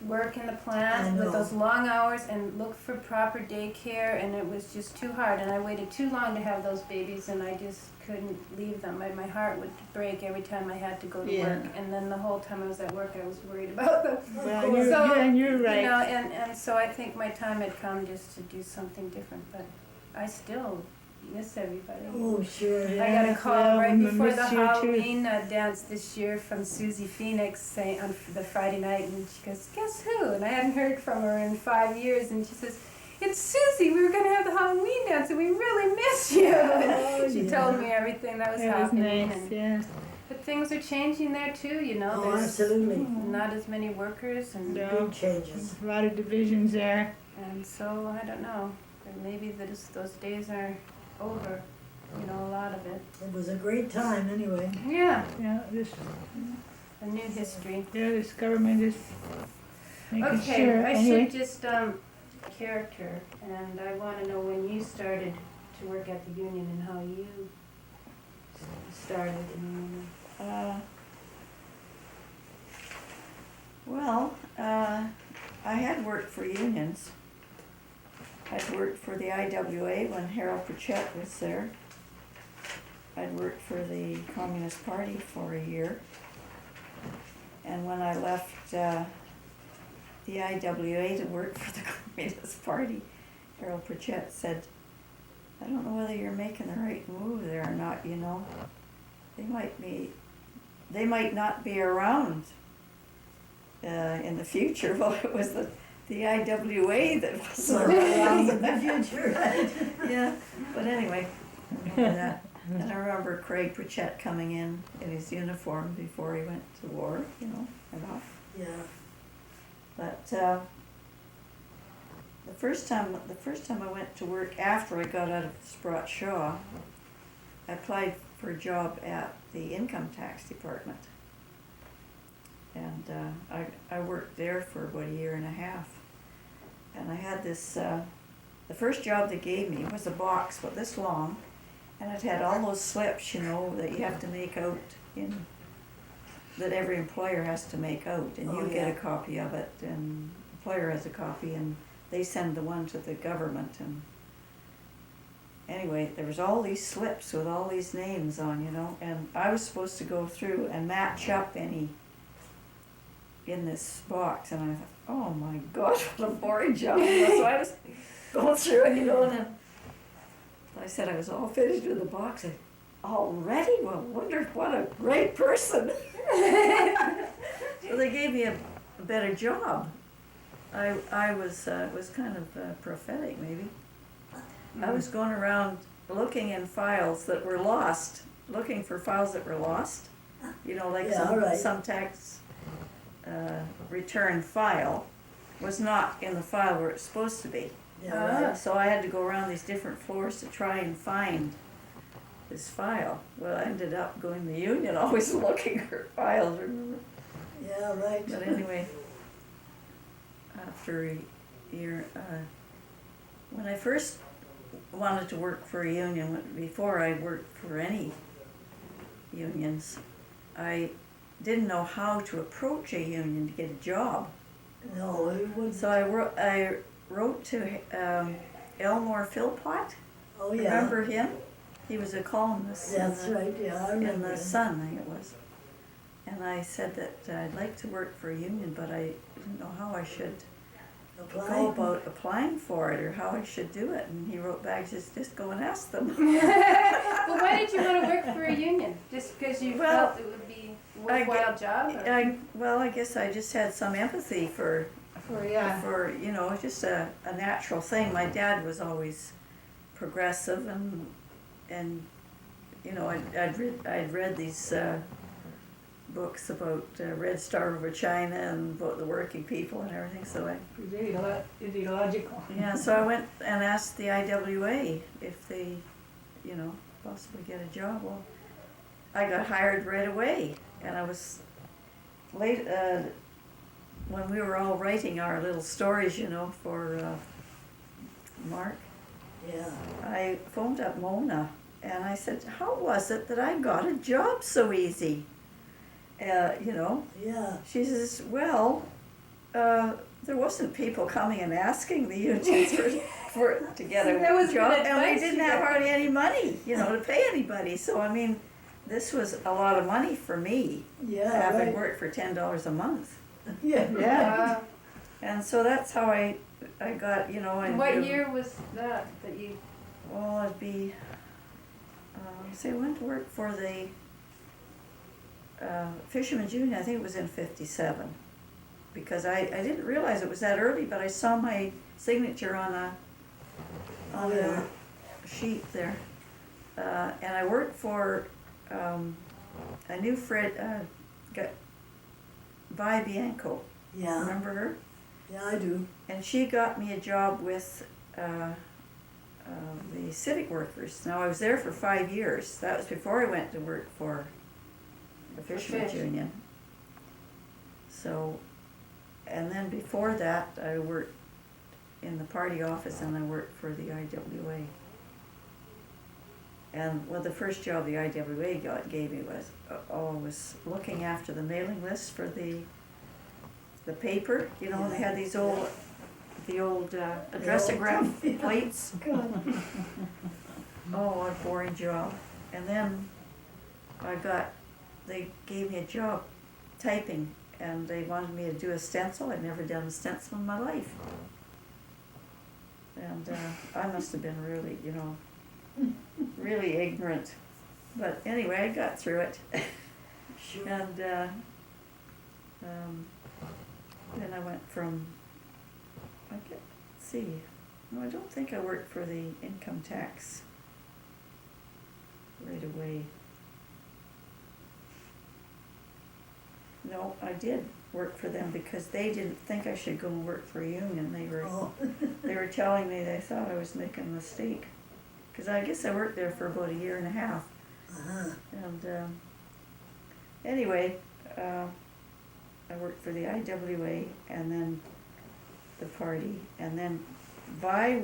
work in the plant with those long hours and look for proper daycare, and it was just too hard. And I waited too long to have those babies, and I just couldn't leave them. My heart would break every time I had to go to work. And then the whole time I was at work, I was worried about them. Well, you're right. You know, and so I think my time had come just to do something different. But I still miss everybody. Oh, sure. I got a call right before miss the you too. Halloween dance this year from Susie Phoenix saying on the Friday night, and she goes, "Guess who?" And I hadn't heard from her in 5 years, and she says, "It's Susie. We were going to have the Halloween dance, and we really miss you." And she told me everything that was happening. Nice, and, yeah. but things are changing there too, you know. Oh, There's absolutely. not as many workers, and Big changes. A lot of divisions there. and so I don't know. But maybe those days are over. You know, a lot of it. It was a great time anyway. Yeah, Yeah, a new history. this government is making Okay, sure. I Anyway, should just, character, and I wanna know when you started to work at the union and how you started in the union. Well, I had worked for unions. I'd worked for the IWA when Harold Pritchett was there. I'd worked for the Communist Party for a year. And when I left the IWA to work for the Communist Party, Harold Pritchett said, "I don't know whether you're making the right move there or not, you know. They might not be around in the future." Well, it was the IWA that was around in the future, right? Yeah, but anyway, I remember that. And I remember Craig Pritchett coming in his uniform before he went to war, you know, and off. Yeah. But the first time I went to work after I got out of Sprott Shaw, I applied for a job at the income tax department. And I worked there for about a year and a half. And I had this, the first job they gave me was a box about this long, and it had all those slips, you know, that you have to make out that every employer has to make out, and you get a copy of it, and the employer has a copy, and they send the one to the government. And anyway, there was all these slips with all these names on, you know, and I was supposed to go through and match up any in this box, and I thought, oh my gosh, what a boring job. So I was going through it, you know, and then I said I was all finished with the box. And already? Well, wonder what a great person. So they gave me a better job. I was kind of prophetic, maybe. I was going around looking in files that were lost looking for files that were lost. You know, like Yeah, right. some tax return file was not in the file where it's supposed to be. Yeah, right. So I had to go around these different floors to try and find this file. Well, I ended up going to the union, always looking for files, remember? Yeah, right. But anyway, after a year, when I first wanted to work for a union, before I worked for any unions, I didn't know how to approach a union to get a job. No, it wouldn't. So I wrote to Elmore Philpott. Oh, yeah. Remember him? He was a columnist. That's right, yeah, I remember In the him. Sun, I think it was. And I said that I'd like to work for a union, but I didn't know how I should go about applying for it or how I should do it. And he wrote back, just go and ask them. Well, why did you want to work for a union? Just because you Well, felt it would be a worthwhile job? Or? Well, I guess I just had some empathy for you know, just a natural thing. My dad was always progressive, and you know, I'd read these books about Red Star over China and about the working people and everything. So Ideological. yeah, so I went and asked the IWA if they, you know, possibly get a job. Well, I got hired right away, and I was late. When we were all writing our little stories, you know, for Mark, Yeah. I phoned up Mona and I said, how was it that I got a job so easy? You know? Yeah. She says, well, there wasn't people coming and asking the unions to get a That was job, good and we advice didn't you have got. hardly any money, you know, to pay anybody. So, I mean, this was a lot of money for me, Yeah, having right. worked for $10 a month. Yeah. Yeah. And so that's how I got, you know. And What year was that you? Well, it'd be, I went to work for the Fisherman's Union, I think it was in 57. Because I didn't realize it was that early, but I saw my signature on a sheet there. And I worked for a new Vi Bianco. Yeah. Remember her? Yeah, I do. And she got me a job with the civic workers. Now, I was there for 5 years. That was before I went to work for the Fisherman's Union. So, and then before that, I worked in the party office and I worked for the IWA. And well, the first job the IWA gave me was looking after the mailing list for the paper. You know, they had these old addressograph plates. Oh, what a boring job. And then they gave me a job typing, and they wanted me to do a stencil. I'd never done a stencil in my life. And I must have been really, you know, really ignorant. But anyway, I got through it. Sure. And then I went from, no, I don't think I worked for the income tax right away. No, I did work for them because they didn't think I should go and work for a union. They were telling me they thought I was making a mistake. Because I guess I worked there for about a year and a half. Uh-huh. And anyway, I worked for the IWA and then the party. And then Vi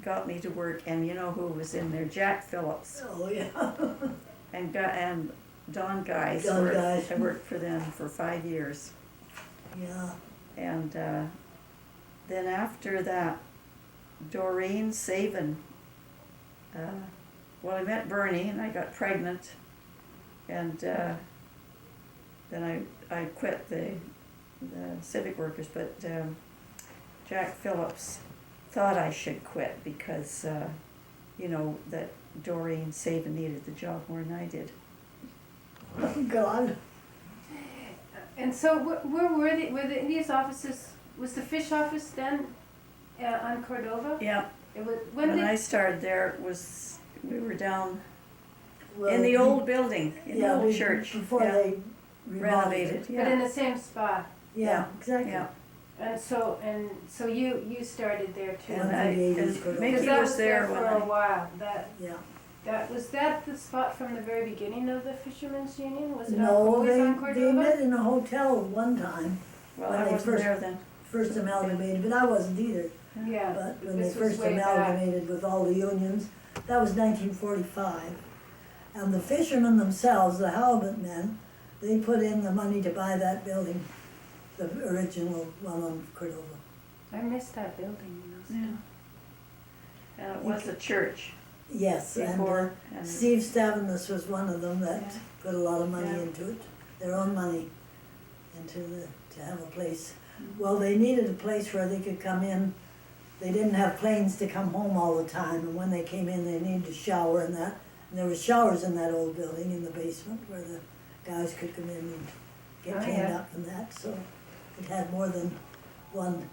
got me to work, and you know who was in there? Jack Phillips. Oh, yeah. And Don Guys. I worked for them for 5 years. Yeah. And then after that, Doreen Saban, well, I met Bernie and I got pregnant, and then I quit the civic workers, but Jack Phillips thought I should quit because, you know, that Doreen Saban needed the job more than I did. Oh, God. And so where were these offices? Was the fish office then on Cordova? Yeah. It was, when I started there, we were down In the old building, in the old we- church. Before yeah. they Renovated, But in yeah. the same spot. Yeah, exactly. Yeah. And so you started there too. And I- the 80s and were Mickey Because that was there for when a I, while. That Yeah. was that the spot from the very beginning of the Fishermen's Union? Was it No, always on they Cordova? met in a hotel one time, well, when I they wasn't there then. first amalgamated, but I wasn't either. Yeah. But when they this was first way back. amalgamated with all the unions, that was 1945. And the fishermen themselves, the halibut men, they put in the money to buy that building, the original one on Cordova. I missed that building. Yeah. And it was a church Yes, before. and Steve Stavinus was one of them that Yeah. put a lot of money Yeah. into it, their own money, to have a place. Well, they needed a place where they could come in. They didn't have planes to come home all the time, and when they came in, they needed to shower and that. And there were showers in that old building in the basement where the guys could come in and get Oh, cleaned yeah. up and that. So it had more than one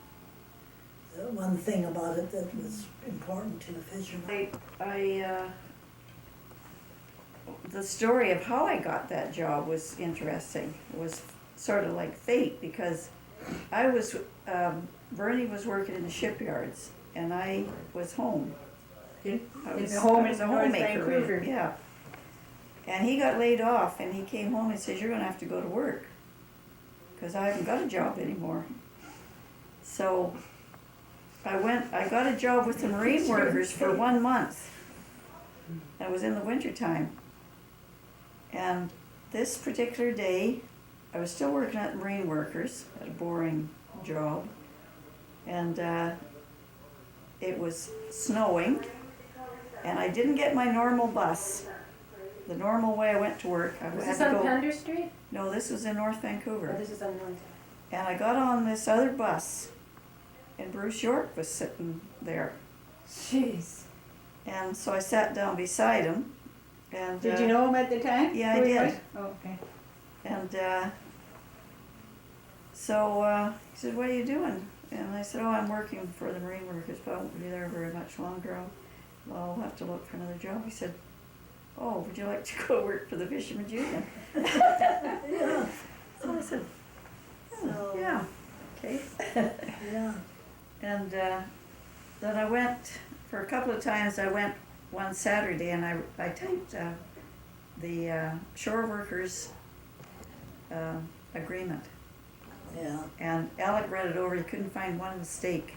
thing about it that was important to the fishermen. The story of how I got that job was interesting. It was sort of like fate, because I was, Bernie was working in the shipyards and I was home. I was home I was in a North homemaker, Vancouver. yeah. And he got laid off and he came home and says, "You're gonna have to go to work, because I haven't got a job anymore." So I got a job with the marine workers for 1 month. That was in the winter time. And this particular day, I was still working at marine workers, at a boring job. And it was snowing, and I didn't get my normal bus. The normal way I went to work, I Was had this to on go. Pender Street? No, this was in North Vancouver. Oh, this is on North. And I got on this other bus, and Bruce York was sitting there. Jeez. And so I sat down beside him, and Did you know him at the time? Yeah, I Who he did. was? Oh, okay. And so he said, "What are you doing?" And I said, "Oh, I'm working for the marine workers, but I won't be there very much longer. I'll have to look for another job." He said, "Oh, would you like to go work for the Fishermen's Union?" Yeah. So I said, So, "Yeah, okay." yeah. And then I went, for a couple of times, I went one Saturday and I typed the shore workers agreement. Yeah. And Alec read it over, he couldn't find one mistake.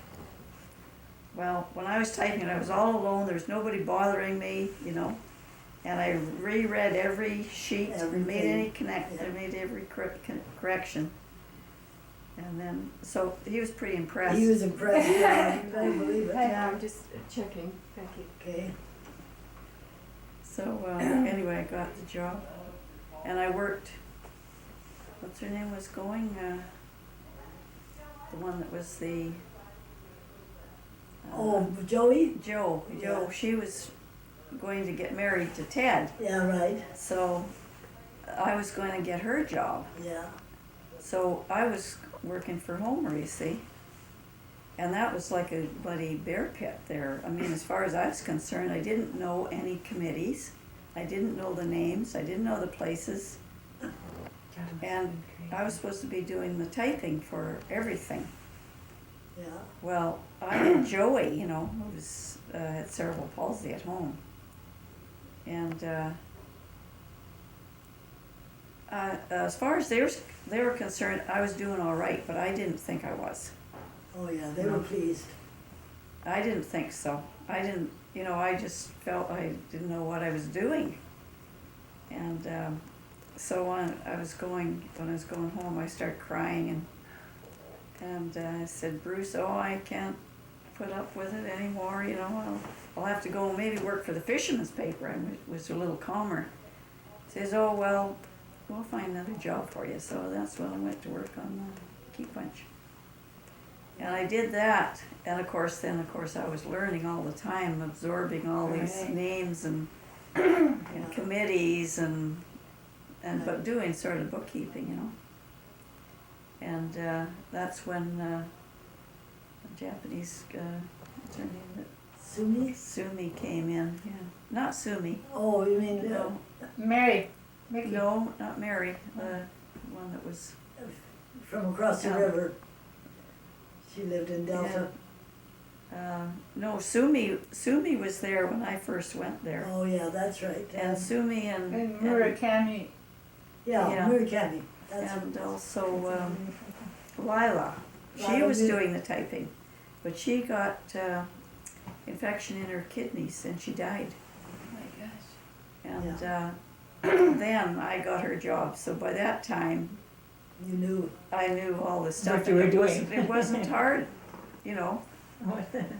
Well, when I was typing it, I was all alone, there was nobody bothering me, you know. And I reread every sheet, made any made every correction. And then, so he was pretty impressed. He was impressed, yeah, you better believe it. Yeah. I'm just checking. Thank you. Okay. So anyway, I got the job, and I worked. What's her name was going? The one that was the. Oh, Joey? Joe. Yeah. She was going to get married to Ted. Yeah, right. So I was going to get her job. Yeah. So I was working for Homer, you see. And that was like a bloody bear pit there. I mean, as far as I was concerned, I didn't know any committees. I didn't know the names. I didn't know the places. And I was supposed to be doing the typing for everything. Yeah. Well, I had Joey, you know, who was, had cerebral palsy at home. And as far as they were concerned, I was doing all right, but I didn't think I was. Oh, yeah, they were pleased. I didn't think so. I didn't, you know, I just felt I didn't know what I was doing. And so when I was going home, I started crying and I said, "Bruce, oh, I can't put up with it anymore, you know, I'll have to go and maybe work for the fisherman's paper." And it was a little calmer. He says, "Oh, well, we'll find another job for you." So that's when I went to work on Key Punch. And I did that, and of course I was learning all the time, absorbing all these names and committees but doing sort of bookkeeping, you know. And that's when the Japanese, what's her name? Sumi? Sumi came in, yeah. Not Sumi. Oh, you mean, No. Mary, Mickey. No, not Mary, the one that was, From across the Yeah. river. She lived in Delta. no, Sumi was there when I first went there. Oh, yeah, that's right. And Sumi And and Murakami. Yeah, yeah. Murakami. That's and what- also Lila. She Lila was did. doing the typing, but she got infection in her kidneys and she died. Oh my gosh. And then I got her job. So by that time, You knew. I knew all this stuff. What you and were it doing. It wasn't hard, you know.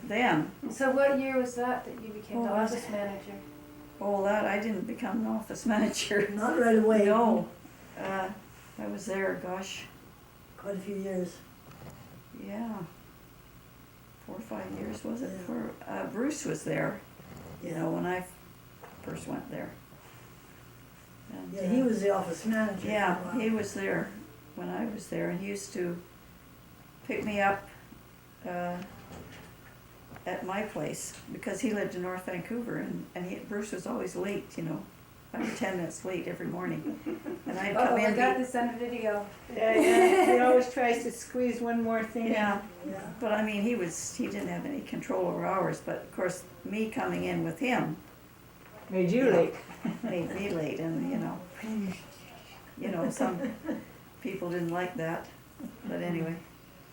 Then, So what year was that you became the Oh, office manager? oh, that I didn't become an office manager. Not right away. No, I was there. Gosh, Quite a few years. yeah, 4 or 5 years was it? Yeah. For Bruce was there, you Yeah. know, when I first went there. And, Yeah, he was the office manager. for a Yeah, while. he was there when I was there, and he used to pick me up at my place because he lived in North Vancouver, and Bruce was always late, you know, 5 or 10 minutes late every morning, and I'd come Oh, I in. got this on video. Yeah, he always tries to squeeze one more thing in. Yeah, Yeah. but I mean, he didn't have any control over hours, but of course, me coming in with him Made you late. made me late, and you know, some people didn't like that, but anyway,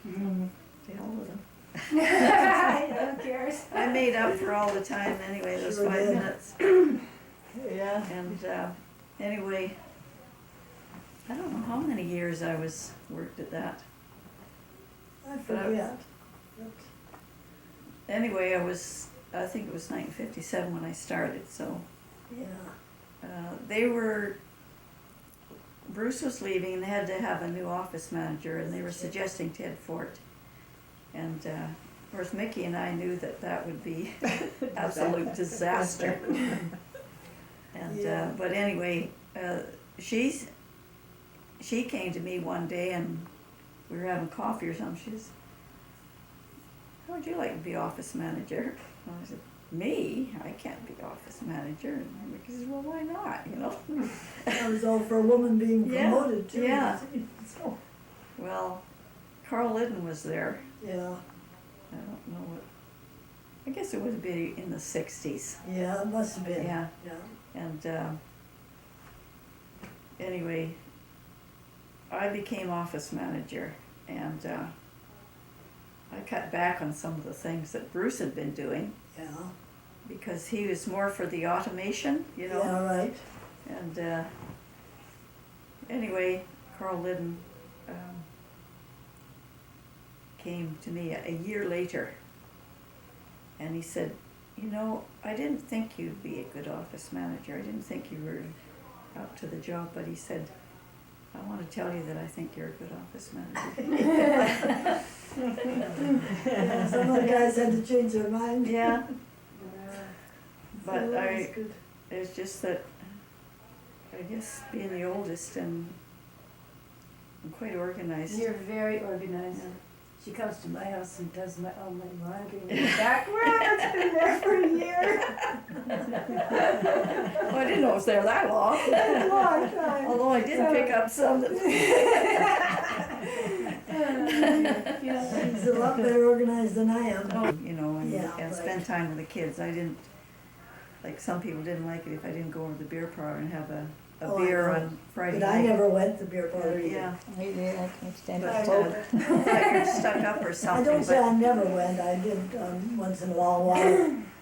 to hell with them. Who cares? I made up for all the time anyway, those Sure 5 did. minutes. Yeah. And anyway, I don't know how many years I worked at that. I forget. Anyway, I think it was 1957 when I started, so Yeah. Bruce was leaving and they had to have a new office manager, and they were suggesting Ted Fort. And of course, Mickey and I knew that would be absolute disaster. And Yeah. but anyway, she came to me one day and we were having coffee or something. She says, "How would you like to be office manager?" And I said, "Me? I can't be office manager." And Mickey says, "Well, why not? You know." That was all for a woman being Yeah, promoted too. yeah. So, Well, Carl Liddon was there. yeah. I don't know what. I guess it would be in the 60s. Yeah, it must have been. Yeah. Yeah. And anyway, I became office manager, and I cut back on some of the things that Bruce had been doing Yeah. because he was more for the automation, you know. Yeah, right. And anyway, Carl Liddon came to me a year later, and he said, "You know, I didn't think you'd be a good office manager. I didn't think you were up to the job, but," he said, "I want to tell you that I think you're a good office manager." Yeah, some of the guys had to change their mind. Yeah, So but that was good. it's just that, I guess being the oldest and I'm quite organized. You're very organized. Yeah. She comes to my house and does all my laundry in the back room. It's been there for a year. Well, I didn't know it was there that long. A long time. Although I did pick up some that. She's a lot better organized than I am. You know, and, Yeah, and spend time with the kids. I didn't, like some people didn't like it if I didn't go over to the beer parlor and have a Oh, I beer know. on Friday But night. I never went to the beer parlor either. Yeah. Maybe I can stand But up. I thought you're stuck up or I something. don't say but I never went, I did once in a while,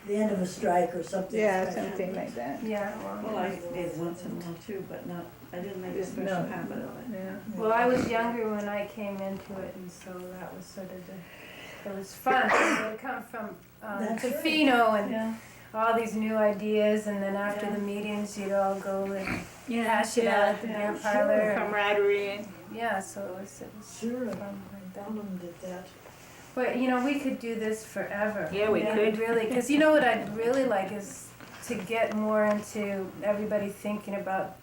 the end of a strike or something. Yeah, special. something like that. Yeah. Well, I did once in a while too, but not, I didn't make a special No. habit of it. Yeah. Well, I was younger when I came into it, and so that was sort of it was fun. So it come from That's right. Tofino and Yeah. all these new ideas, and then after the meetings, you'd all go and hash it out at the beer parlor. and- Camaraderie and. Yeah, so it was Sure, fun like that. Helen did that. But you know, we could do this forever. Yeah, we could. Really, because you know what I'd really like is to get more into everybody thinking about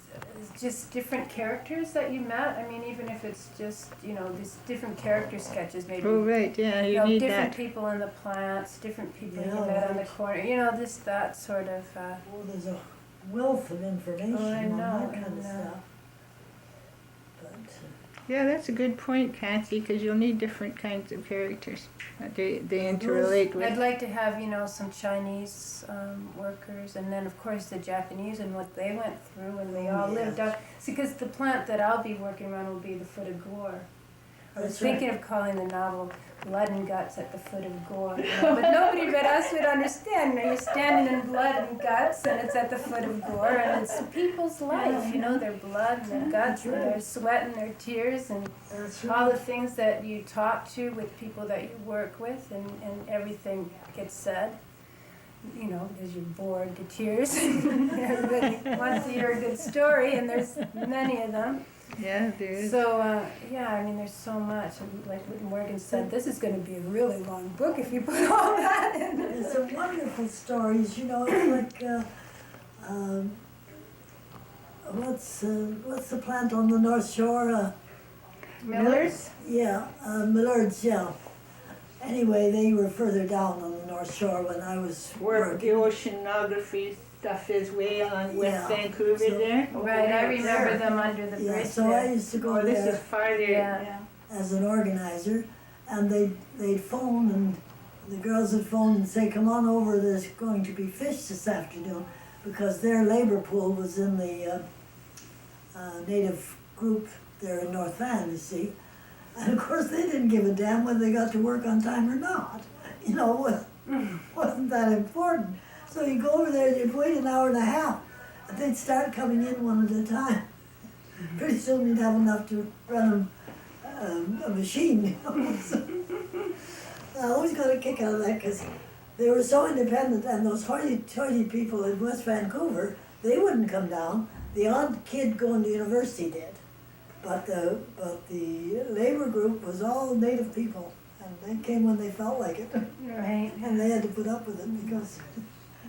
just different characters that you met. I mean, even if it's just, you know, these different character sketches, maybe. Oh, right, yeah, You you know, need different that. people in the plants, different people Yeah, you met on the right. corner. You know, that sort of. Oh, there's a wealth of information Oh, I on know, that kind of I know. stuff. But, Yeah, that's a good point, Kathy, because you'll need different kinds of characters that they Well, interrelate with. I'd like to have, some Chinese workers, and then of course the Japanese and what they went through, and they all lived yes. out. See, because the plant that I'll be working on will be the foot of Gore. I was That's right. thinking of calling the novel Blood and Guts at the Foot of Gore, but nobody but us would understand. You're standing in blood and guts, and it's at the foot of Gore, and it's people's life, their blood and their guts, and their sweat and their tears, and That's all the right. things that you talk to with people that you work with, and everything gets said. Because you're bored to tears. Everybody wants to hear a good story, and there's many of them. Yeah, there is. So, there's so much. And like what Morgan said, this is going to be a really long book if you put all that in. It's a wonderful stories, it's like, what's the plant on the North Shore? Miller's? Yeah, Millard's, yeah. Anyway, they were further down on the North Shore when I was Where the working. oceanography stuff is way on West Yeah, Vancouver so- there. Right, I remember them under the Yeah, bridge so there. I used to go Oh, this is there farther. Yeah. as an organizer, and they'd phone, and the girls would phone and say, "Come on over, there's going to be fish this afternoon," because their labor pool was in the native group there in North Van, you see. And of course, they didn't give a damn whether they got to work on time or not. Wasn't that important. So you go over there and you'd wait an hour and a half, and they'd start coming in one at a time. Pretty soon you'd have enough to run a machine. So, I always got a kick out of that because they were so independent, and those hoity-toity people in West Vancouver, they wouldn't come down. The odd kid going to university did. But the labor group was all native people, and they came when they felt like it. Right. And they had to put up with it because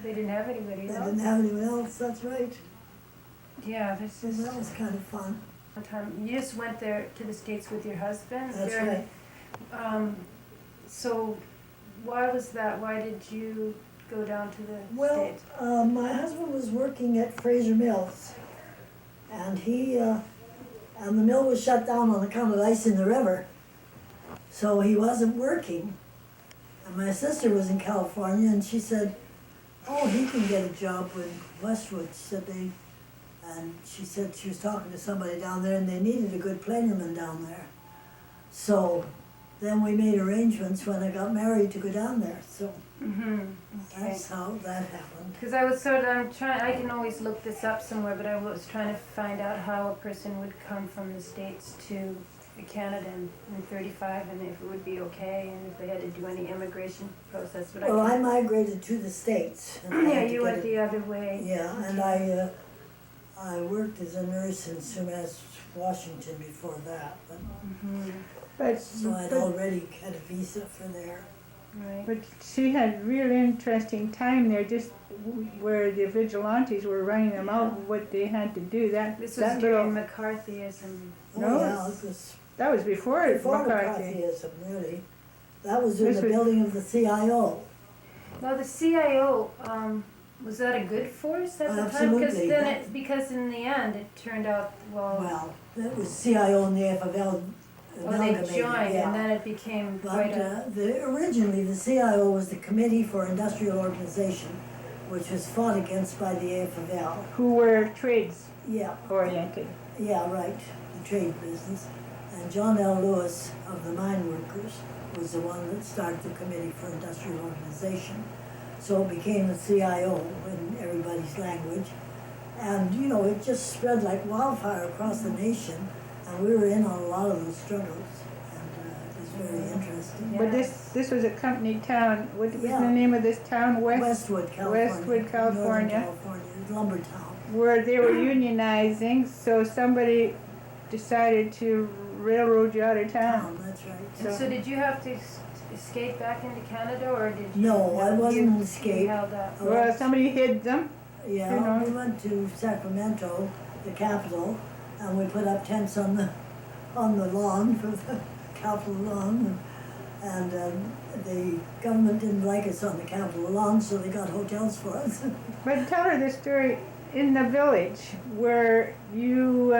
They didn't have anybody they else. didn't have anyone else, that's right. Yeah, this So is that was kind of fun. one time. You just went there to the States with your husband? That's During- right. So why was that? Why did you go down to the Well, States? my husband was working at Fraser Mills, and and the mill was shut down on account of ice in the river, so he wasn't working. And my sister was in California, and she said, "Oh, he can get a job in Westwood," and she said she was talking to somebody down there, and they needed a good planerman down there. So then we made arrangements when I got married to go down there, so Mm-hmm. Okay. that's how that happened. Because I can always look this up somewhere, but I was trying to find out how a person would come from the States to Canada in 35, and if it would be okay, and if they had to do any immigration process. But Well, I can- migrated to the States. and I Yeah, had to you get went it- the other way. Yeah, and I worked as a nurse in Sumas, Washington before that, But, so I'd but, already had a visa for there. Right. but she had a real interesting time there, just where the vigilantes were running them out, what they had to do. This was That during little, McCarthyism. Oh, No, yeah, it was that was before before McCarthy. McCarthyism, really. That was in This the was- building of the CIO. Now the CIO, was that a good force at the time? Absolutely. Because in the end, it turned out, Well, that was CIO and the FFL oh, they amalgamated, joined, yeah. and then it became But quite a. originally, the CIO was the Committee for Industrial Organization, which was fought against by the AFL. Who were trades Yeah, oriented. yeah, right, the trade business. And John L. Lewis of the mine workers was the one that started the Committee for Industrial Organization. So it became the CIO in everybody's language. And, it just spread like wildfire across the nation. And we were in on a lot of those struggles. And it was very interesting. But this was a company town. What was Yeah. the name of this town? Westwood, California. Westwood, California. Northern California, lumber town. Where they were unionizing, so somebody decided to railroad you out of town. That's right. And so did you have to escape back into Canada, or did you? No, I wasn't you an escape. held up? Well, somebody hid them. Yeah, You know. we went to Sacramento, the capital, and we put up tents on the lawn for the Capitol lawn. And the government didn't like us on the Capitol lawn, so they got hotels for us. But tell her the story in the village where you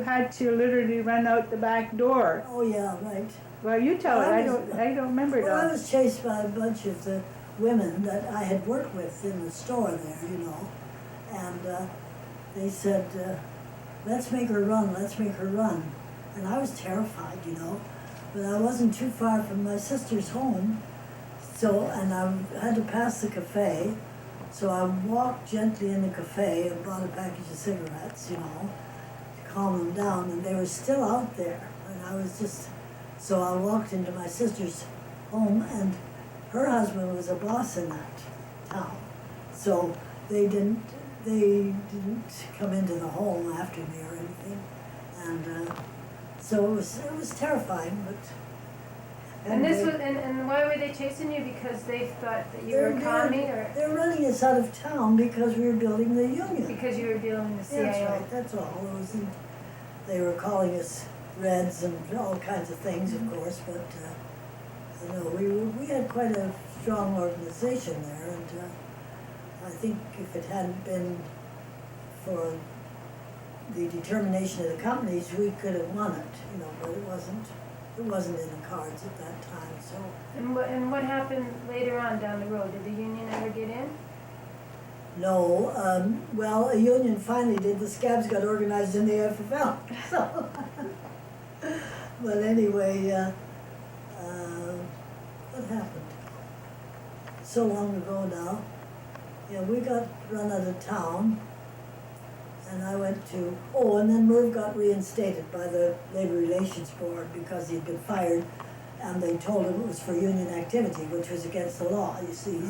had to literally run out the back door. Oh, yeah, right. Well, you tell it. I don't remember it Well, I all. was chased by a bunch of the women that I had worked with in the store there, you know. And they said, let's make her run, let's make her run. And I was terrified, you know. But I wasn't too far from my sister's home. So, and I had to pass the cafe. So I walked gently in the cafe and bought a package of cigarettes, you know, to calm them down. And they were still out there. And I was just, so I walked into my sister's home, and her husband was a boss in that town. So they didn't come into the home after me or anything. And so it was terrifying, but. And this was, and why were they chasing you? Because they thought that you were a commie, or? They're running us out of town because we were building the union. Because you were building the CIO. That's right, that's all. They were calling us Reds and all kinds of things, of course, but you know, we had quite a strong organization there, and I think if it hadn't been for the determination of the companies, we could have won it, you know, but it wasn't in the cards at that time, so. And what happened later on down the road? Did the union ever get in? No, well, a union finally did. The scabs got organized in the FFL, so. But anyway, what happened? So long ago now. Yeah, we got run out of town, and I went to, and then Merv got reinstated by the Labor Relations Board because he'd been fired, and they told him it was for union activity, which was against the law, you see.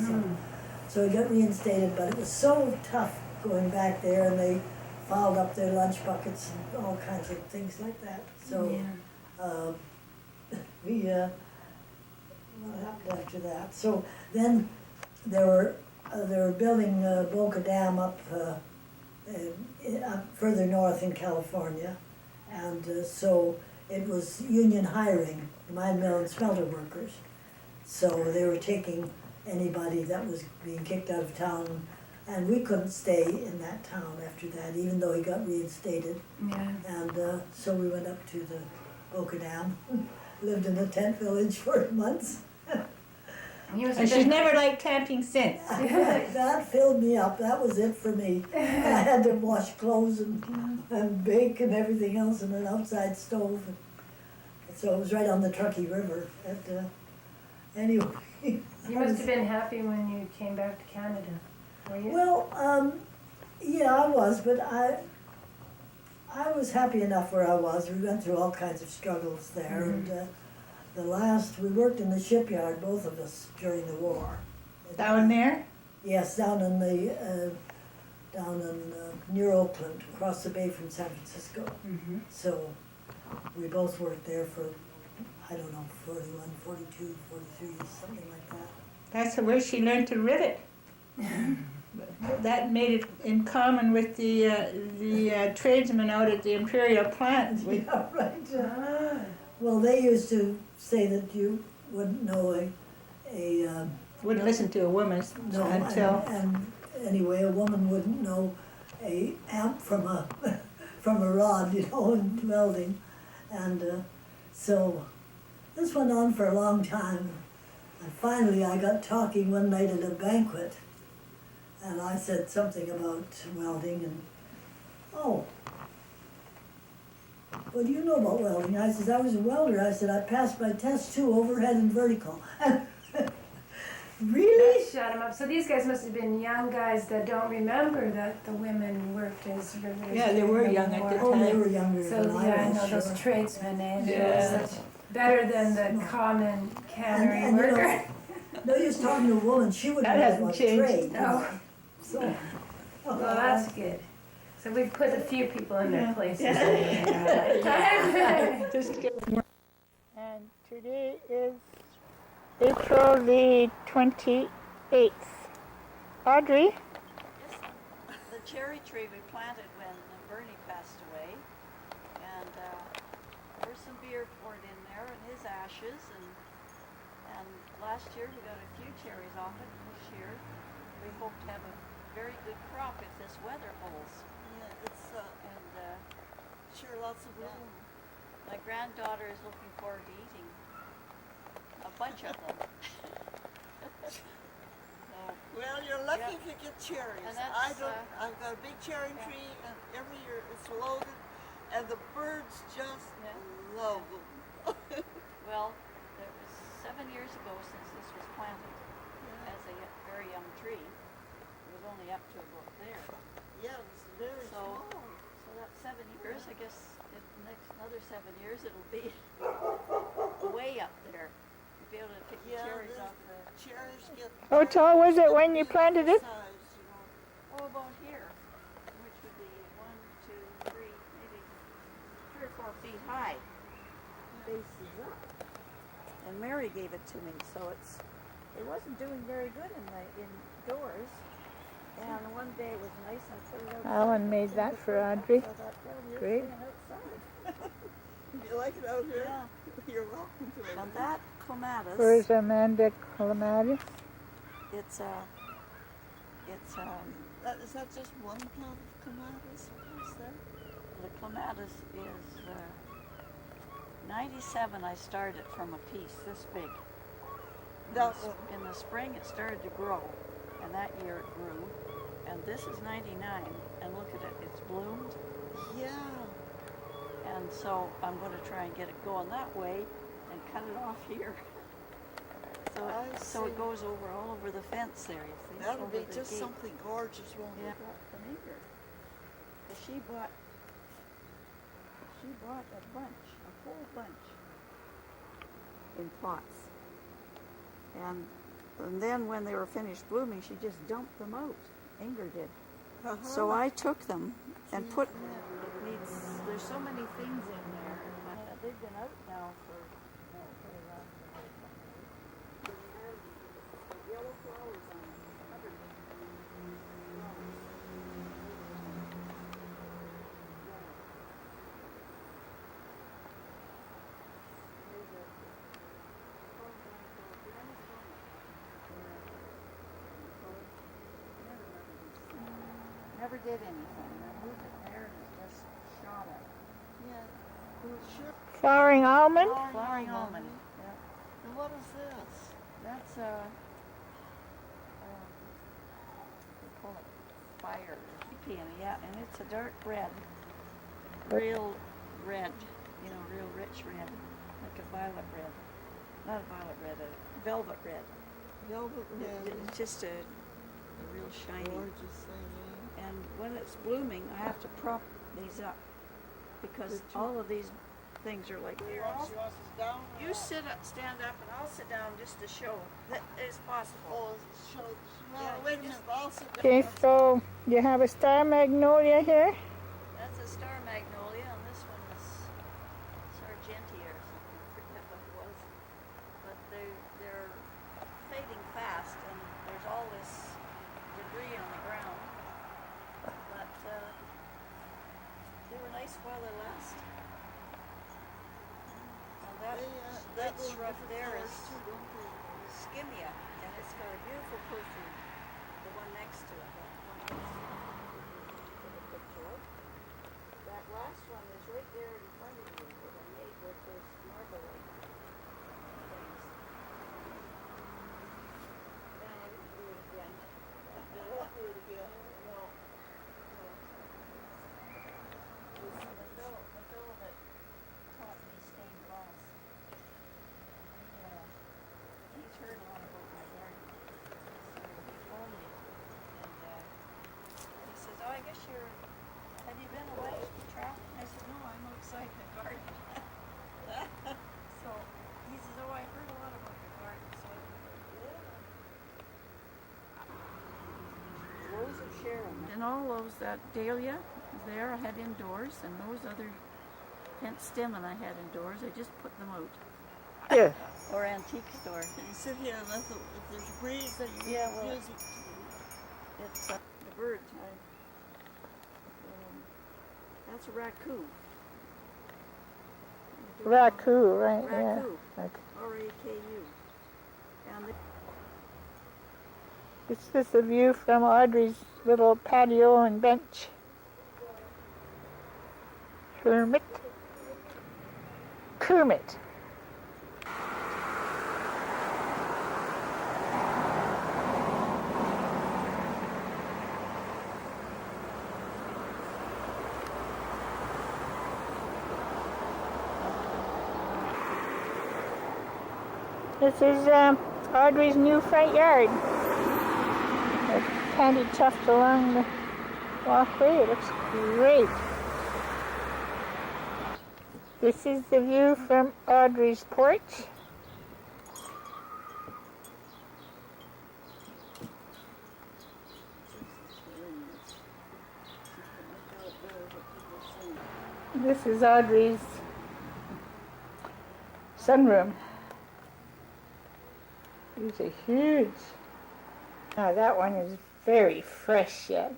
So he got reinstated, but it was so tough going back there, and they fouled up their lunch buckets and all kinds of things like that. So what happened after that? So then they were building Boca Dam up further north in California, and so it was union hiring mine, mill, and smelter workers. So they were taking anybody that was being kicked out of town, and we couldn't stay in that town after that, even though he got reinstated. Yeah. And so we went up to the Boca Dam, lived in a tent village for months. And she's never liked camping since. That filled me up. That was it for me. I had to wash clothes and bake and everything else in an outside stove. So it was right on the Truckee River. Anyway. You must have been happy when you came back to Canada, were you? Well, yeah, I was, but I was happy enough where I was. We went through all kinds of struggles there, and we worked in the shipyard, both of us, during the war. Down there? Yes, down near Oakland, across the bay from San Francisco. So we both worked there for, I don't know, 41, 42, 43, something like that. That's where she learned to rivet. That made it in common with the tradesmen out at the Imperial plant. Yeah, right. Well, they used to say that you wouldn't know wouldn't listen to a woman until. And anyway, a woman wouldn't know a amp from a rod, you know, in welding, and so this went on for a long time. And finally, I got talking one night at a banquet, and I said something about welding, and what do you know about welding? I said, I was a welder. I said, I passed my test too, overhead and vertical. Really? That shut him up. So these guys must have been young guys that don't remember that the women worked as riveters. Yeah, they were young at the time. Oh, they were younger so than I was, those sure. tradesmen, Yeah. was better than the common cannery worker. No use talking to a woman, she wouldn't That know hasn't what changed. trade. No. So, Well, that's good. So we've put a few people in their places. Just kidding. And today is April the 28th. Audrey? Yes, the cherry tree we planted when Bernie passed away, and there was some beer poured in there and his ashes, and last year we got a few cherries off it. This year we hope to have a very good crop if this weather holds. Yeah, it's, And sure lots of yeah. room. My granddaughter is looking forward to eating a bunch of them. So, Well, you're lucky yeah. if you get cherries. And I that's, don't, I've got a big cherry yeah. tree, and every year it's loaded, and the birds just Yeah. love them. well, it was 7 years ago since this was planted as a very young tree. It was only up to about there. Yeah, it's very So, small. so that's 7 years. I guess in the next another 7 years it'll be way up there. You'll be able to pick the Yeah, cherries the off the. cherries get. How tall was it when you planted it? Size, you know. Oh, about here, which would be 1, 2, 3, maybe 3 or 4 feet high. Bases up. And Mary gave it to me, so it wasn't doing very good indoors. And one day it was nice, I put it outside. Alan made that for Audrey. Great. You like it out here? Yeah. You're welcome to it. And that clematis, Where's Amanda Clematis? it's Is that just one plant of clematis? Is there? the clematis is 97. I started from a piece this big. That In the spring it started to grow, and that year it grew. And this is 99, and look at it, it's bloomed. Yeah. And so I'm going to try and get it going that way and cut it off here. So it goes over all over the fence there, you see. That'll over be the just gate. something gorgeous, won't Yeah, it? from here. But she bought a bunch, a whole bunch in pots. And then when they were finished blooming, she just dumped them out. Inger did. So I took them and put, there's so many things in there. They've been out now for pretty long. Yellow flowers on them. Never did anything. I moved it there and it just shot up. Yeah. Well, sure. Flowering almond? Flowering almond. Yeah. And what is this? That's they call it fire peony, yeah, and it's a dark red. Real red, real rich red. Like a violet red. Not a violet red, a velvet red. Velvet red. It's just a real shiny. Gorgeous thing, And when it's blooming, I have to prop these up because all of these things are like. She wants to sit down? You stand up, and I'll sit down just to show that it's possible. Oh, wait a minute, I'll sit down. Okay, so you have a star magnolia here. That's a star magnolia, and this one is Sargentia or something. I forget what it was. But they're fading fast, and there's all this debris on the ground. But they were nice while they last. And that shrub there is Skimmia, and it's got a beautiful perfume. The one next to it, that one next to it. Take a picture of. That last one is right there in front of you, that I made with this marble-like things. And I didn't do it again. You won't do it again. No. The fellow that taught me stained glass, he's heard a lot about my garden. So he phoned me, and he says, "Oh, I guess have you been away traveling?" I said, "No, I'm outside the garden." So he says, "Oh, I heard a lot about your garden." So I said, "Yeah." Rose of Sharon. And all those, that dahlia there I had indoors, and those other pent stemon I had indoors, I just put them out. Yeah. Or antique store. You sit here and if there's a breeze, then you use it. It's the bird. That's a raccoon. Raku, right? Raku. Yeah. R-A-K-U. And This is the view from Audrey's little patio and bench. Kermit. This is Audrey's new front yard. A candy tuft along the walkway. It looks great. This is the view from Audrey's porch. This is Audrey's sunroom. These are huge. Now that one is very fresh yet.